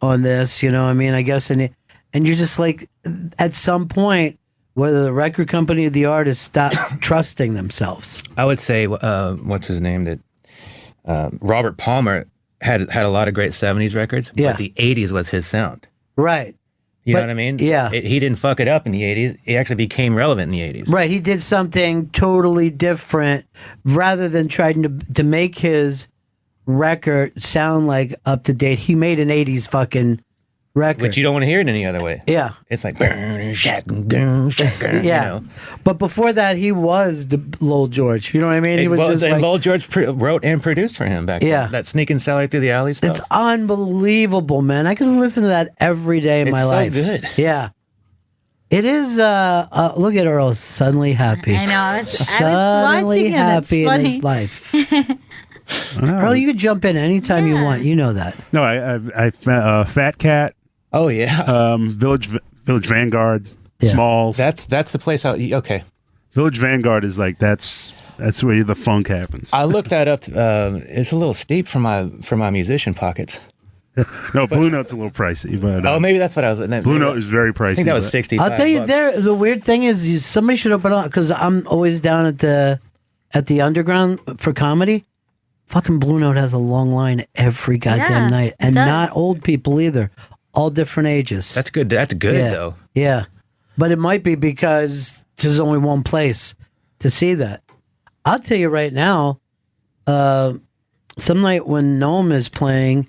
on this, you know what I mean? I guess I need, and you're just like, at some point, whether the record company or the artist stop trusting themselves. I would say, what's his name? That Robert Palmer had a lot of great 70s records, but the 80s was his sound. Right. You know what I mean? Yeah. He didn't fuck it up in the 80s. It actually became relevant in the 80s. Right. He did something totally different rather than trying to make his record sound like up to date. He made an 80s fucking record. But you don't want to hear it any other way. Yeah. It's like, yeah. But before that, he was the Lowell George. You know what I mean? He was just like, Lowell George wrote and produced for him back then. That sneaking Sally through the alley stuff. It's unbelievable, man. I could listen to that every day of my life. It's so good. Yeah. It is. Look at Earl, suddenly happy. I know. I was Suddenly watching happy it. in It's his funny. life. Earl, you could jump in anytime you want. You know that. No, I Fat Cat. Oh yeah. Village Vanguard. Smalls. That's the place. Okay. Village Vanguard is like that's where the funk happens. I looked that up. It's a little steep for my musician pockets. No, Blue Note's a little pricey, but maybe that's what I was. Blue Note is very pricey. I think that was $65. I'll tell you, the weird thing is, somebody should open up because I'm always down at the underground for comedy. Fucking Blue Note has a long line every goddamn night, and not old people either, all different ages. That's good. That's good though. Yeah, but it might be because there's only one place to see that. I'll tell you right now, some night when Noam is playing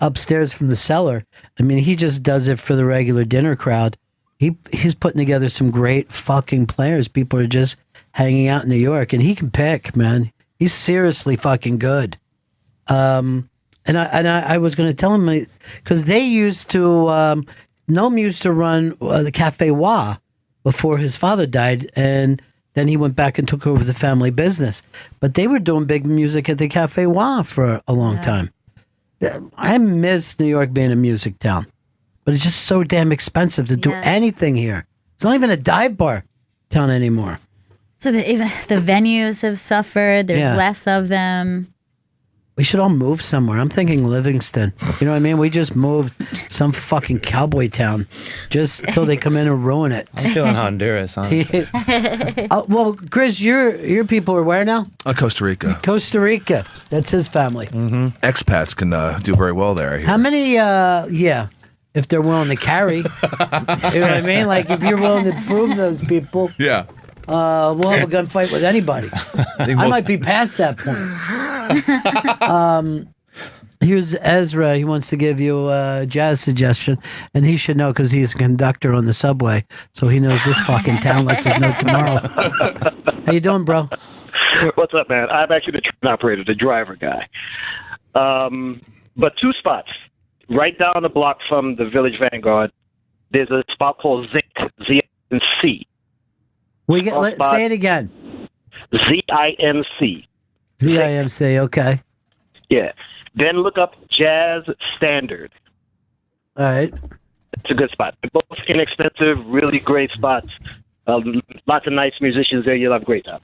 upstairs from the cellar, I mean, he just does it for the regular dinner crowd. He's putting together some great fucking players. People are just hanging out in New York, and he can pick, man. He's seriously fucking good. And I was going to tell him, because they used to, Noam used to run the Cafe Wah before his father died, and then he went back and took over the family business. But they were doing big music at the Cafe Wah for a long time. I miss New York being a music town, but it's just so damn expensive to do anything here. It's not even a dive bar town anymore. So the venues have suffered. There's less of them. We should all move somewhere. I'm thinking Livingston. You know what I mean? We just moved some fucking cowboy town just till they come in and ruin it. I'm still in Honduras, honestly. Well, Chris, your people are where now? Costa Rica. Costa Rica. That's his family. Mm-hmm. Expats can do very well there. How many, if they're willing to carry. You know what I mean? Like, if you're willing to prove those people. Yeah. We'll have a gunfight with anybody. I might be past that point. Here's Ezra. He wants to give you a jazz suggestion, and he should know because he's a conductor on the subway, so he knows this fucking town like there's no tomorrow. How you doing, bro? What's up, man? I'm actually the train operator, the driver guy. But two spots right down the block from the Village Vanguard. There's a spot called Zinc, Z-I-N-C. Say it again. Z-I-N-C. Z-I-M-C, okay. Yeah. Then look up Jazz Standard. All right. It's a good spot. They're both inexpensive, really great spots. Lots of nice musicians there. You'll have a great time.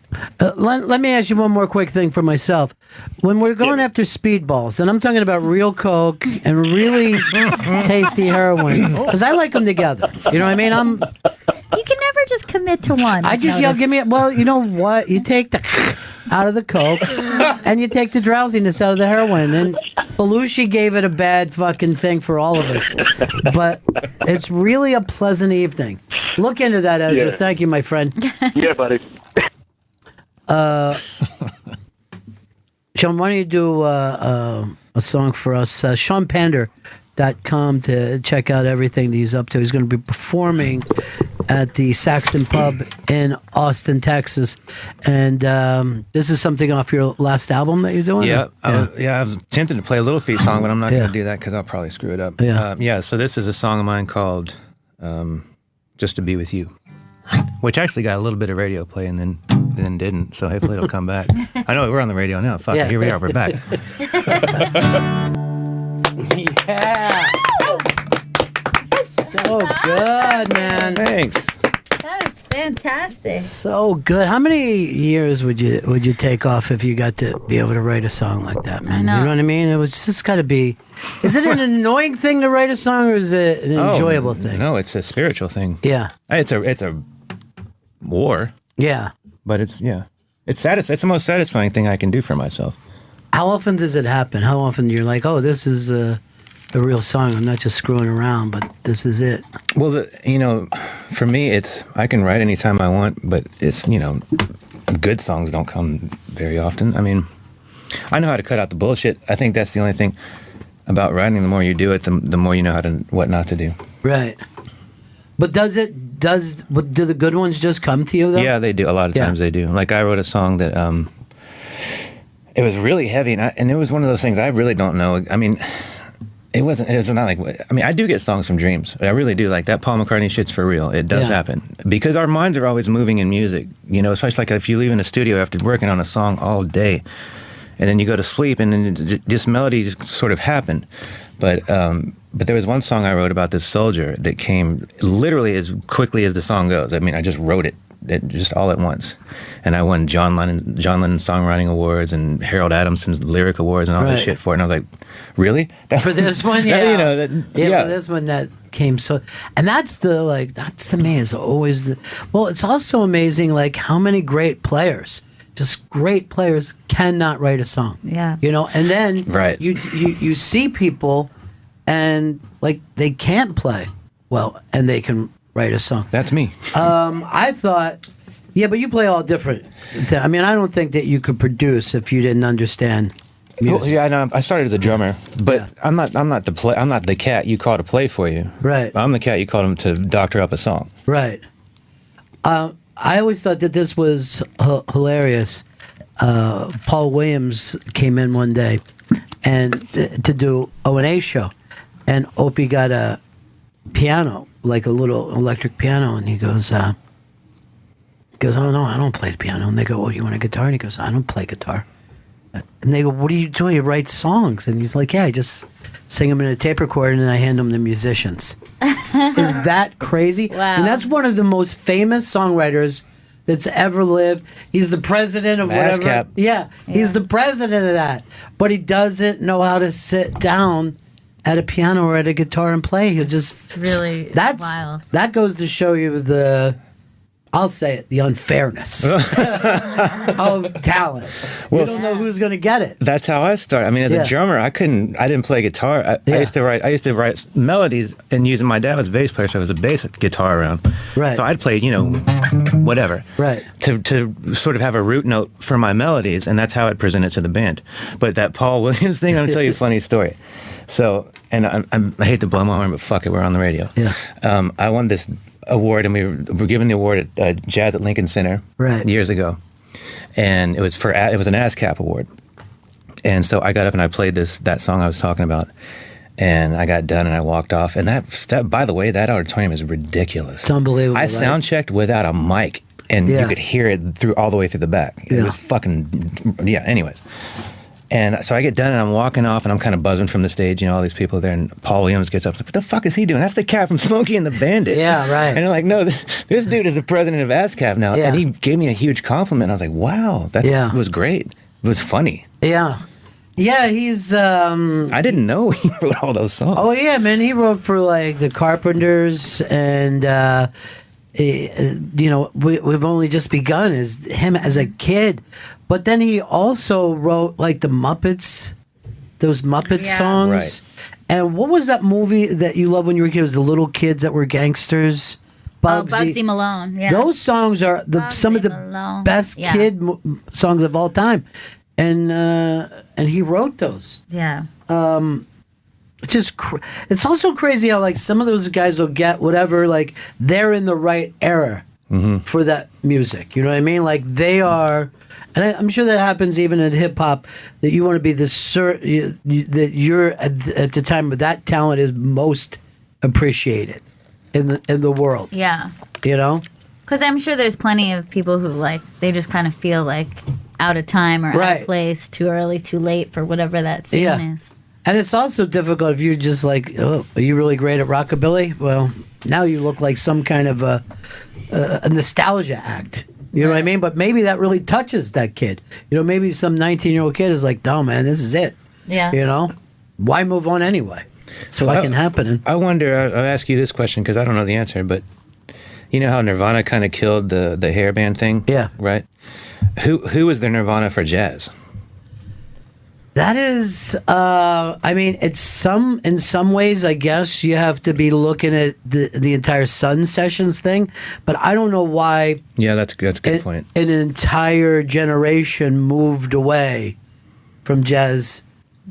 Let me ask you one more quick thing for myself. When we're going after speedballs, and I'm talking about real coke and really tasty heroin, because I like them together. You know what I mean? You can never just commit to one. I just yell, give me. Well, you know what? You take the out of the coke, and you take the drowsiness out of the heroin. And Belushi gave it a bad fucking thing for all of us, but it's really a pleasant evening. Look into that, Ezra. Yeah. Thank you, my friend. Yeah, buddy. Shawn, why don't you do a song for us? Shawn Pander.com to check out everything that he's up to. He's going to be performing at the Saxon Pub in Austin, Texas. And this is something off your last album that you're doing? Yeah. I was tempted to play a Little Feat song, but I'm not going to do that because I'll probably screw it up. So this is a song of mine called Just to Be With You, which actually got a little bit of radio play and then didn't. So hopefully it'll come back. I know we're on the radio now. Fuck it. Here we are. We're back. Yeah. So good, man. Thanks. That is fantastic. So good. How many years would you take off if you got to be able to write a song like that, man? I know. You know what I mean? It was just got to be. Is it an annoying thing to write a song, or is it an enjoyable thing? No, it's a spiritual thing. Yeah. It's a war. Yeah. But it's satisfying. It's the most satisfying thing I can do for myself. How often does it happen? How often you're like, oh, this is a real song. I'm not just screwing around, but this is it. Well, for me, I can write anytime I want, but it's, good songs don't come very often. I mean, I know how to cut out the bullshit. I think that's the only thing about writing. The more you do it, the more you know what not to do. Right. But do the good ones just come to you, though? Yeah, they do. A lot of times they do. Like, I wrote a song that, it was really heavy, and it was one of those things I really don't know. I mean, It wasn't. It's not like. I mean, I do get songs from dreams. I really do. Like that Paul McCartney shit's for real. It does happen because our minds are always moving in music. You know, especially like if you leave in a studio after working on a song all day, and then you go to sleep, and then this melody just sort of happened. But there was one song I wrote about this soldier that came literally as quickly as the song goes. I mean, I just wrote it just all at once, and I won John Lennon Songwriting Awards and Harold Adamson's Lyric Awards and all this shit for it. And I was like, really? For this one, yeah. For this one that came so, and that's to me is always it's also amazing like how many great players. Just great players cannot write a song. Yeah. You know, and then you see people and like they can't play well and they can write a song. That's me. I thought, but you play all different. I mean, I don't think that you could produce if you didn't understand music. Well, yeah, I know. I started as a drummer, but I'm not the cat you call to play for you. Right. I'm the cat you call him to doctor up a song. Right. I always thought that this was hilarious. Paul Williams came in one day and to do O&A show, and Opie got a piano, like a little electric piano, and he goes, "Oh no, I don't play the piano." And they go, "Well, you want a guitar?" And he goes, "I don't play guitar." And they go, "What do you do? You write songs?" And he's like, "Yeah, I just sing them in a tape recorder and then I hand them to musicians." Is that crazy? Wow. And that's one of the most famous songwriters that's ever lived. He's the president of whatever. ASCAP. Yeah, he's the president of that. But he doesn't know how to sit down at a piano or at a guitar and play. He'll just really wild. That goes to show you I'll say it, the unfairness of talent. You don't know who's going to get it. That's how I started. I mean, as a drummer, I didn't play guitar. I used to write melodies and using my dad was a bass player, so I was a bass guitar around. Right. So I'd play, whatever. Right. To sort of have a root note for my melodies, and that's how I'd present it to the band. But that Paul Williams thing, I'm going to tell you a funny story. So, and I hate to blow my horn, but fuck it, we're on the radio. Yeah. I won this award, and we were given the award at Jazz at Lincoln Center years ago, and it was an ASCAP award. And so I got up and I played that song I was talking about, and I got done and I walked off. And that by the way, that auditorium is ridiculous. It's unbelievable. I sound checked without a mic, and you could hear it all the way through the back. It was fucking anyways. And so I get done and I'm walking off and I'm kind of buzzing from the stage, all these people there, and Paul Williams gets up and like, what the fuck is he doing? That's the cat from Smokey and the Bandit. Yeah, right. And they're like, no, this dude is the president of ASCAP now. Yeah. And he gave me a huge compliment. I was like, wow, that was great. It was funny. Yeah. Yeah, he's... I didn't know he wrote all those songs. Oh, yeah, man. He wrote for, like, the Carpenters and... we've only just begun as him as a kid, but then he also wrote like the Muppets, those Muppet songs. Right. And what was that movie that you loved when you were a kid? It was the little kids that were gangsters. Bugsy Malone. Yeah, those songs are some of the best kid songs of all time, and he wrote those. Yeah. It's just it's also crazy how like some of those guys will get whatever, like they're in the right era for that music. You know what I mean? Like they are, and I'm sure that happens even in hip hop. That you want to be that you're at the time that talent is most appreciated in the world. Yeah. You know, because I'm sure there's plenty of people who like they just kind of feel like out of time or out of place, too early, too late for whatever that scene is. And it's also difficult if you're just like, oh, are you really great at rockabilly? Well, now you look like some kind of a nostalgia act. You know what I mean? But maybe that really touches that kid. Maybe some 19-year-old kid is like, no, man, this is it. Yeah. Why move on anyway? So it can happen. I wonder, I'll ask you this question because I don't know the answer, but you know how Nirvana kind of killed the hairband thing? Yeah. Right? Who is their Nirvana for jazz? That is, it's in some ways, I guess you have to be looking at the entire Sun Sessions thing, but I don't know why. Yeah, that's a good point. An entire generation moved away from jazz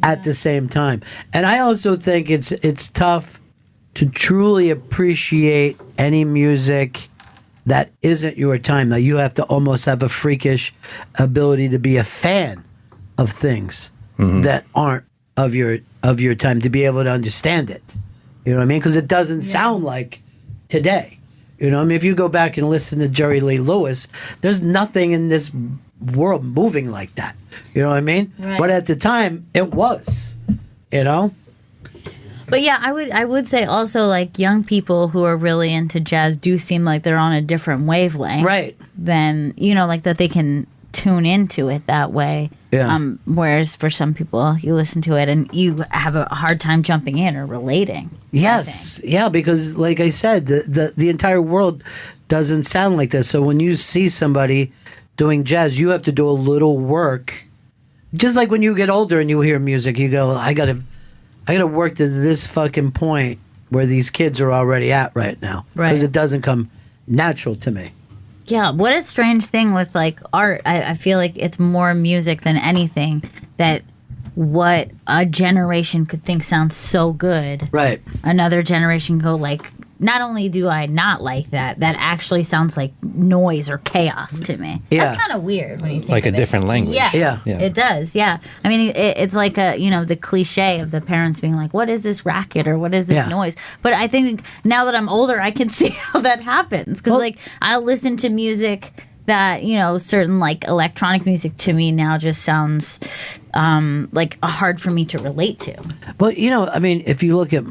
at the same time, and I also think it's tough to truly appreciate any music that isn't your time. Now you have to almost have a freakish ability to be a fan of things that aren't of your of your time to be able to understand it. You know what I mean? Because it doesn't sound like today. You know, I mean, if you go back and listen to Jerry Lee Lewis, there's nothing in this world moving like that. You know what I mean? Right. But at the time, it was. You know. But yeah, I would say also like young people who are really into jazz do seem like they're on a different wavelength, right? Than like that they can tune into it that way. Yeah. Whereas for some people, you listen to it and you have a hard time jumping in or relating. Yes, yeah, because like I said, the entire world doesn't sound like this. So when you see somebody doing jazz, you have to do a little work. Just like when you get older and you hear music, you go, I gotta work to this fucking point where these kids are already at right now. Right. Because it doesn't come natural to me. Yeah, what a strange thing with like art. I feel like it's more music than anything that what a generation could think sounds so good. Right. Another generation go like, not only do I not like that actually sounds like noise or chaos to me. Yeah. That's kind of weird when you think Like of a different language. Yeah, it does. Yeah, I mean, it's like the cliche of the parents being like, "What is this racket?" or "What is this noise?" But I think now that I'm older, I can see how that happens because like I'll listen to music that certain like electronic music to me now just sounds like hard for me to relate to. Well, I mean, if you look at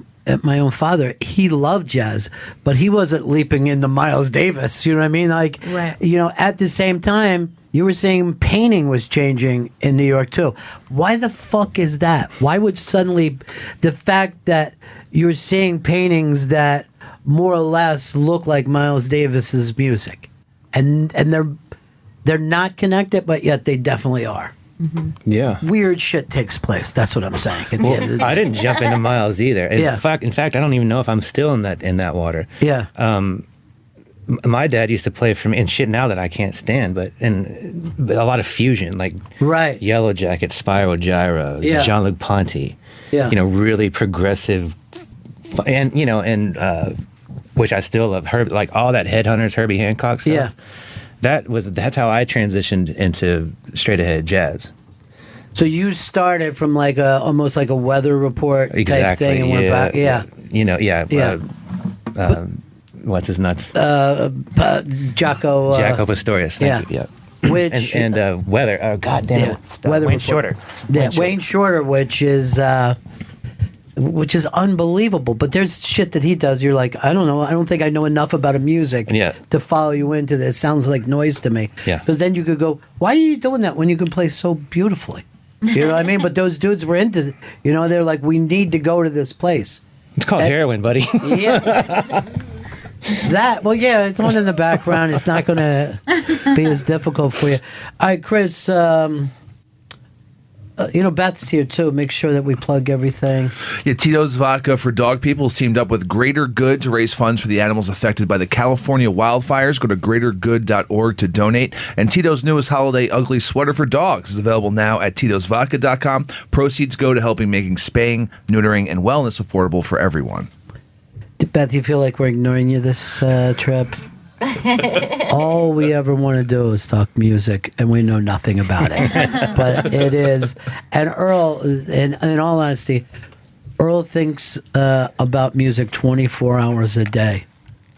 my own father, he loved jazz, but he wasn't leaping into Miles Davis. You know what I mean? Like, right. At the same time, you were saying painting was changing in New York too. Why the fuck is that? Why would suddenly the fact that you're seeing paintings that more or less look like Miles Davis's music, and they're not connected, but yet they definitely are. Mm-hmm. Yeah. Weird shit takes place. That's what I'm saying. Well, I didn't jump into Miles either. In fact, I don't even know if I'm still in that water. Yeah. My dad used to play for me and shit now that I can't stand, but a lot of fusion, like Yellow Jacket, Spiral Gyra, Jean-Luc Ponty. Yeah. Really progressive, and which I still love. Like all that Headhunters, Herbie Hancock stuff. Yeah. That's how I transitioned into straight ahead jazz. So you started from like almost like a weather report type thing and went back. What's his nuts? Jocko Pastorius. Thank you. Yeah. Which and weather. Oh God damn it! Weather Wayne report. Shorter. Wayne Shorter, which is unbelievable. But there's shit that he does. You're like, I don't know. I don't think I know enough about a music to follow you into this. Sounds like noise to me. Yeah. Because then you could go, why are you doing that when you can play so beautifully? You know what I mean? But those dudes were into, they're like, we need to go to this place. It's called heroin, buddy. Yeah. It's on in the background. It's not going to be as difficult for you. All right, Chris, Beth's here too. Make sure that we plug everything. Yeah, Tito's Vodka for Dog People has teamed up with Greater Good to raise funds for the animals affected by the California wildfires. Go to greatergood.org to donate. And Tito's newest holiday ugly sweater for dogs is available now at titosvodka.com. Proceeds go to helping making spaying, neutering, and wellness affordable for everyone. Beth, you feel like we're ignoring you this trip? All we ever want to do is talk music, and we know nothing about it. But it is, and Earl, in all honesty, Earl thinks about music 24 hours a day.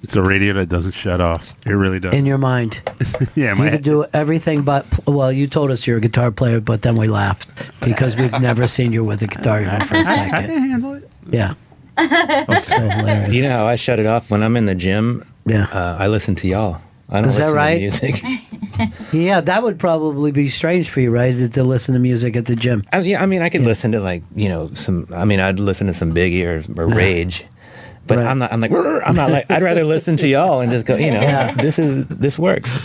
It's a radio that doesn't shut off. It really does. In your mind. Yeah, you can do everything but, you told us you're a guitar player, but then we laughed because we've never seen you with a guitar even for a second. I can handle it. Yeah. That's so hilarious. You know how I shut it off when I'm in the gym? Yeah. I listen to y'all. I don't Is that listen right? to music. Yeah, that would probably be strange for you, right? To listen to music at the gym. I could listen to I'd listen to some Biggie or Rage. But I'm not like, I'd rather listen to y'all and just go, this works.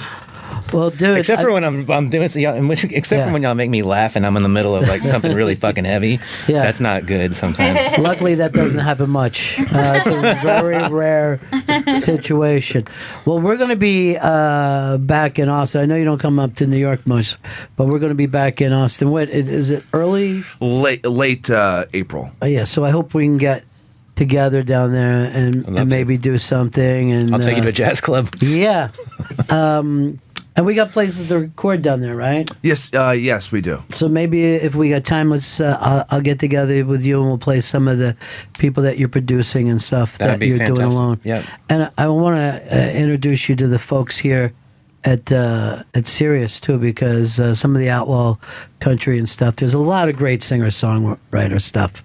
Well, dude, except for when I'm doing for when y'all make me laugh and I'm in the middle of like something really fucking heavy. Yeah, that's not good sometimes. Luckily, that doesn't happen much. It's a very rare situation. Well, we're going to be back in Austin. I know you don't come up to New York much, but we're going to be back in Austin. What is it? Early? Late April. Yeah. So I hope we can get together down there and maybe do something. And I'll take you to a jazz club. Yeah. And we got places to record down there, right? Yes, yes, we do. So maybe if we got time, let's I'll get together with you and we'll play some of the people that you're producing and stuff That'd that be you're doing fantastic. alone. Yep. And I want to introduce you to the folks here at Sirius too, because some of the outlaw country and stuff. There's a lot of great singer-songwriter stuff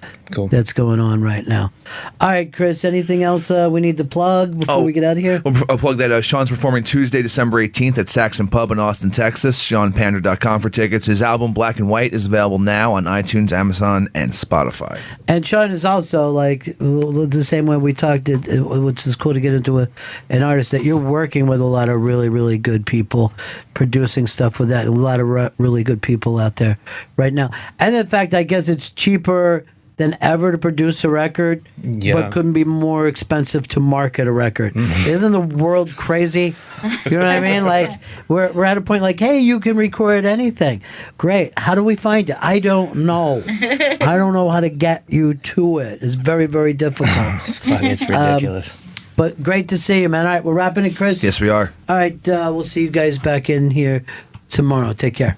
that's going on right now. All right, Chris. Anything else we need to plug before we get out of here? I'll plug that. Sean's performing Tuesday, December 18th at Saxon Pub in Austin, Texas. ShawnPander.com for tickets. His album Black and White is available now on iTunes, Amazon, and Spotify. And Shawn is also like the same way we talked. Which is cool to get into an artist that you're working with a lot of really, really good people producing stuff with that. A lot of really good people out there right now. And in fact, I guess it's cheaper than ever to produce a record, but couldn't be more expensive to market a record. Isn't the world crazy? You know what I mean? Like we're at a point like, hey, you can record anything. Great. How do we find it? I don't know. I don't know how to get you to it. It's very, very difficult. It's funny. It's ridiculous. But great to see you, man. All right, we're wrapping it, Chris. Yes, we are. All right, we'll see you guys back in here tomorrow. Take care.